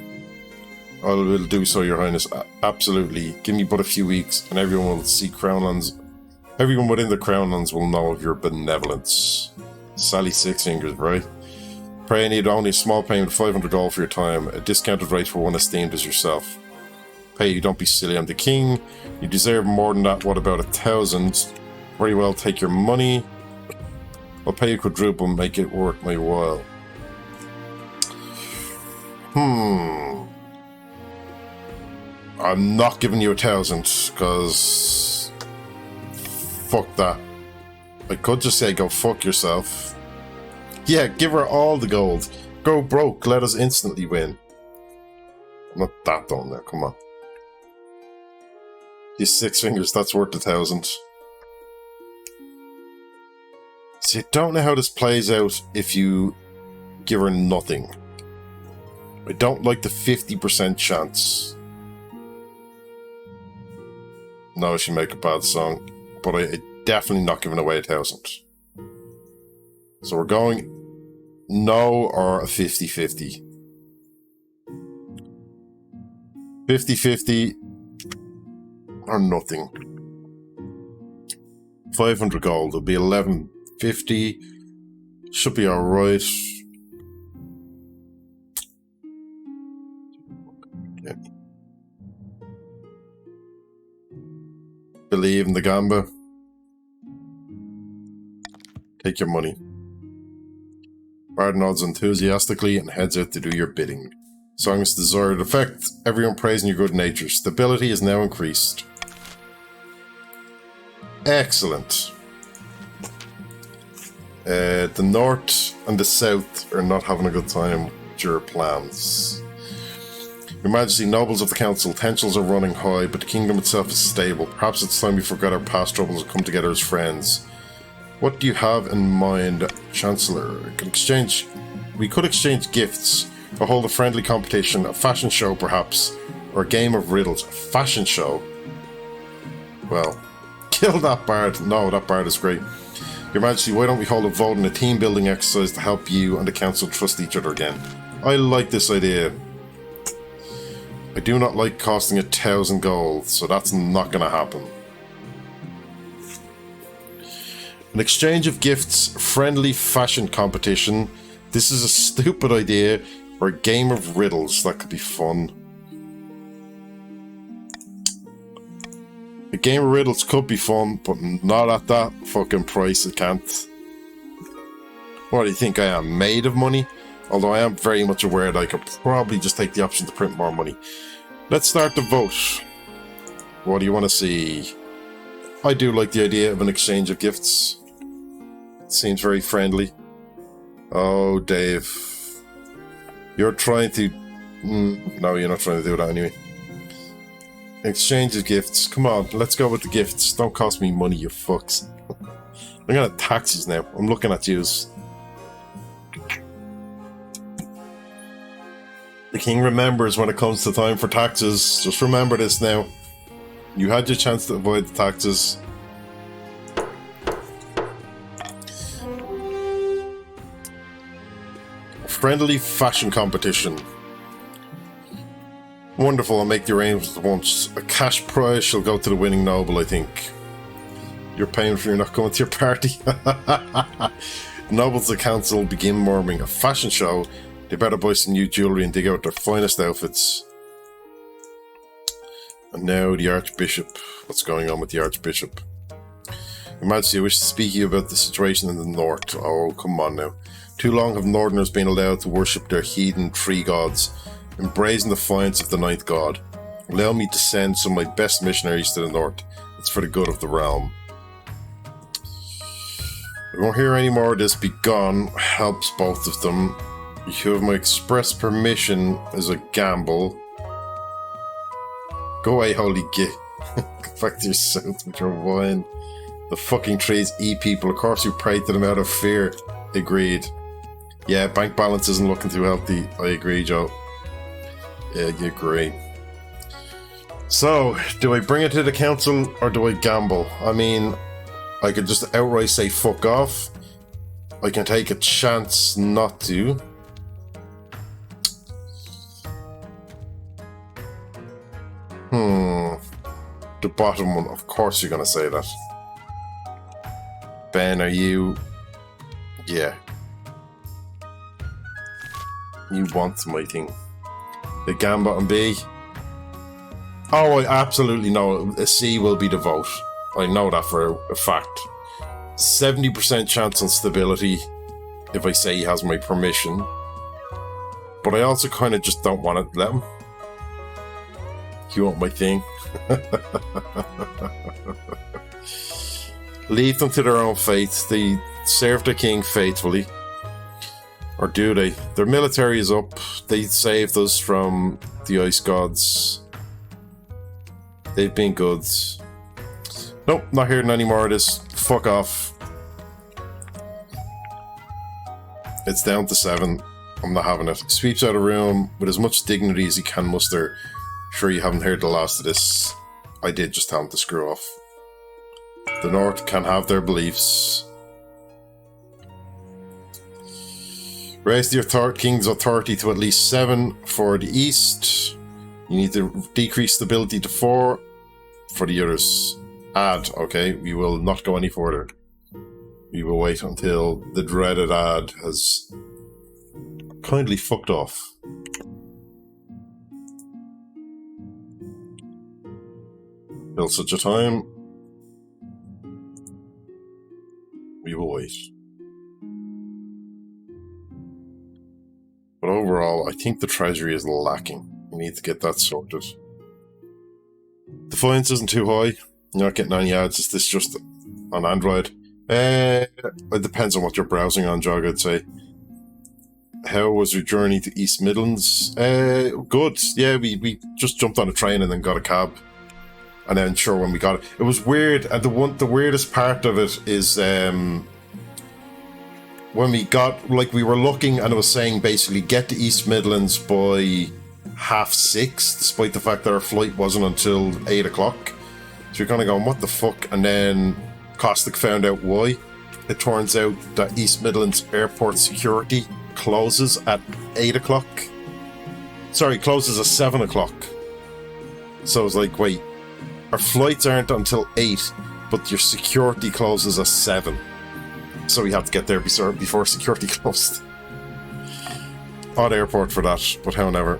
I will do so, Your Highness. Absolutely. Give me but a few weeks, and everyone will see Crownlands. Everyone within the Crownlands will know of your benevolence. Sally Sixfingers, right? Pray I need only a small payment of 500 gold for your time, a discounted rate for one esteemed as yourself. Pay you, don't be silly. I'm the king. You deserve more than that. What about 1,000? Very well, take your money. I'll pay you quadruple and make it worth my while. I'm not giving you 1,000, because... fuck that. I could just say go fuck yourself. Yeah, give her all the gold. Go broke, let us instantly win. Not that dumb now, come on. These Sixfingers, that's worth 1,000. See, I don't know how this plays out if you give her nothing. I don't like the 50% chance. No, she make a bad song. But I definitely not giving away 1,000. So we're going no or a 50-50. 50-50 or nothing. 500 gold. It'll be 1150. Should be alright. Okay. Believe in the Gamba. Take your money. Bard nods enthusiastically and heads out to do your bidding. Song's desired effect. Everyone praising your good nature. Stability is now increased. Excellent. The north and the south are not having a good time with your plans. Your Majesty, nobles of the council, tensions are running high, but the kingdom itself is stable. Perhaps it's time we forget our past troubles and come together as friends. What do you have in mind, Chancellor? We could exchange gifts, or hold a friendly competition, a fashion show perhaps, or a game of riddles. A fashion show? Well, kill that bard. No, that bard is great. Your Majesty, why don't we hold a vote and a team building exercise to help you and the council trust each other again? I like this idea. I do not like costing 1,000 gold, so that's not going to happen. An exchange of gifts, friendly fashion competition. This is a stupid idea. Or a game of riddles. That could be fun. A game of riddles could be fun, but not at that fucking price. It can't. What do you think I am? Made of money? Although I am very much aware that I could probably just take the option to print more money. Let's start the vote. What do you want to see? I do like the idea of an exchange of gifts. It seems very friendly. Oh, Dave. You're trying to... no, you're not trying to do that anyway. Exchange of gifts. Come on, let's go with the gifts. Don't cost me money, you fucks. I'm gonna taxes now. I'm looking at yous. The king remembers when it comes to time for taxes. Just remember this now. You had your chance to avoid the taxes. Friendly fashion competition. Wonderful, I'll make the arrangements once. A cash prize shall go to the winning noble, I think. You're paying for you're not going to your party. Nobles of the council begin murmuring a fashion show. They better buy some new jewellery and dig out their finest outfits. And now the Archbishop. What's going on with the Archbishop? Your Majesty, I wish to speak to you about the situation in the north. Oh, come on now. Too long have northerners been allowed to worship their heathen tree gods, in brazen defiance of the ninth god. Allow me to send some of my best missionaries to the north. It's for the good of the realm. I won't hear any more of this. Be gone. Helps both of them. You have my express permission as a gamble. Go away, holy git. Go back to your south with your wine. The fucking trees eat people. Of course you pray to them out of fear. Agreed. Yeah, bank balance isn't looking too healthy. I agree, Joe. Yeah, you agree. So, do I bring it to the council or do I gamble? I mean, I could just outright say fuck off. I can take a chance not to. The bottom one, of course you're gonna say that. Ben, are you... Yeah. You want my thing. The Gambit and B. Oh, I absolutely know a C will be the vote. I know that for a fact. 70% chance on stability if I say he has my permission. But I also kind of just don't want to let him. You want my thing? Leave them to their own fate. They serve their king faithfully. Or do they? Their military is up. They saved us from the ice gods. They've been good. Nope, not hearing any more of this. Fuck off. It's down to 7. I'm not having it. Sweeps out of room with as much dignity as he can muster. Sure you haven't heard the last of this. I did just tell him to screw off. The North can have their beliefs. Raise the king's authority to at least 7 for the East. You need to decrease stability to 4 for the others. Add, okay, we will not go any further. We will wait until the dreaded ad has kindly fucked off. Till such a time, we will wait. But overall, I think the treasury is lacking. We need to get that sorted. Defiance isn't too high. You're not getting any ads. Is this just on Android? It depends on what you're browsing on, Jog, I'd say. How was your journey to East Midlands? Good. Yeah, we just jumped on a train and then got a cab. And then, sure, when we got it, it was weird. And the weirdest part of it is when we got, like, we were looking and it was saying basically get to East Midlands by 6:30, despite the fact that our flight wasn't until 8 o'clock. So you're kind of going, what the fuck? And then Caustic found out why. It turns out that East Midlands Airport security closes at 8 o'clock. Sorry, closes at 7 o'clock. So I was like, wait, our flights aren't until 8, but your security closes at 7. So we had to get there before security closed. Odd airport for that, but however.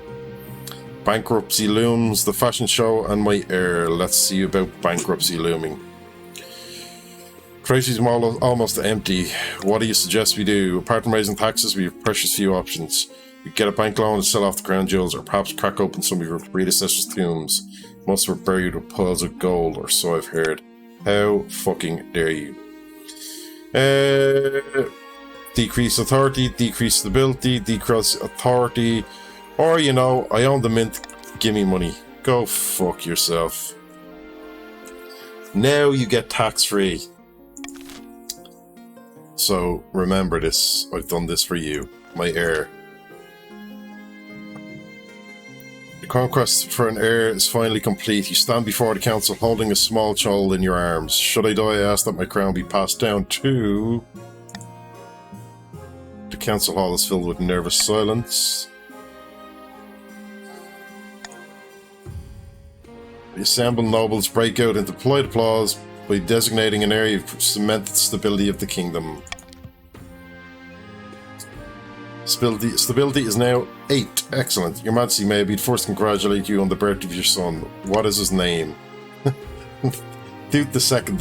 Bankruptcy looms, the fashion show, and my heir. Let's see about bankruptcy looming. Treasury's almost empty. What do you suggest we do? Apart from raising taxes, we have precious few options. We get a bank loan and sell off the crown jewels, or perhaps crack open some of your predecessors' tombs. Most were buried with piles of gold, or so I've heard. How fucking dare you? Decrease authority, decrease stability, decrease authority, or, you know, I own the mint, give me money. Go fuck yourself. Now you get tax-free. So, remember this. I've done this for you, my heir. The conquest for an heir is finally complete. You stand before the council holding a small child in your arms. Should I die, I ask that my crown be passed down to... The council hall is filled with nervous silence. The assembled nobles break out into polite applause. by designating an area of cemented stability of the kingdom. Stability is now 8. Excellent. Your Majesty, may I be forced to congratulate you on the birth of your son. What is his name? Duke the second.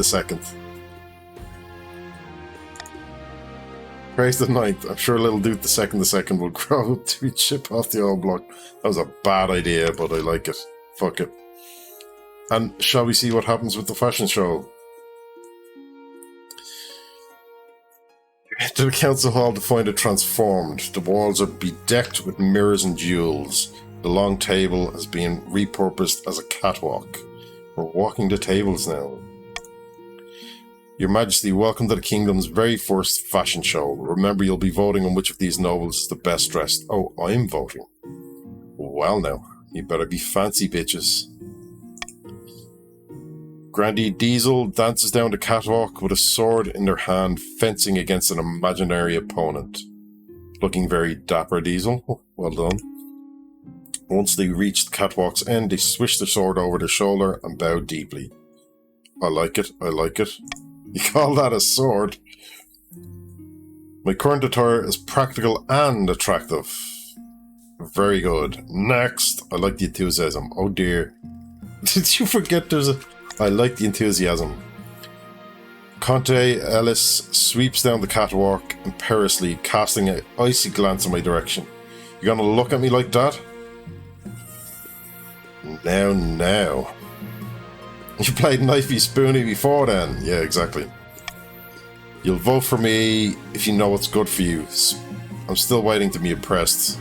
Praise the ninth. I'm sure little Duke the second will grow to chip off the old block. That was a bad idea, but I like it. Fuck it. And shall we see what happens with the fashion show? To the council hall to find it transformed. The walls are bedecked with mirrors and jewels. The long table has been repurposed as a catwalk. We're walking the tables now. Your Majesty, welcome to the kingdom's very first fashion show. Remember, you'll be voting on which of these nobles is the best dressed. Oh, I'm voting. Well now, you better be fancy, bitches. Grandee Diesel dances down the catwalk with a sword in their hand, fencing against an imaginary opponent. Looking very dapper, Diesel. Well done. Once they reach the catwalk's end, they swish their sword over their shoulder and bow deeply. I like it. You call that a sword? My current attire is practical and attractive. Very good. Next. I like the enthusiasm. Oh dear. Did you forget there's a... I like the enthusiasm. Conte Ellis sweeps down the catwalk imperiously, casting an icy glance in my direction. You gonna look at me like that? Now. You played Knifey Spoony before then. Yeah, exactly. You'll vote for me if you know what's good for you. I'm still waiting to be impressed.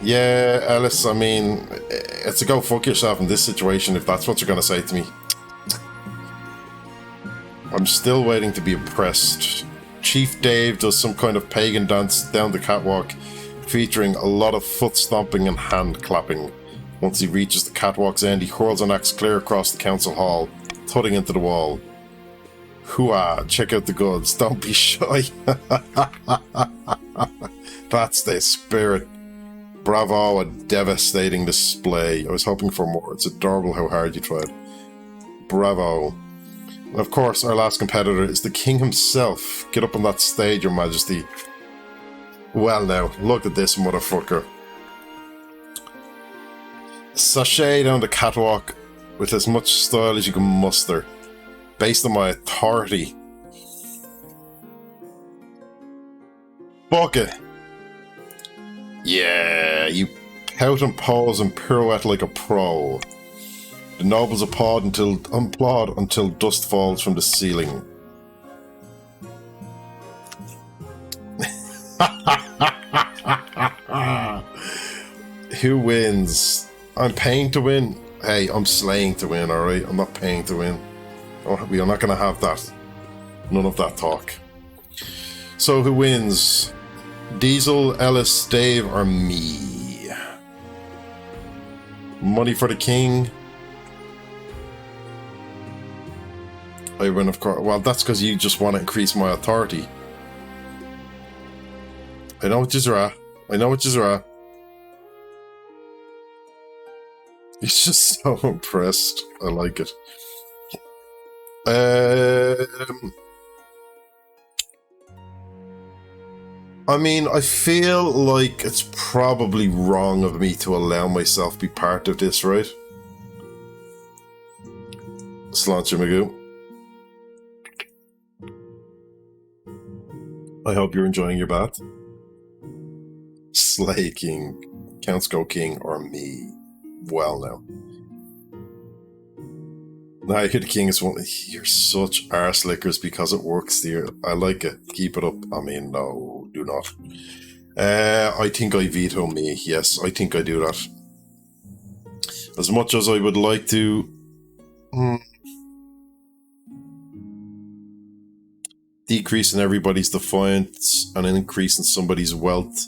Yeah, Ellis, I mean, it's a go fuck yourself in this situation if that's what you're going to say to me. I'm still waiting to be impressed. Chief Dave does some kind of pagan dance down the catwalk, featuring a lot of foot stomping and hand clapping. Once he reaches the catwalk's end, he hurls an axe clear across the council hall, thudding into the wall. Hooah, check out the goods, don't be shy. That's the spirit. Bravo, a devastating display. I was hoping for more. It's adorable how hard you tried. Bravo. And of course, our last competitor is the king himself. Get up on that stage, Your Majesty. Well now, look at this motherfucker. Sashay down the catwalk with as much style as you can muster. Based on my authority. Bucket. Yeah, you pout and pose and pirouette like a pro. The nobles applaud until dust falls from the ceiling. Who wins? I'm paying to win. Hey, I'm slaying to win, alright? I'm not paying to win. We are not going to have that. None of that talk. So who wins? Diesel, Ellis, Dave, or me? Money for the king. I win, of course. Well, that's because you just want to increase my authority. I know what you're at. He's just so impressed. I like it. I mean, I feel like it's probably wrong of me to allow myself to be part of this, right? Sláinte Magoo. I hope you're enjoying your bath. Slay King, Counts Go King, or me? Well now. Now you're the king is one. You're such arse lickers because it works, dear. I like it. Keep it up. I mean, no, do not. I think I veto me. Yes, I think I do that. As much as I would like to decrease in everybody's defiance and an increase in somebody's wealth.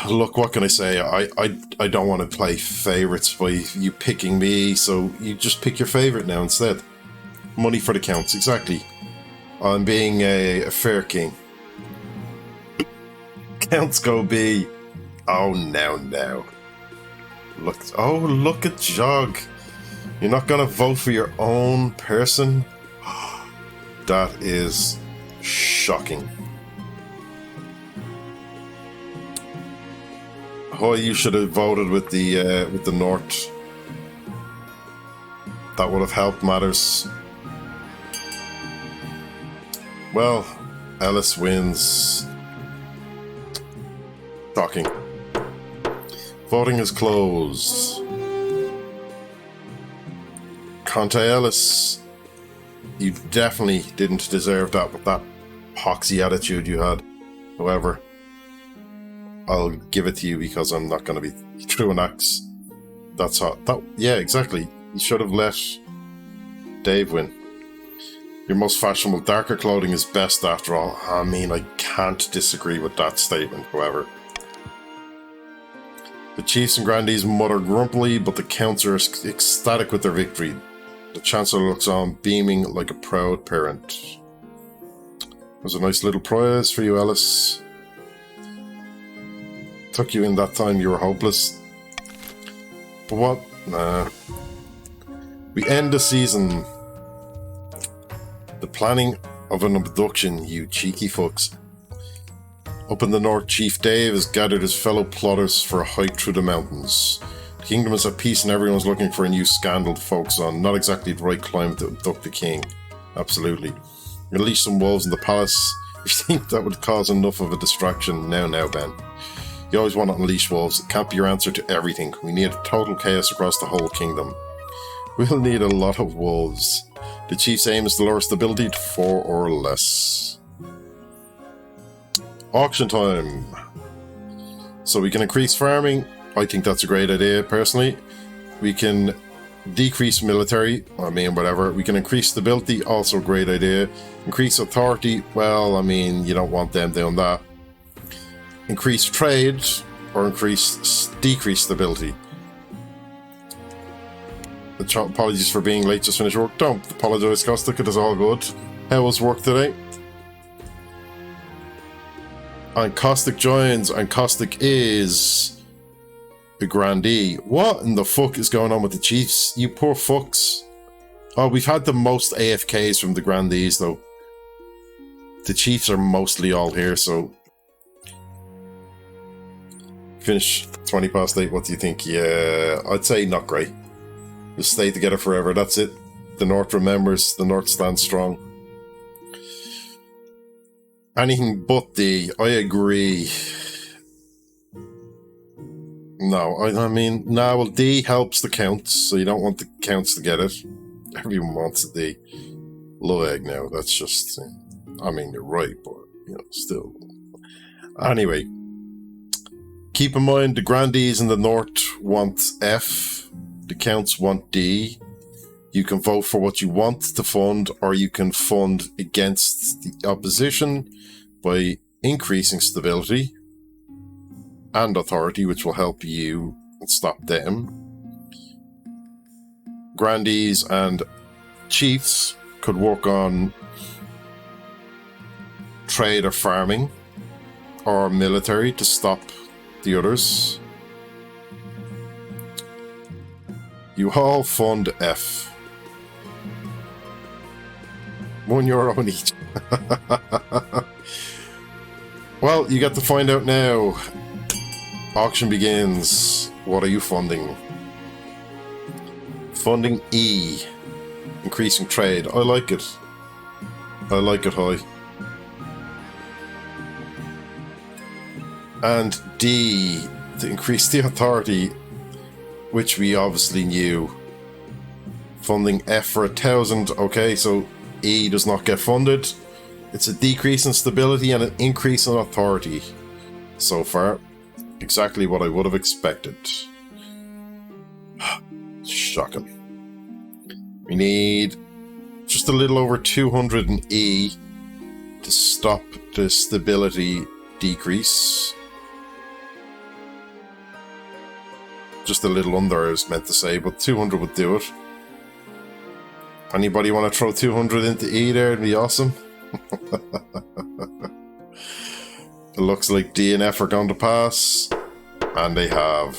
Look, what can I say? I don't want to play favourites by you picking me, so you just pick your favourite now instead. Money for the counts, exactly. I'm being a fair king. Counts go B. Oh, now. Look at Jog. You're not going to vote for your own person? That is shocking. Oh, you should have voted with the North. That would have helped matters. Well, Ellis wins. Shocking. Voting is closed. Conte Ellis, you definitely didn't deserve that with that poxy attitude you had. However, I'll give it to you because I'm not going to be through an axe. That's how. Yeah, exactly. You should have let Dave win. Your most fashionable darker clothing is best after all. I mean, I can't disagree with that statement, however. The chiefs and grandees mutter grumpily, but the counts are ecstatic with their victory. The chancellor looks on, beaming like a proud parent. There's a nice little prize for you, Ellis. Took you in that time you were hopeless. But what? Nah. We end the season. The planning of an abduction, you cheeky fucks. Up in the north, Chief Dave has gathered his fellow plotters for a hike through the mountains. The kingdom is at peace and everyone's looking for a new scandal to focus on. Not exactly the right climate to abduct the king. Absolutely. Release some wolves in the palace. You think that would cause enough of a distraction? Now, Ben. You always want to unleash wolves. It can't be your answer to everything. We need total chaos across the whole kingdom. We'll need a lot of wolves. The chief's aim is to lower stability to 4 or less. Auction time. So we can increase farming. I think that's a great idea, personally. We can decrease military. Whatever. We can increase stability. Also a great idea. Increase authority. Well, you don't want them doing that. Increase trade or decrease stability. Apologies for being late, just finished work. Don't apologise, Costic, it is all good. How was work today? And Costic joins, and Costic is the grandee. What in the fuck is going on with the chiefs? You poor fucks. Oh, we've had the most AFKs from the grandees, though. The chiefs are mostly all here, so... Finish 20 past 8, what do you think? Yeah, I'd say not great. Just stay together forever, that's it. The North remembers, the North stands strong. Anything but D, I agree. No, well, D helps the counts, so you don't want the counts to get it. Everyone wants a D. Low egg now, that's just... you're right, but, still. Anyway. Keep in mind, the grandees in the North want F. The counts want D. You can vote for what you want to fund, or you can fund against the opposition by increasing stability and authority, which will help you stop them. Grandees and chiefs could work on trade or farming or military to stop the others. You all fund F. €1 on each. Well, you get to find out now. Auction begins. What are you funding? Funding E. Increasing trade. I like it. I like it high. And D. To increase the authority, which we obviously knew. Funding F for 1,000. Okay, so E does not get funded. It's a decrease in stability and an increase in authority. So far, exactly what I would have expected. Shocking. We need just a little over 200 in E to stop the stability decrease. Just a little under, I was meant to say, but 200 would do it. Anybody want to throw 200 into E there? It'd be awesome. It looks like D and F are going to pass. And they have.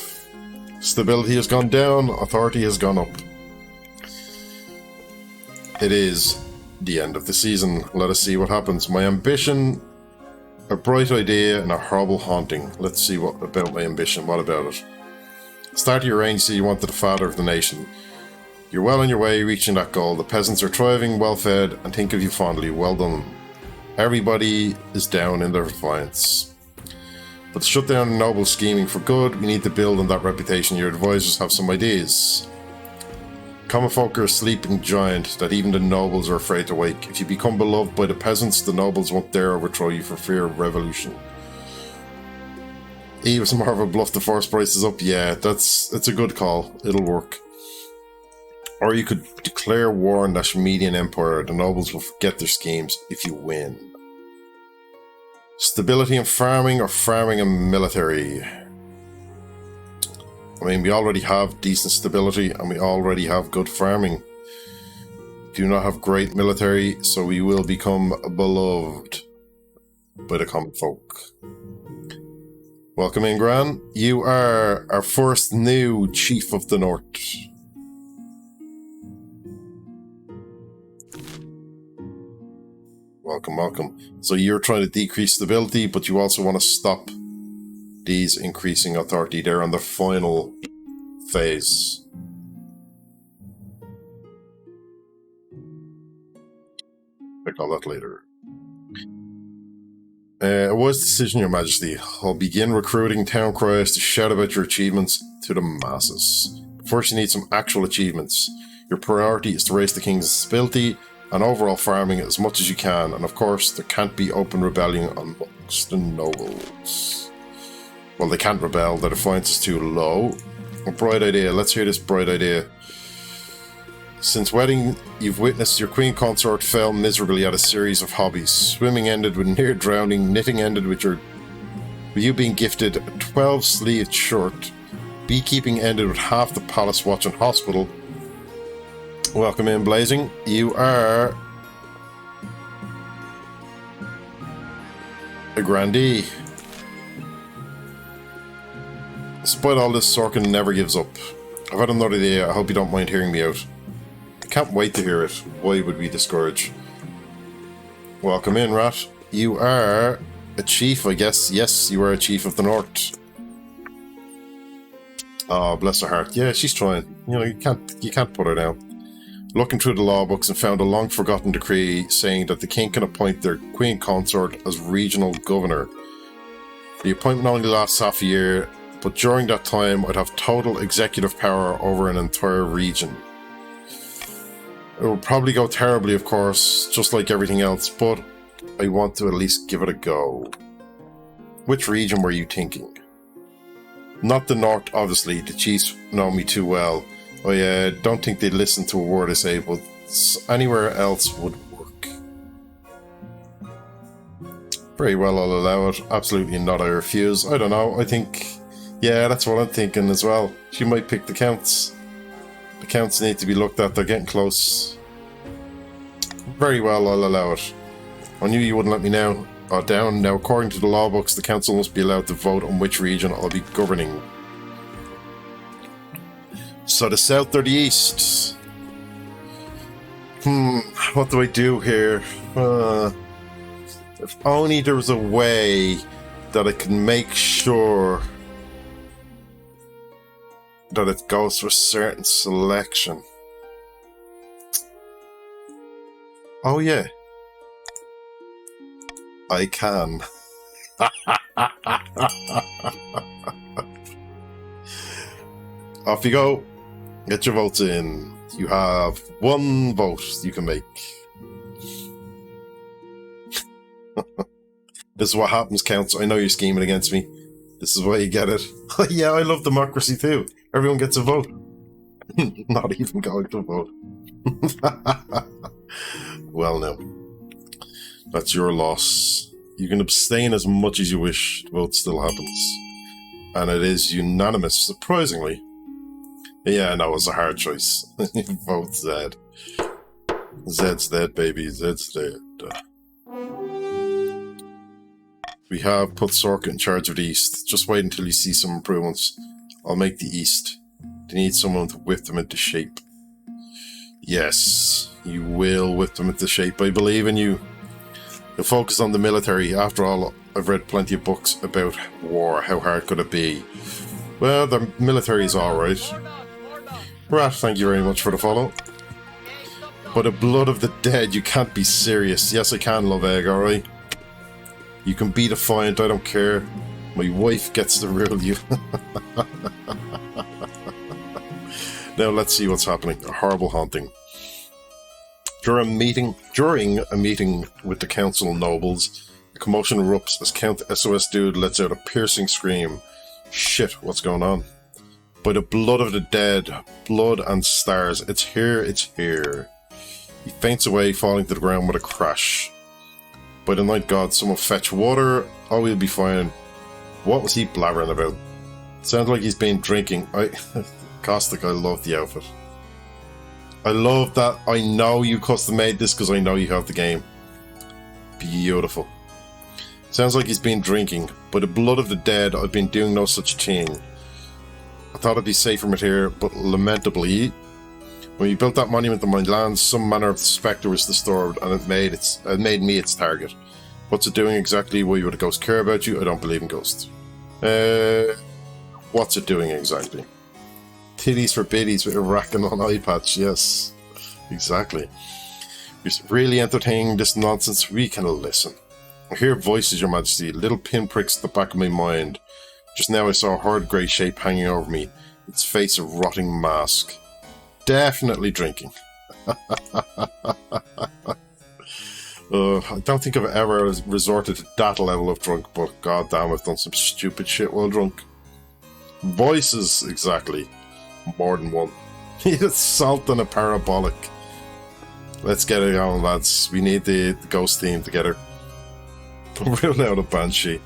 Stability has gone down, authority has gone up. it is the end of the season. Let us see what happens. My ambition, a bright idea, and a horrible haunting. Let's see what about my ambition. What about it? Start your reign, so you wanted the father of the nation. You're well on your way reaching that goal. The peasants are thriving, well fed, and think of you fondly. Well done. Everybody is down in their defiance. But to shut down noble scheming for good, we need to build on that reputation. Your advisors have some ideas. Common folk are a sleeping giant that even the nobles are afraid to wake. If you become beloved by the peasants, the nobles won't dare overthrow you for fear of revolution. E was more of a bluff to force prices up. Yeah, it's a good call. It'll work. Or you could declare war on that Median Empire. The nobles will forget their schemes if you win. Stability in farming or farming and military? I mean, we already have decent stability and we already have good farming. We do not have great military, so we will become beloved by the common folk. Welcome in, Gran. You are our first new Chief of the North. Welcome, welcome. So you're trying to decrease stability, but you also want to stop these increasing authority. They're on the final phase. I'll call that later. A wise decision, Your Majesty. I'll begin recruiting town criers to shout about your achievements to the masses. First, you need some actual achievements. Your priority is to raise the king's stability and overall farming as much as you can, and of course, there can't be open rebellion amongst the nobles. Well, they can't rebel, their defiance is too low. A bright idea, let's hear this bright idea. Since wedding, you've witnessed your queen consort fail miserably at a series of hobbies. Swimming ended with near drowning, knitting ended with you being gifted a 12-sleeved shirt, beekeeping ended with half the palace watch and hospital. Welcome in, Blazing. You are a grandee. Despite all this, Sorkin never gives up. I've had another idea. I hope you don't mind hearing me out. I can't wait to hear it. Why would we discourage? Welcome in, Rat. You are a chief, I guess. Yes, you are a chief of the North. Oh, bless her heart. Yeah, she's trying. You know, you can't put her down. Looking through the law books and found a long-forgotten decree saying that the king can appoint their queen consort as regional governor. The appointment only lasts half a year, but during that time I'd have total executive power over an entire region. It will probably go terribly, of course, just like everything else, but I want to at least give it a go. Which region were you thinking? Not the North, obviously. The chiefs know me too well. I don't think they'd listen to a word I say, but anywhere else would work. Very well, I'll allow it. Absolutely not, I refuse. I don't know, I think... Yeah, that's what I'm thinking as well. She might pick the counts. The counts need to be looked at, they're getting close. Very well, I'll allow it. I knew you wouldn't let me down. Now, according to the law books, the council must be allowed to vote on which region I'll be governing. So the south or the east? What do I do here? If only there was a way that I could make sure that it goes for a certain selection. Oh yeah. I can. Off you go. Get your votes in. You have one vote you can make. This is what happens, Counts. I know you're scheming against me. This is why you get it. Yeah, I love democracy too. Everyone gets a vote. Not even going to vote. Well, no. That's your loss. You can abstain as much as you wish. The vote still happens. And it is unanimous, surprisingly. Yeah, no, it was a hard choice. Vote Zed. Zed's dead, baby. Zed's dead. We have put Sorka in charge of the East. Just wait until you see some improvements. I'll make the East. They need someone to whip them into shape. Yes, you will whip them into shape. I believe in you. You'll focus on the military. After all, I've read plenty of books about war. How hard could it be? Well, the military is alright. Rat, thank you very much for the follow. By the blood of the dead, you can't be serious. Yes, I can, love egg, alright? You can be defiant, I don't care. My wife gets to rule you. Now let's see what's happening. A horrible haunting. During a meeting with the council nobles, a commotion erupts as Count SOS Dude lets out a piercing scream. Shit, what's going on? By the blood of the dead, blood and stars, it's here, it's here. He faints away, falling to the ground with a crash. By the night god, someone fetch water. Oh, we'll be fine. What was he blabbering about? Sounds like he's been drinking. Caustic, I love the outfit. I love that. I know you custom made this because I know you have the game. Beautiful. Sounds like he's been drinking. By the blood of the dead, I've been doing no such thing. I thought it'd be safe from it here, but lamentably, when you built that monument on my lands, some manner of spectre was disturbed, and it made me its target. What's it doing exactly? Why would a ghost care about you? I don't believe in ghosts. What's it doing exactly? Titties for biddies with a racking on eye patch, yes. Exactly. It's really entertaining, this nonsense. We can listen. I hear voices, Your Majesty, little pinpricks at the back of my mind. Just now I saw a hard grey shape hanging over me, its face a rotting mask. Definitely drinking. I don't think I've ever resorted to that level of drunk, but goddamn, I've done some stupid shit while drunk. Voices, exactly. More than one. It's salt and a parabolic. Let's get it on, lads. We need the ghost theme together. Rule out a banshee.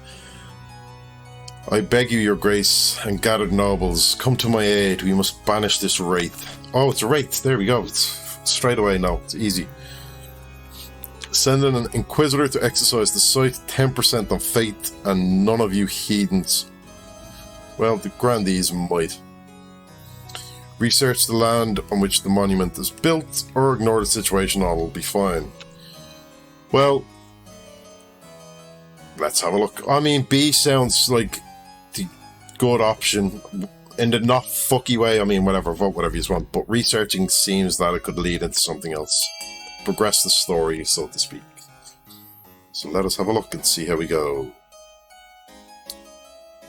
I beg you, your grace, and gathered nobles, come to my aid. We must banish this wraith. Oh, it's a wraith. There we go. It's straight away now. It's easy. Send in an inquisitor to exercise the sight, 10% on faith, and none of you heathens. Well, the grandees might. Research the land on which the monument is built, or ignore the situation, all will be fine. Well, let's have a look. I mean, B sounds like the good option. In the not fucky way, I mean, whatever, vote whatever you want, but researching seems that it could lead into something else. Progress the story, so to speak. So let us have a look and see how we go.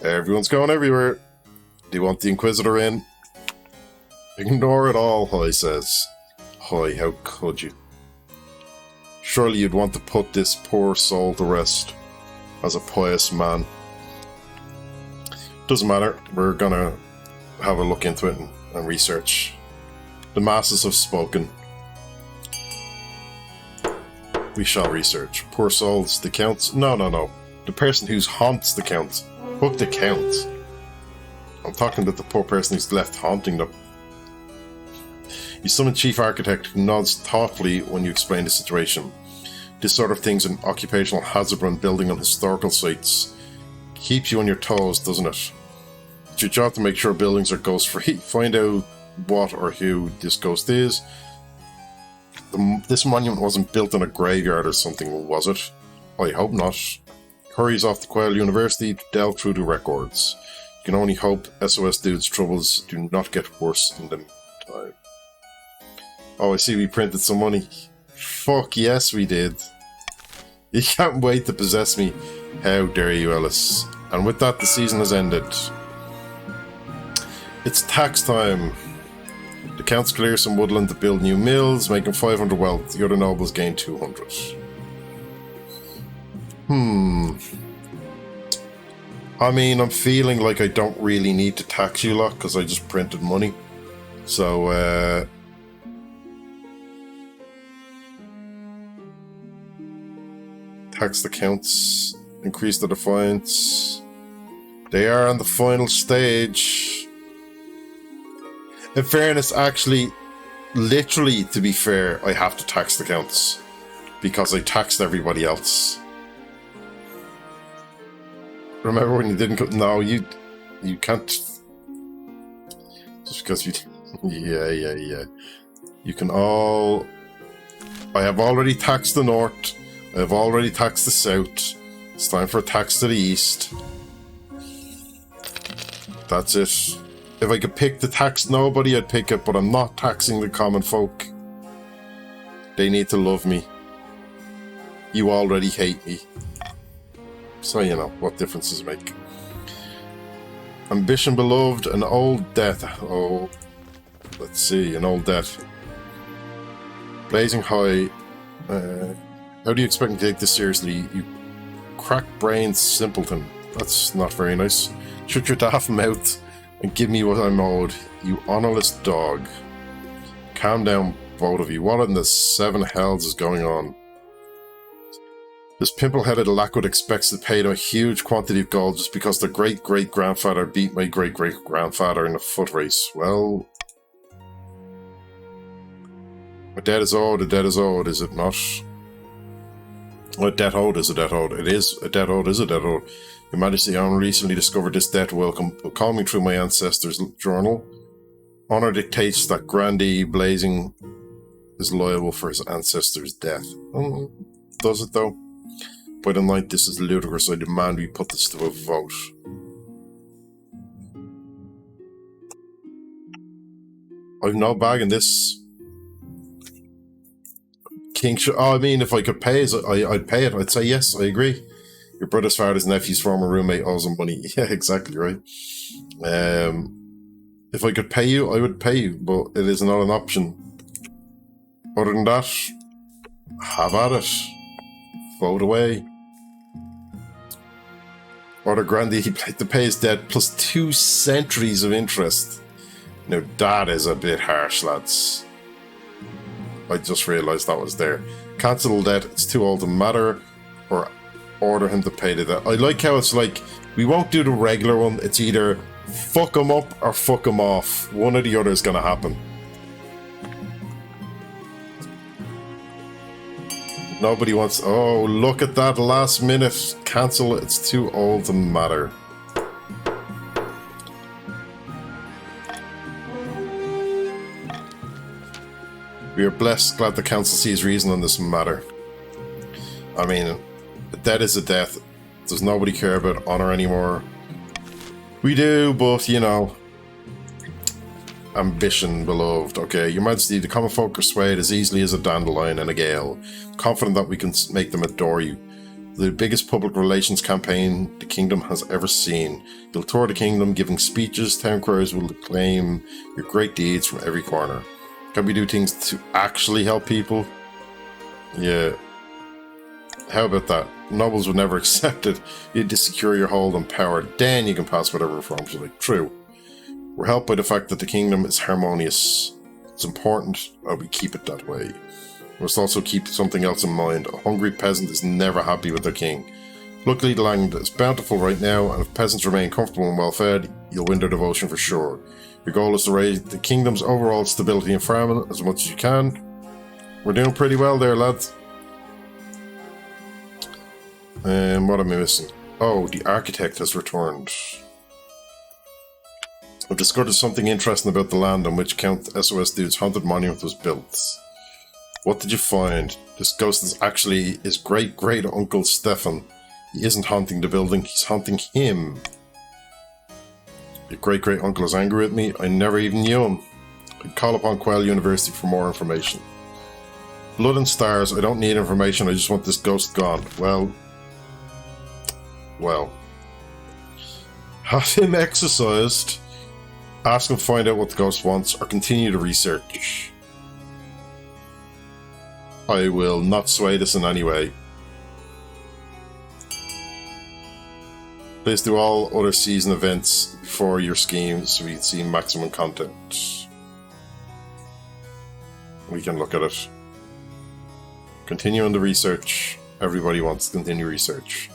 Everyone's going everywhere. Do you want the Inquisitor in? Ignore it all, Hoy says. Hoy, how could you? Surely you'd want to put this poor soul to rest, as a pious man. Doesn't matter, we're gonna have a look into it and research. The masses have spoken. We shall research. Poor souls, the Count? No. The person who haunts the Count. Fuck the Count. I'm talking about the poor person who's left haunting them. You summon Chief Architect, who nods thoughtfully when you explain the situation. This sort of thing's an occupational hazard when building on historical sites. Keeps you on your toes, doesn't it? It's your job to make sure buildings are ghost-free. Find out what or who this ghost is. This monument wasn't built in a graveyard or something, was it? I hope not. Hurries off to Quail University to delve through the records. You can only hope SOS Dude's troubles do not get worse in the meantime. Oh, I see we printed some money. Fuck yes, we did. You can't wait to possess me. How dare you, Ellis. And with that, the season has ended. It's tax time. The Counts clear some woodland to build new mills, making 500 wealth. The other nobles gain 200. I mean, I'm feeling like I don't really need to tax you lot, because I just printed money. So, tax the Counts, increase the defiance. They are on the final stage. In fairness, actually, literally, to be fair, I have to tax the Counts. Because I taxed everybody else. Remember when you didn't no, you can't. Just because you... Yeah. You can all... I have already taxed the north. I have already taxed the south. It's time for a tax to the east. That's it. If I could pick the tax nobody, I'd pick it, but I'm not taxing the common folk. They need to love me. You already hate me. So, you know, what difference does it make? Ambition beloved, an old death. Oh, let's see, an old death. Blazing high. How do you expect me to take this seriously? You crack-brained simpleton. That's not very nice. Shut your daft mouth and give me what I'm owed, you honourless dog. Calm down, both of you. What in the seven hells is going on? This pimple-headed lackwit expects to pay them a huge quantity of gold just because their great-great-grandfather beat my great-great-grandfather in a foot race. Well... a debt is owed, is it not? A debt owed is a debt owed. It is a debt owed, is a debt owed. Your Majesty, I recently discovered this debt will call me through my ancestors' journal. Honor dictates that Grandee Blazing is liable for his ancestors' death. Does it, though? By the night, this is ludicrous. I demand we put this to a vote. I've no bag in this. King I mean, if I could pay it, I'd pay it. I'd say yes, I agree. Your brother's father's nephew's former roommate owes him money. Yeah, exactly right. If I could pay you, I would pay you, but it is not an option. Other than that, have at it. Vote away. Order Grandee to pay his debt plus 2 centuries of interest. Now that is a bit harsh, lads. I just realised that was there. Cancel the debt, it's too old to matter, or order him to pay the debt. I like how it's like, we won't do the regular one, it's either fuck him up or fuck him off. One or the other is going to happen. Nobody wants... Oh, look at that last minute. Cancel, it's too old to matter. We are blessed, glad the council sees reason on this matter. I mean, a death is a death. Does nobody care about honour anymore? We do, but, you know... Ambition, beloved. Okay, Your Majesty, the common folk are swayed as easily as a dandelion in a gale. Confident that we can make them adore you. The biggest public relations campaign the kingdom has ever seen. You'll tour the kingdom, giving speeches. Town criers will acclaim your great deeds from every corner. Can we do things to actually help people? Yeah. How about that? Nobles would never accept it. You need to secure your hold on power. Then you can pass whatever reforms you like. True. We're helped by the fact that the kingdom is harmonious. It's important that we keep it that way. We must also keep something else in mind. A hungry peasant is never happy with their king. Luckily, the land is bountiful right now, and if peasants remain comfortable and well-fed, you'll win their devotion for sure. Your goal is to raise the kingdom's overall stability and farming as much as you can. We're doing pretty well there, lads. What am I missing? Oh, the architect has returned. I've discovered something interesting about the land on which Count SOS Dude's haunted monument was built. What did you find? This ghost is actually his great-great-uncle Stefan. He isn't haunting the building, he's haunting him. Your great-great-uncle is angry with me. I never even knew him. I'd call upon Quell University for more information. Blood and stars, I don't need information, I just want this ghost gone. Well. Have him exorcised. Ask him to find out what the ghost wants, or continue the research. I will not sway this in any way. Please do all other season events before your scheme so we can see maximum content. We can look at it. Continue on the research. Everybody wants to continue research.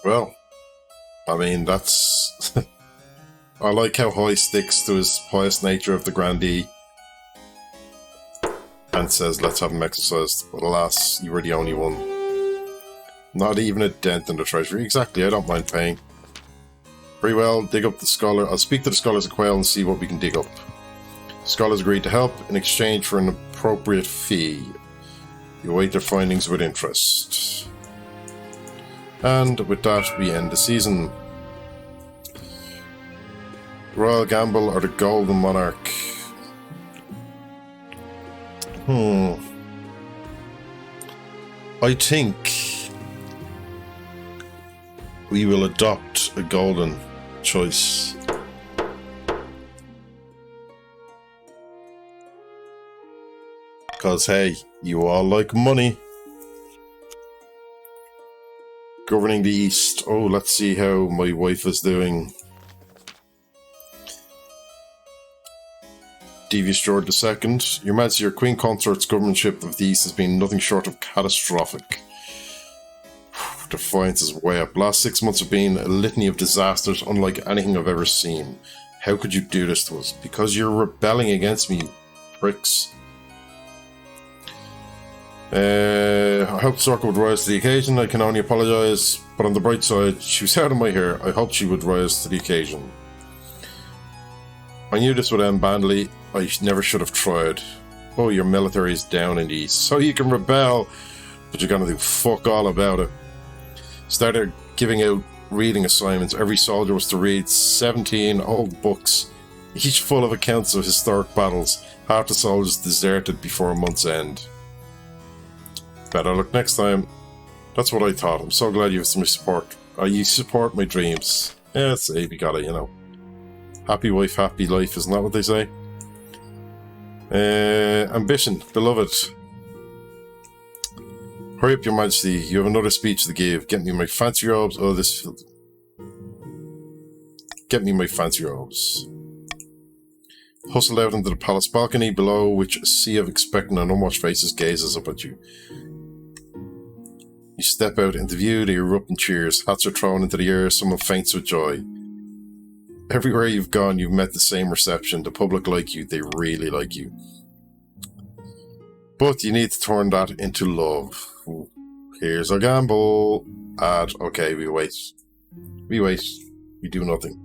Well, I mean, that's... I like how Hoy sticks to his pious nature of the Grandee and says, let's have him exercised. But alas, you were the only one. Not even a dent in the treasury. Exactly, I don't mind paying. Very well, dig up the scholar. I'll speak to the scholars of Quail and see what we can dig up. Scholars agreed to help in exchange for an appropriate fee. You await their findings with interest. And with that, we end the season. Royal Gamble or the Golden Monarch? I think we will adopt a golden choice. Because, hey, you all like money. Governing the East. Oh, let's see how my wife is doing. Devious George II. Your Majesty, your Queen Consort's governorship of the East has been nothing short of catastrophic. Defiance is way up. Last 6 months have been a litany of disasters unlike anything I've ever seen. How could you do this to us? Because you're rebelling against me, you pricks. I hope Sorka would rise to the occasion. I can only apologise, but on the bright side, she was out of my hair. I hoped she would rise to the occasion. I knew this would end badly. I never should have tried. Oh, your military is down in the east, so you can rebel, but you're gonna do fuck all about it. Started giving out reading assignments. Every soldier was to read 17 old books, each full of accounts of historic battles. Half the soldiers deserted before a month's end. Better luck next time. That's what I thought. I'm so glad you have some support. You support my dreams. Yeah, it's we got it, you know. Happy wife, happy life, isn't that what they say? Ambition, beloved. Hurry up, your majesty. You have another speech to give. Get me my fancy robes. Oh, this... Get me my fancy robes. Hustle out into the palace balcony, below which a sea of expectant and unwashed faces gazes up at you. You step out into view, they erupt in cheers. Hats are thrown into the air, someone faints with joy. Everywhere you've gone, you've met the same reception. The public like you, they really like you. But you need to turn that into love. Ooh. Here's our gamble. Add. Okay, we wait. We wait. We do nothing.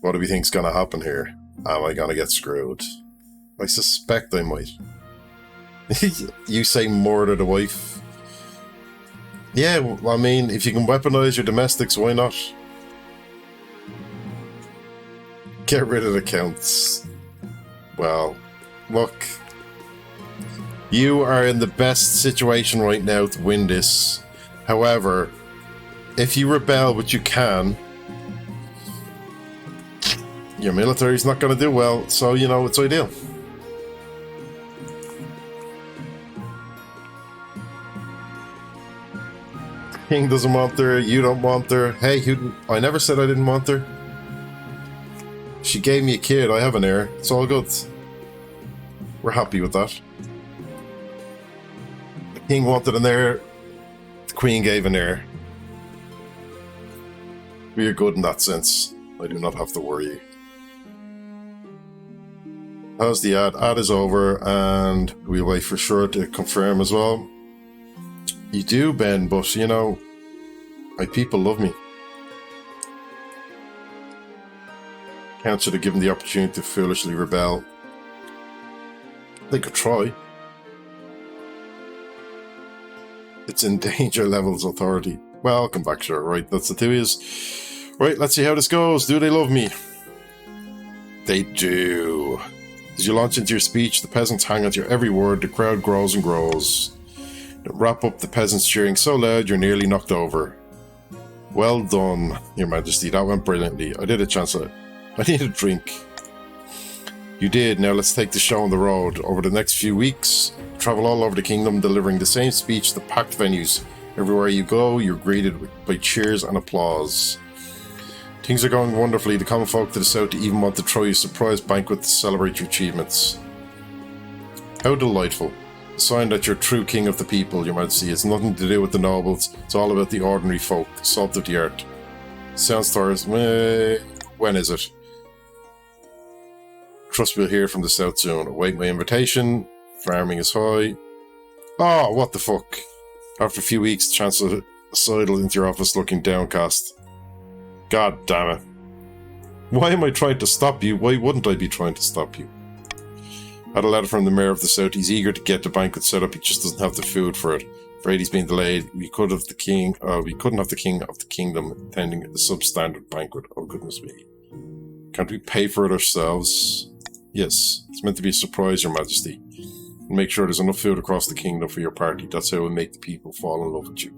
What do we think's gonna happen here? Am I gonna get screwed? I suspect I might. You say murder the wife? Yeah, well, I mean, if you can weaponize your domestics, why not? Get rid of the counts. Well, look. You are in the best situation right now to win this. However, if you rebel, which you can, your military's not going to do well, so, you know, it's ideal. King doesn't want her, you don't want her. Hey, I never said I didn't want her. She gave me a kid, I have an heir. It's all good. We're happy with that. The king wanted an heir, the queen gave an heir. We are good in that sense. I do not have to worry. How's the ad? Ad is over, and we'll wait for sure to confirm as well. You do, Ben, but, you know, my people love me. Count should have given the opportunity to foolishly rebel. They could try. It's in danger levels authority. Well, I'll come back, sure. Right, that's the two is. Right, let's see how this goes. Do they love me? They do. As you launch into your speech, the peasants hang on to your every word. The crowd grows and grows. Wrap up the peasants cheering so loud you're nearly knocked over. Well done, Your Majesty. That went brilliantly. I did a chancellor. I need a drink. You did. Now let's take the show on the road. Over the next few weeks, travel all over the kingdom, delivering the same speech to packed venues. Everywhere you go, you're greeted by cheers and applause. Things are going wonderfully. The common folk to the south even want to throw you a surprise banquet to celebrate your achievements. How delightful. A sign that you're true king of the people, Your Majesty. It's nothing to do with the nobles. It's all about the ordinary folk, salt of the earth. Sounds Taurus. When is it? Trust we'll hear from the south soon. Await my invitation. Farming is high. Oh, what the fuck? After a few weeks, the Chancellor sidled into your office looking downcast. God damn it. Why am I trying to stop you? Why wouldn't I be trying to stop you? I had a letter from the Mayor of the South. He's eager to get the banquet set up. He just doesn't have the food for it. Afraid he's been delayed. We couldn't have the King of the Kingdom attending the substandard banquet. Oh, goodness me. Can't we pay for it ourselves? Yes. It's meant to be a surprise, Your Majesty. Make sure there's enough food across the kingdom for your party. That's how we make the people fall in love with you.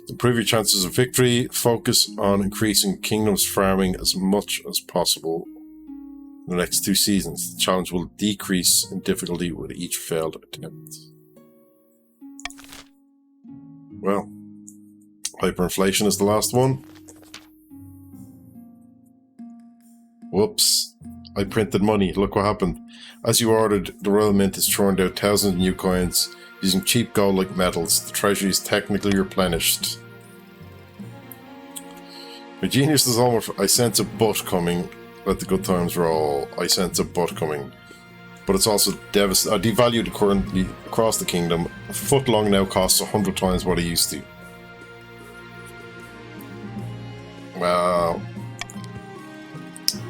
To improve your chances of victory, focus on increasing kingdom's farming as much as possible in the next 2 seasons. The challenge will decrease in difficulty with each failed attempt. Well, hyperinflation is the last one. Whoops. I printed money. Look what happened. As you ordered, the Royal Mint has churned out thousands of new coins using cheap gold-like metals. The treasury is technically replenished. My genius is almost... I sense a butt coming. Let the good times roll. I sense a butt coming. But it's also devalued currently across the kingdom. A foot long now costs 100 times what it used to. Wow.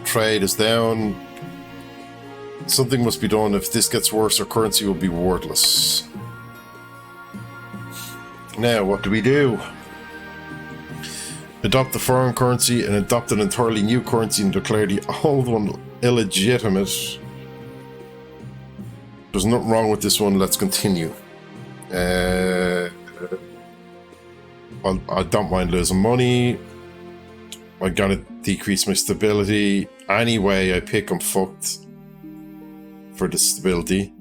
Trade is down. Something must be done. If this gets worse, our currency will be worthless. Now, what do we do? Adopt the foreign currency and adopt an entirely new currency and declare the old one illegitimate. There's nothing wrong with this one. Let's continue. I don't mind losing money. I'm gonna decrease my stability. Anyway, I pick I'm fucked for the stability.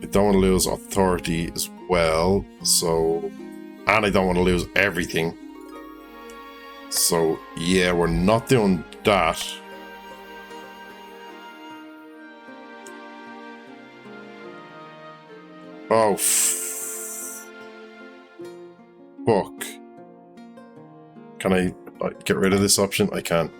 I don't want to lose authority as well. So, and I don't want to lose everything. So, yeah, we're not doing that. Oh, fuck. Can I get rid of this option? I can't.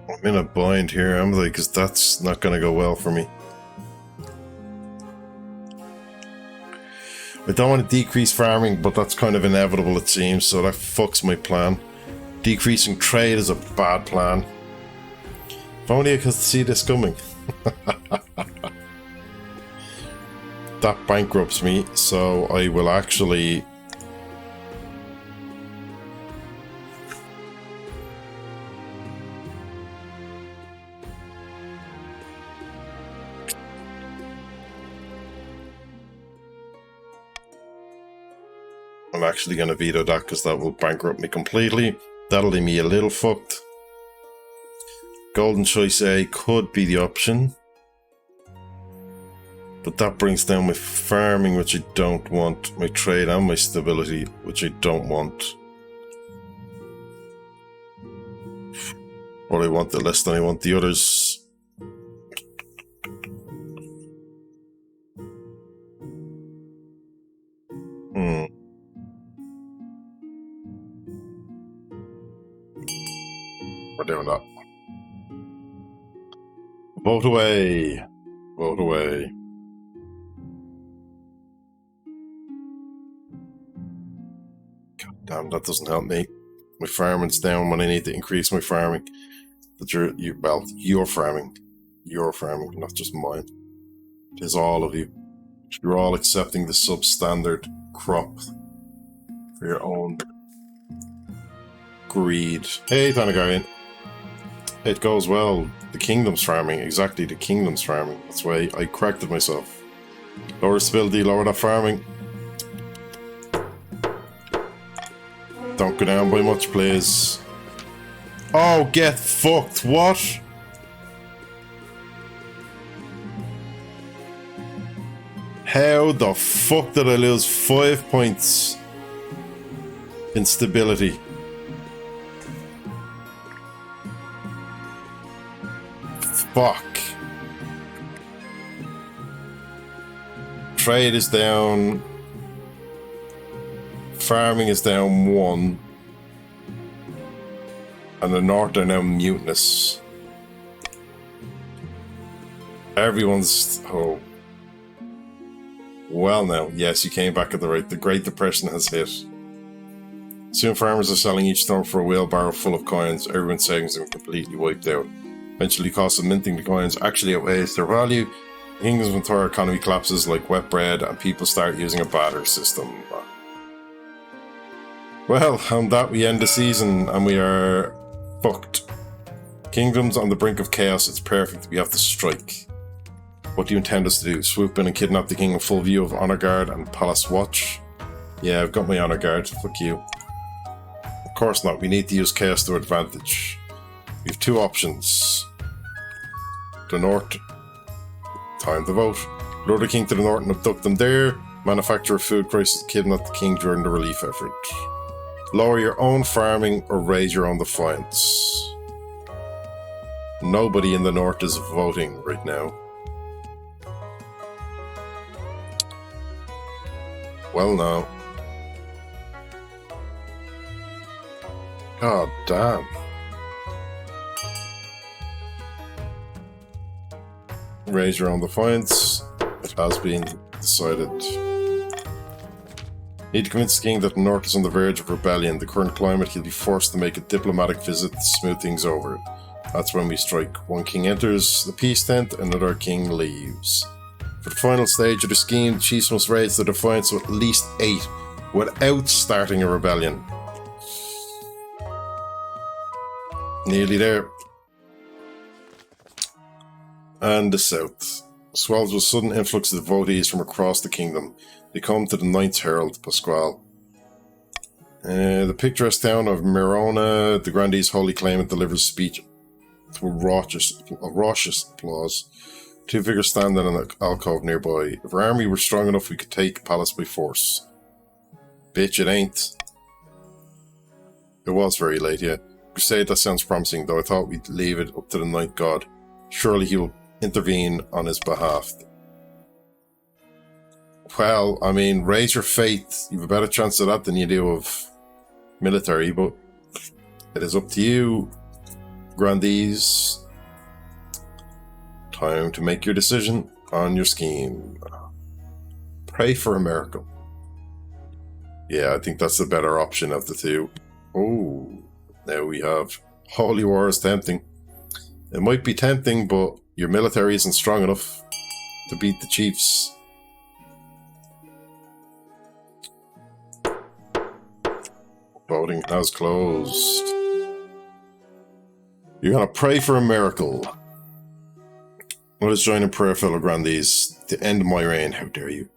I'm in a bind here, am I? Because that's not going to go well for me. I don't want to decrease farming, but that's kind of inevitable, it seems, so that fucks my plan. Decreasing trade is a bad plan. If only I could see this coming. That bankrupts me, so I will actually... I'm actually going to veto that because that will bankrupt me completely. That'll leave me a little fucked. Golden Choice A could be the option. But that brings down my farming, which I don't want. My trade and my stability, which I don't want. Or I want the less than I want the others. We're doing that. Vote away. Vote away. God damn, that doesn't help me. My farming's down when I need to increase my farming. But you're farming. You're farming, not just mine. It is all of you. You're all accepting the substandard crop for your own greed. Hey, Tanagarian. It goes well. The kingdom's farming. Exactly, the kingdom's farming. That's why I corrected myself. Lower stability, lower that farming. Don't go down by much, please. Oh, get fucked. What? How the fuck did I lose 5 points in stability? Fuck. Trade is down. Farming is down 1. And the North are now mutinous. Everyone's... Oh. Well now, yes, you came back at the right. The Great Depression has hit. Soon farmers are selling each stone for a wheelbarrow full of coins. Everyone's savings are completely wiped out. Eventually, cost of minting the coins actually outweighs their value. The kingdom's entire economy collapses like wet bread, and people start using a barter system. Well, on that we end the season, and we are fucked. Kingdom's on the brink of chaos. It's perfect. We have to strike. What do you intend us to do? Swoop in and kidnap the king in full view of Honor Guard and Palace Watch? Yeah, I've got my Honor Guard. Fuck you. Of course not. We need to use chaos to our advantage. We have two options. The North. Time to vote. Lure the king to the north and abduct them there. Manufacture a food crisis. Kidnap the king during the relief effort. Lower your own farming or raise your own defiance. Nobody in the north is voting right now. Well, no. God damn. Raise your own defiance. It has been decided. Need to convince the king that the north is on the verge of rebellion. The current climate, he'll be forced to make a diplomatic visit to smooth things over. That's when we strike. One king enters the peace tent, another king leaves. For the final stage of the scheme, the chiefs must raise their defiance to at least 8 without starting a rebellion. Nearly there. And the south. Swells with sudden influx of devotees from across the kingdom. They come to the Ninth Herald, Pasquale. The picturesque town of Mirona, the Grandee's holy claimant, delivers speech to a raucous applause. Two figures stand in an alcove nearby. If our army were strong enough, we could take Palace by force. Bitch, it ain't. It was very late, yeah. Crusade, that sounds promising, though I thought we'd leave it up to the Night God. Surely he will intervene on his behalf. Well, I mean, raise your faith. You have a better chance of that than you do of military, but it is up to you, Grandees. Time to make your decision on your scheme. Pray for a miracle. Yeah, I think that's the better option of the two. Oh, now we have Holy War is tempting. It might be tempting, but your military isn't strong enough to beat the chiefs. Voting has closed. You're gonna pray for a miracle. Let us join in prayer, fellow Grandees, to end my reign. How dare you?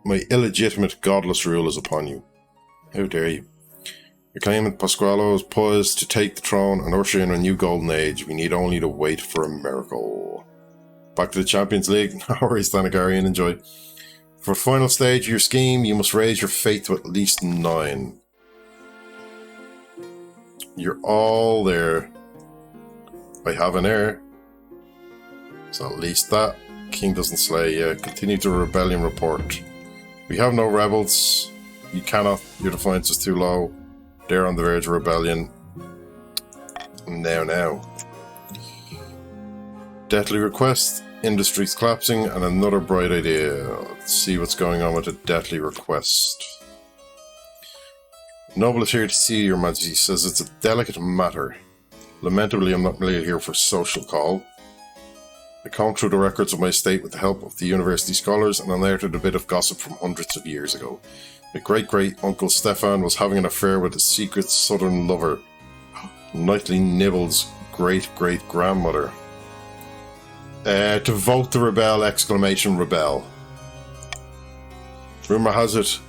My illegitimate, godless rule is upon you. How dare you? Your claimant Pasquale is poised to take the throne and usher in a new golden age. We need only to wait for a miracle. Back to the Champions League. No worries, Thanagarian, enjoy. For the final stage of your scheme, you must raise your faith to at least 9. You're all there. I have an heir. So at least that. King doesn't slay. Yeah, continue to rebellion report. We have no rebels. You cannot. Your defiance is too low. They're on the verge of rebellion. Now. Deathly request. Industries collapsing, and another bright idea. Let's see what's going on with the deathly request. Noble is here to see you, Your Majesty. Says it's a delicate matter. Lamentably, I'm not really here for social call. I combed through the records of my estate with the help of the university scholars and unearthed a bit of gossip from hundreds of years ago. My great-great-uncle Stefan was having an affair with a secret southern lover, Knightly Nibble's great-great-grandmother. To vote to rebel! Rebel. Rumour has it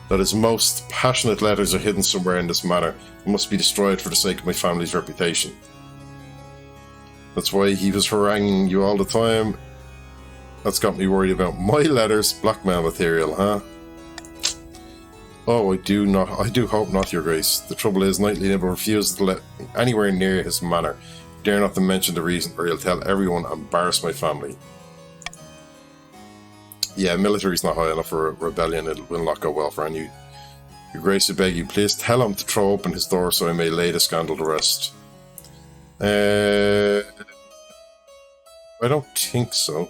that his most passionate letters are hidden somewhere in this manor and must be destroyed for the sake of my family's reputation. That's why he was haranguing you all the time. That's got me worried about my letters. Blackmail material, huh? Oh, I do hope not, Your Grace. The trouble is, Knightly Nibble refuses to let me anywhere near his manor. Dare not to mention the reason, or he'll tell everyone and embarrass my family. Yeah, military's not high enough for a rebellion. It will not go well for any Your Grace, I beg you, please tell him to throw open his door so I may lay the scandal to rest. I don't think so.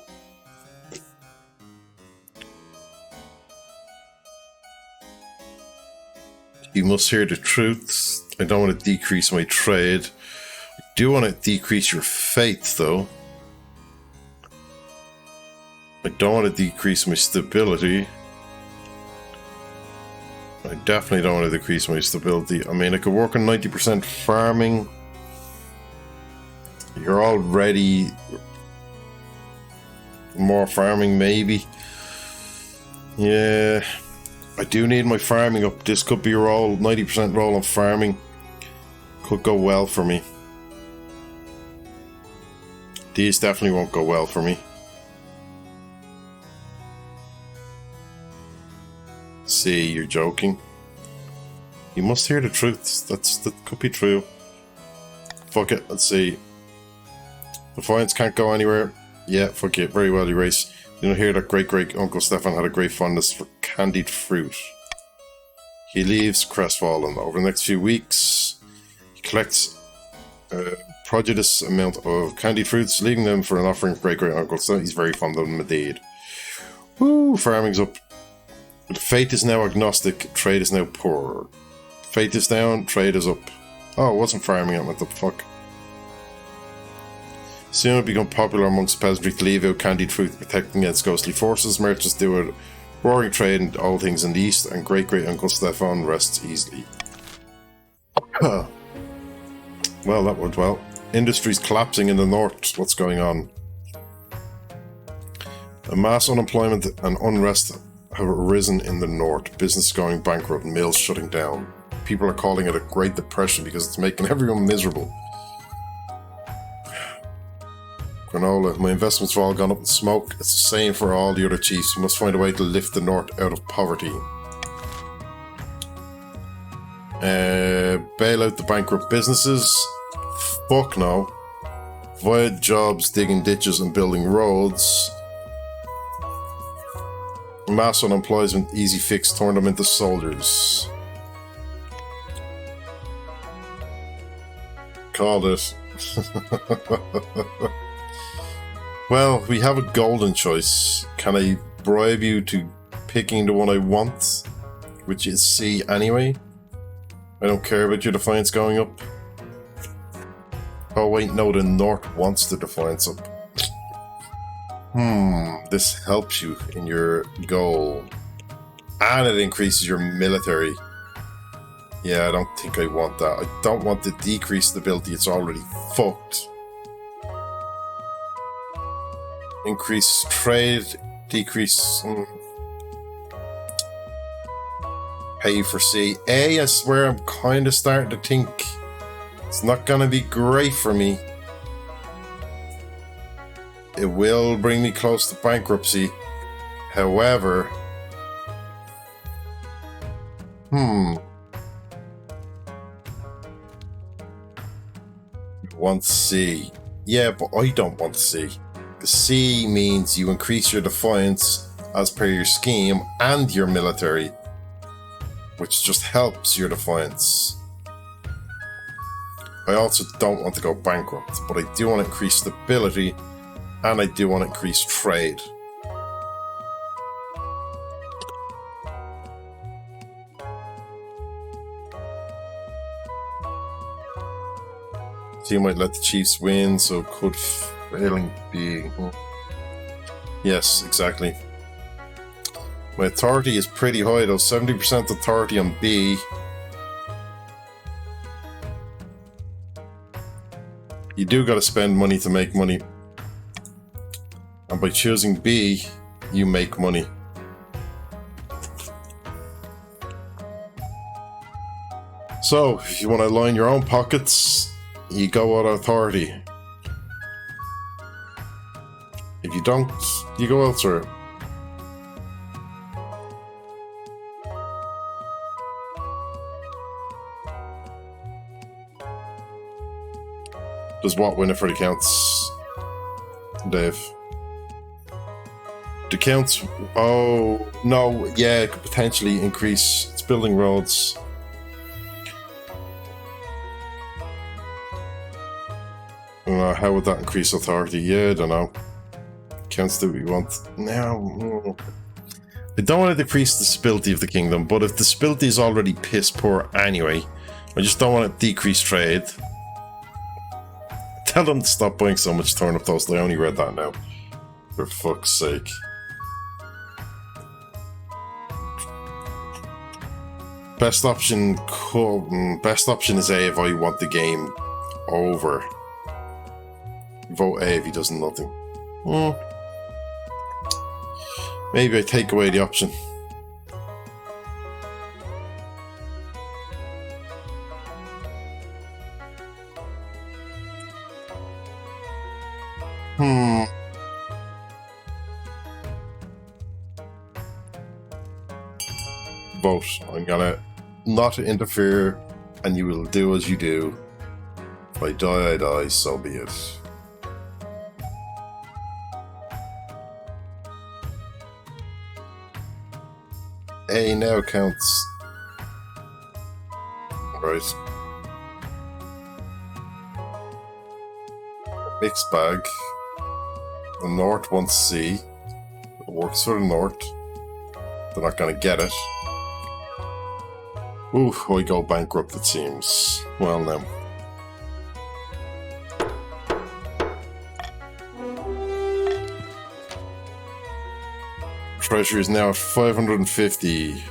You must hear the truth. I don't want to decrease my trade. I do want to decrease your faith, though. I don't want to decrease my stability. I definitely don't want to decrease my stability. I mean, I could work on 90% farming. You're already more farming, maybe. Yeah, I do need my farming up. This could be a roll, 90% roll on farming. Could go well for me. These definitely won't go well for me. See, you're joking. You must hear the truth. That could be true. Fuck it, let's see. Defiance can't go anywhere. Yeah, fuck it. Very well, you race. You know, hear that great-great-uncle Stefan had a great fondness for candied fruit. He leaves crestfallen. Over the next few weeks, he collects a prodigious amount of candied fruits, leaving them for an offering of great-great-uncle Stefan. He's very fond of them indeed. Woo, farming's up. Faith is now agnostic, trade is now poor. Faith is down, trade is up. Oh, it wasn't farming, what the fuck. Soon it become popular amongst peasantry to leave out candied fruit, protecting against ghostly forces. Merchants do a roaring trade in all things in the east, and great-great-uncle Stefan rests easily. Well, that went well. Industry's collapsing in the north. What's going on? A mass unemployment and unrest have arisen in the north. Business going bankrupt, mills shutting down. People are calling it a Great Depression because it's making everyone miserable. Granola, my investments have all gone up in smoke. It's the same for all the other chiefs. We must find a way to lift the north out of poverty. Bail out the bankrupt businesses. Fuck no. Void jobs, digging ditches and building roads. Mass unemployment, easy fix, turn them into soldiers. Called it. Well, we have a golden choice. Can I bribe you to picking the one I want? Which is C anyway. I don't care about your defiance going up. Oh wait, no, the north wants the defiance up. This helps you in your goal. And it increases your military. Yeah, I don't think I want that. I don't want to decrease stability, it's already fucked. Increase trade, decrease... Pay for C. A, I swear I'm kind of starting to think it's not going to be great for me. It will bring me close to bankruptcy. However... Want C. Yeah, but I don't want C. The C means you increase your defiance as per your scheme and your military, which just helps your defiance. I also don't want to go bankrupt, but I do want to increase stability and I do want to increase trade. So you might let the Chiefs win, so could failing be... Yes, exactly. My authority is pretty high though, 70% authority on B. You do gotta spend money to make money. And by choosing B, you make money. So, if you want to line your own pockets, you go with authority. If you don't, you go elsewhere. Does what win it for the counts, Dave? The counts, oh, no, yeah, it could potentially increase its building roads. How would that increase authority? Yeah, I don't know. Counts that we want. Now, I don't want to decrease the stability of the kingdom, but if the stability is already piss poor anyway, I just don't want to decrease trade. Tell them to stop buying so much turnip toast. I only read that now. For fuck's sake. Best option is A if I want the game over. Vote A if he does nothing. Maybe I take away the option. Vote. I'm gonna not interfere, and you will do as you do. If I die, I die, so be it. A now counts. Right. Mixed bag. The North wants C. It works for the North. They're not gonna get it. Oof, I go bankrupt, it seems. Well, now. Treasury is now at 550.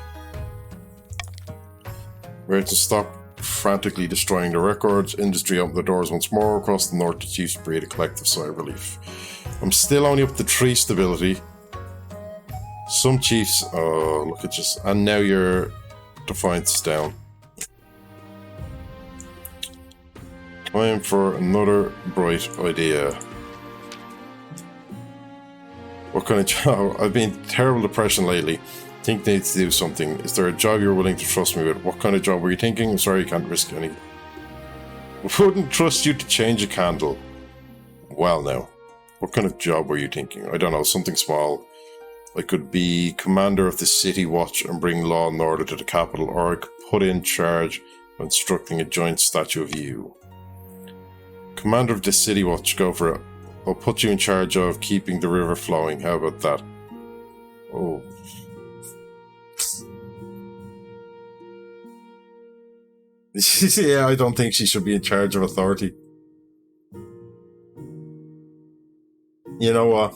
We're to stop frantically destroying the records. Industry open the doors once more. Across the north, the chiefs breathe a collective sigh of relief. I'm still only up to 3 stability. Some chiefs... Oh, look at this. And now your defiance is down. Time for another bright idea. What kind of job? I've been in terrible depression lately. Think needs to do something. Is there a job you're willing to trust me with? What kind of job were you thinking? I'm sorry, you can't risk any. Wouldn't trust you to change a candle. Well, now. What kind of job were you thinking? I don't know, something small. I could be commander of the city watch and bring law and order to the capital, or I could put in charge of instructing a joint statue of you. Commander of the city watch, go for it. I'll put you in charge of keeping the river flowing. How about that? Oh. Yeah, I don't think she should be in charge of authority. You know what?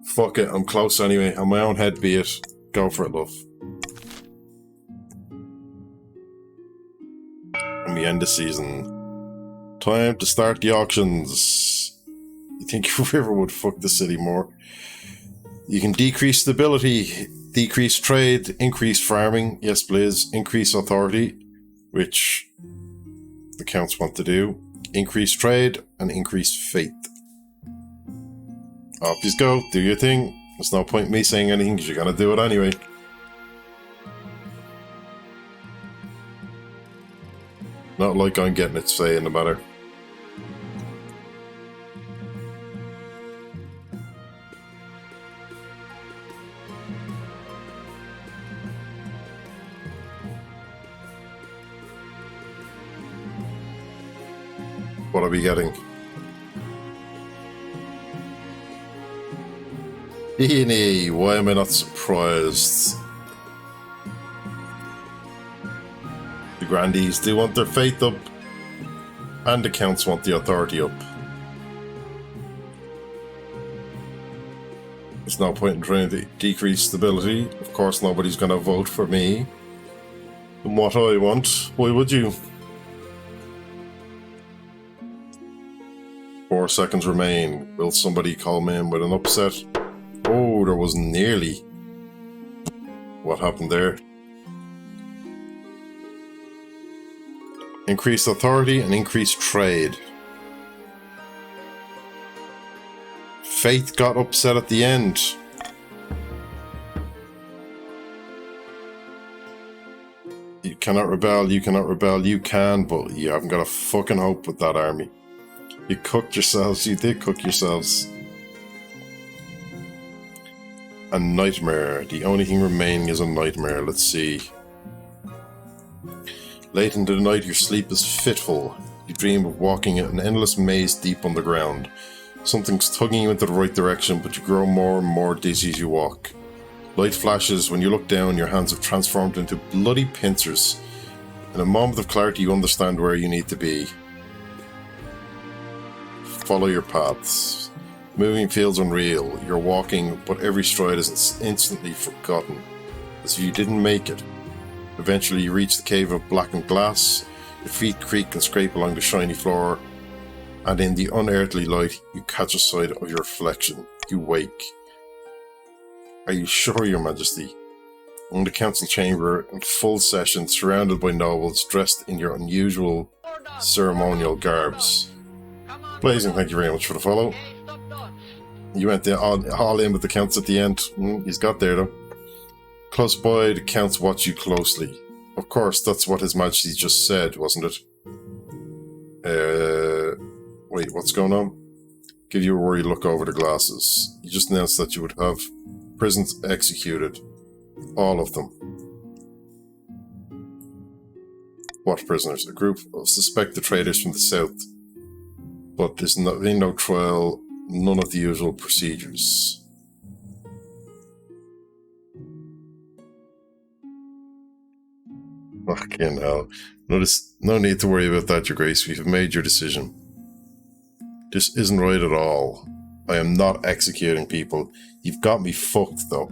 Fuck it, I'm close anyway. On my own head be it. Go for it, love. And we end the season. Time to start the auctions. You think River would fuck the city more? You can decrease stability, decrease trade, increase farming, yes please, increase authority, which the counts want to do, increase trade, and increase faith. Off you go, do your thing. There's no point in me saying anything because you're gonna do it anyway. Not like I'm getting its say in the matter. What are we getting? Eeny, why am I not surprised? The grandees do want their faith up, and the counts want the authority up. There's no point in trying to decrease stability. Of course, nobody's going to vote for me. And what I want, why would you? 4 seconds remain. Will somebody come in with an upset? Oh, there was nearly. What happened there? Increased authority and increased trade. Faith got upset at the end. You cannot rebel, you cannot rebel, you can, but you haven't got a fucking hope with that army. You cooked yourselves, you did cook yourselves. A nightmare. The only thing remaining is a nightmare. Let's see. Late into the night, your sleep is fitful. You dream of walking an endless maze deep underground. Something's tugging you into the right direction, but you grow more and more dizzy as you walk. Light flashes. When you look down, your hands have transformed into bloody pincers. In a moment of clarity, you understand where you need to be. Follow your paths. Moving feels unreal. You're walking, but every stride is instantly forgotten, as if you didn't make it. Eventually, you reach the cave of blackened glass. Your feet creak and scrape along the shiny floor, and in the unearthly light, you catch a sight of your reflection. You wake. Are you sure, Your Majesty? In the council chamber, in full session, surrounded by nobles dressed in your unusual ceremonial garbs. Blazing, thank you very much for the follow. You went all in with the counts at the end. He's got there, though. Close by, the counts watch you closely. Of course, that's what His Majesty just said, wasn't it? Wait, what's going on? Give you a worried look over the glasses. You just announced that you would have prisons executed. All of them. What prisoners? A group of suspected traitors from the south. But there's no trial, none of the usual procedures. Fucking hell. No need to worry about that, Your Grace. We have made your decision. This isn't right at all. I am not executing people. You've got me fucked, though.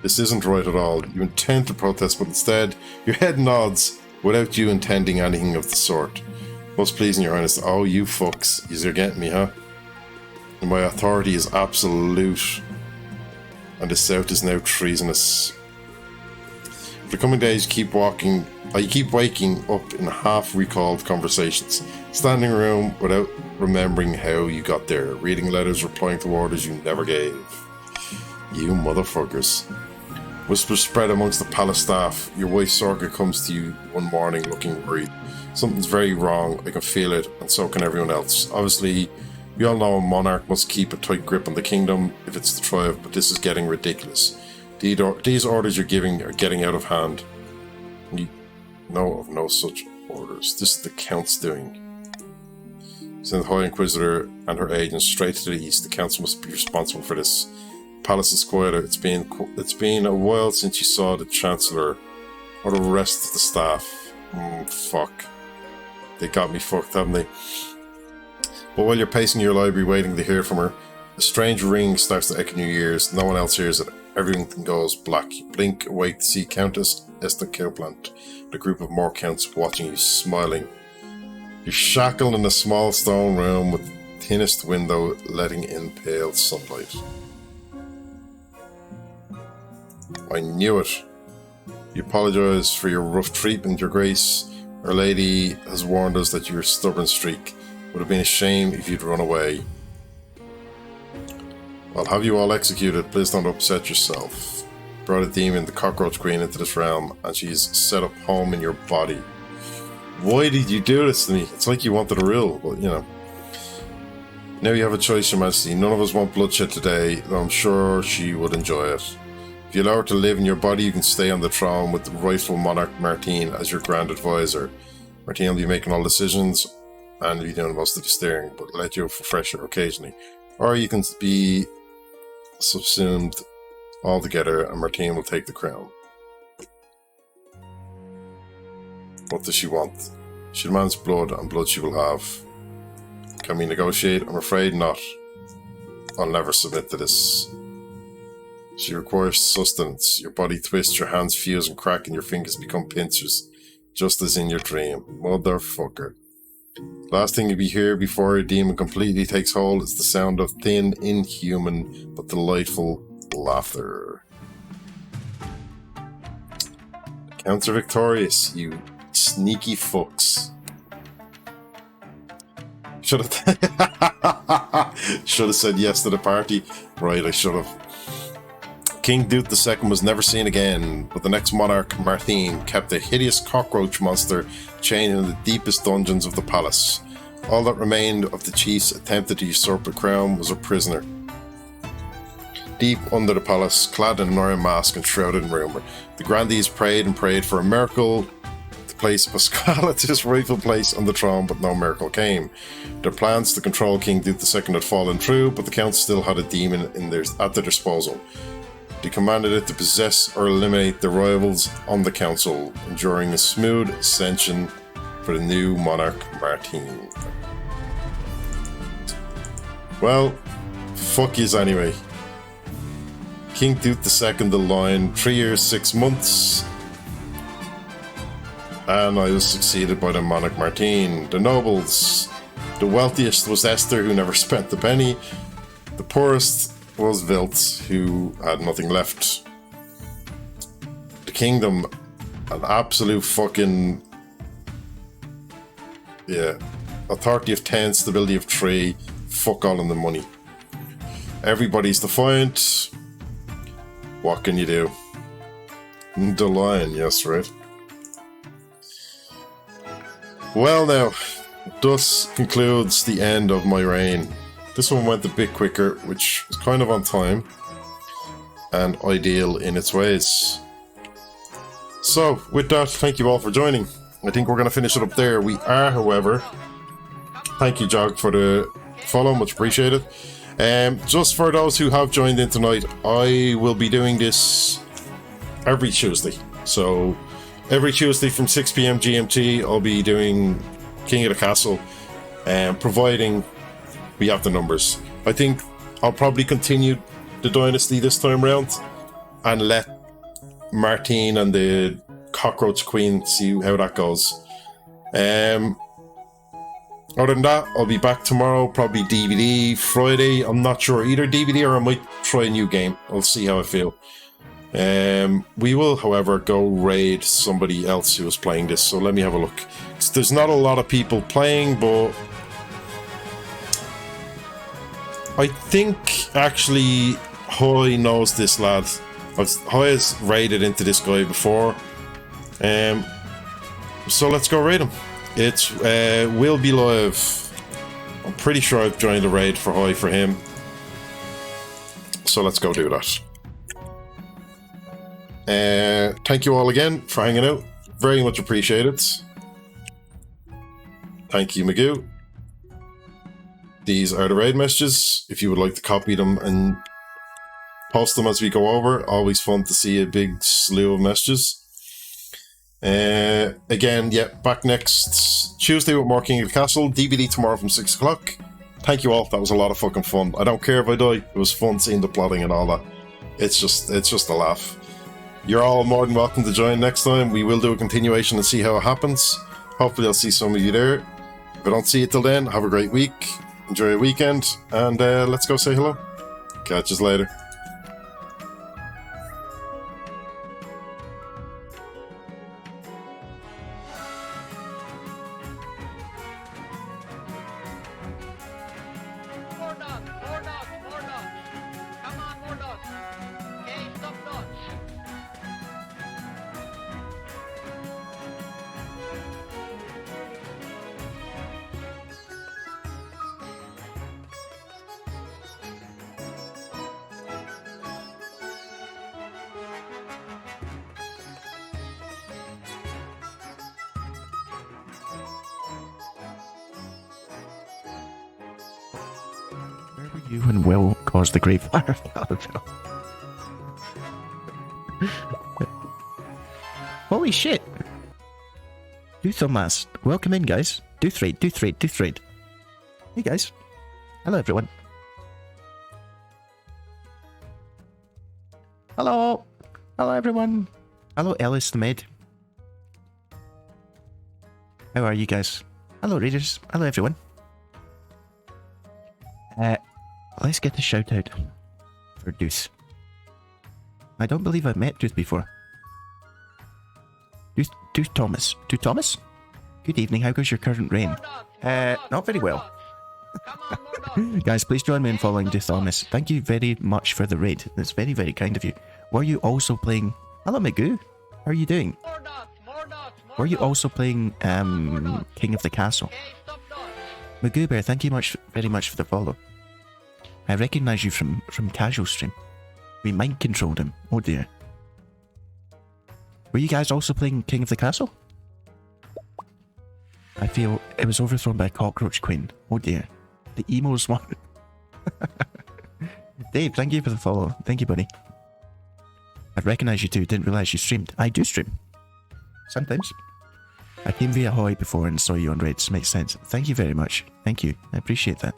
This isn't right at all. You intend to protest, but instead, your head nods without you intending anything of the sort. Most pleasing, Your Highness. Oh, you fucks. You're getting me, huh? And my authority is absolute. And the South is now treasonous. For the coming days, you keep waking up in half-recalled conversations, standing around without remembering how you got there, reading letters, replying to orders you never gave. You motherfuckers. Whispers spread amongst the palace staff. Your wife Sorga comes to you one morning looking worried. Something's very wrong, I can feel it, and so can everyone else. Obviously, we all know a monarch must keep a tight grip on the kingdom if it's to thrive, but this is getting ridiculous. These orders you're giving are getting out of hand. You know of no such orders. This is the Count's doing. Send the High Inquisitor and her agents straight to the east. The Council must be responsible for this. Palace is quieter. It's been a while since you saw the Chancellor or the rest of the staff. Fuck. They got me fucked, haven't they? But while you're pacing your library waiting to hear from her, a strange ring starts to echo in your ears. No one else hears it. Everything goes black. You blink, awake to see Countess Esther Kilplant, the group of more counts watching you, smiling. You're shackled in a small stone room with the thinnest window letting in pale sunlight. I knew it. You apologise for your rough treatment, Your Grace. Our Lady has warned us that your stubborn streak would have been a shame if you'd run away. I'll have you all executed. Please don't upset yourself. Brought a demon, the Cockroach Queen, into this realm, and she's set up home in your body. Why did you do this to me? It's like you wanted a rule, but you know. Now you have a choice, Your Majesty. None of us want bloodshed today, though I'm sure she would enjoy it. If you allow her to live in your body, you can stay on the throne with the rightful monarch Martine as your grand advisor. Martine will be making all decisions and be doing most of the steering, but let you refresh her occasionally. Or you can be subsumed altogether and Martine will take the crown. What does she want? She demands blood, and blood she will have. Can we negotiate? I'm afraid not. I'll never submit to this. She requires sustenance. Your body twists, your hands fuse and crack, and your fingers become pincers, just as in your dream. Motherfucker. Last thing you'll be here before a demon completely takes hold is the sound of thin, inhuman, but delightful laughter. The Counts are victorious, you sneaky fucks. Should have said yes to the party. Right, I should have. King Duke II was never seen again, but the next monarch, Martine, kept a hideous cockroach monster chained in the deepest dungeons of the palace. All that remained of the chief's attempted to usurp the crown was a prisoner. Deep under the palace, clad in an iron mask and shrouded in rumour, the grandees prayed and prayed for a miracle to place Pascal at his rightful place on the throne, but no miracle came. Their plans to control King Duke II had fallen through, but the count still had a demon at their disposal. They commanded it to possess or eliminate the rivals on the council, ensuring a smooth ascension for the new monarch Martin. Well, fuck yous anyway. King Duke II the Lion, 3 years, 6 months. And I was succeeded by the monarch Martin. The nobles. The wealthiest was Esther, who never spent a penny. The poorest was Wilt, who had nothing left. The kingdom, an absolute fucking... yeah. Authority of 10, stability of 3, fuck all in the money. Everybody's defiant. What can you do? The Lion, yes, right. Well now, thus concludes the end of my reign. This one went a bit quicker, which was kind of on time and ideal in its ways. So, with that, thank you all for joining. I think we're going to finish it up there. We are, however, thank you, Jog, for the follow, much appreciated. Just for those who have joined in tonight, I will be doing this every Tuesday. So, every Tuesday from 6 PM GMT, I'll be doing King of the Castle, providing we have the numbers. I think I'll probably continue the Dynasty this time round and let Martine and the Cockroach Queen see how that goes. Other than that, I'll be back tomorrow, probably DVD, Friday, I'm not sure, either DVD or I might try a new game. I'll see how I feel. We will, however, go raid somebody else who is playing this, so let me have a look. There's not a lot of people playing, but I think actually Hoy knows this lad. Hoy has raided into this guy before. So let's go raid him. It's will be live. I'm pretty sure I've joined a raid for Hoy for him. So let's go do that. Thank you all again for hanging out. Very much appreciated. Thank you, Magoo. These are the raid messages. If you would like to copy them and post them as we go over, always fun to see a big slew of messages. Again, yeah, back next Tuesday with more King of the Castle. DVD tomorrow from 6 o'clock. Thank you all. That was a lot of fucking fun. I don't care if I die. It was fun seeing the plotting and all that. It's just a laugh. You're all more than welcome to join next time. We will do a continuation and see how it happens. Hopefully I'll see some of you there. If I don't see you till then, have a great week. Enjoy your weekend. And let's go say hello. Catch us later. More dogs, more dogs, more dogs. Come on, more dogs. Okay, stop dogs. Where were you when Will caused the grave fire? Holy shit! Do Thomas. Welcome in, guys. Do thread. Hey, guys. Hello, everyone. Hello. Hello, everyone. Hello, Ellis the maid. How are you guys? Hello, readers. Hello, everyone. Let's get a shout out for Deuce. I don't believe I've met Deuce before. Deuce Thomas. Deuce Thomas? Good evening, how goes your current reign? Not very well. Come on, more dogs. Guys, please join me in following Deuce Thomas. Thank you very much for the raid. That's very, very kind of you. Were you also playing... Hello, Magoo. How are you doing? More dogs, more dogs, more Were you dogs. also playing King of the Castle? Okay, stop dogs. Magoo Bear, thank you very much for the follow. I recognise you from Casual Stream. We mind controlled him. Oh dear. Were you guys also playing King of the Castle? I feel it was overthrown by a cockroach queen. Oh dear. The emos one. Dave, thank you for the follow. Thank you, buddy. I recognise you too. Didn't realise you streamed. I do stream. Sometimes. I came via Hoy before and saw you on Raids. Makes sense. Thank you very much. Thank you. I appreciate that.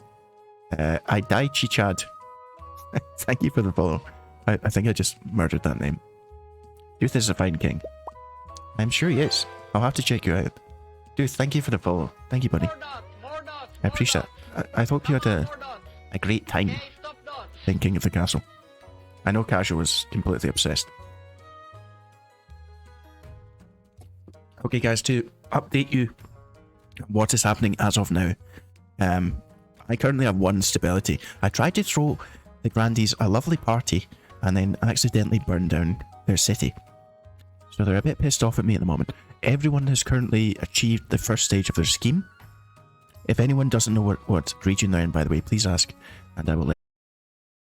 I died Chichad. Thank you for the follow. I think I just murdered that name. Duth is a fine king. I'm sure he is. I'll have to check you out. Duth, thank you for the follow. Thank you, buddy. More nuts. I appreciate that. I hope you had a great time Okay, stop nuts. playing King of the Castle. I know Casual was completely obsessed. Okay, guys, to update you what is happening as of now. I currently have 1 stability. I tried to throw the Grandies a lovely party and then accidentally burned down their city. So they're a bit pissed off at me at the moment. Everyone has currently achieved the first stage of their scheme. If anyone doesn't know what region they're in, by the way, please ask and I will let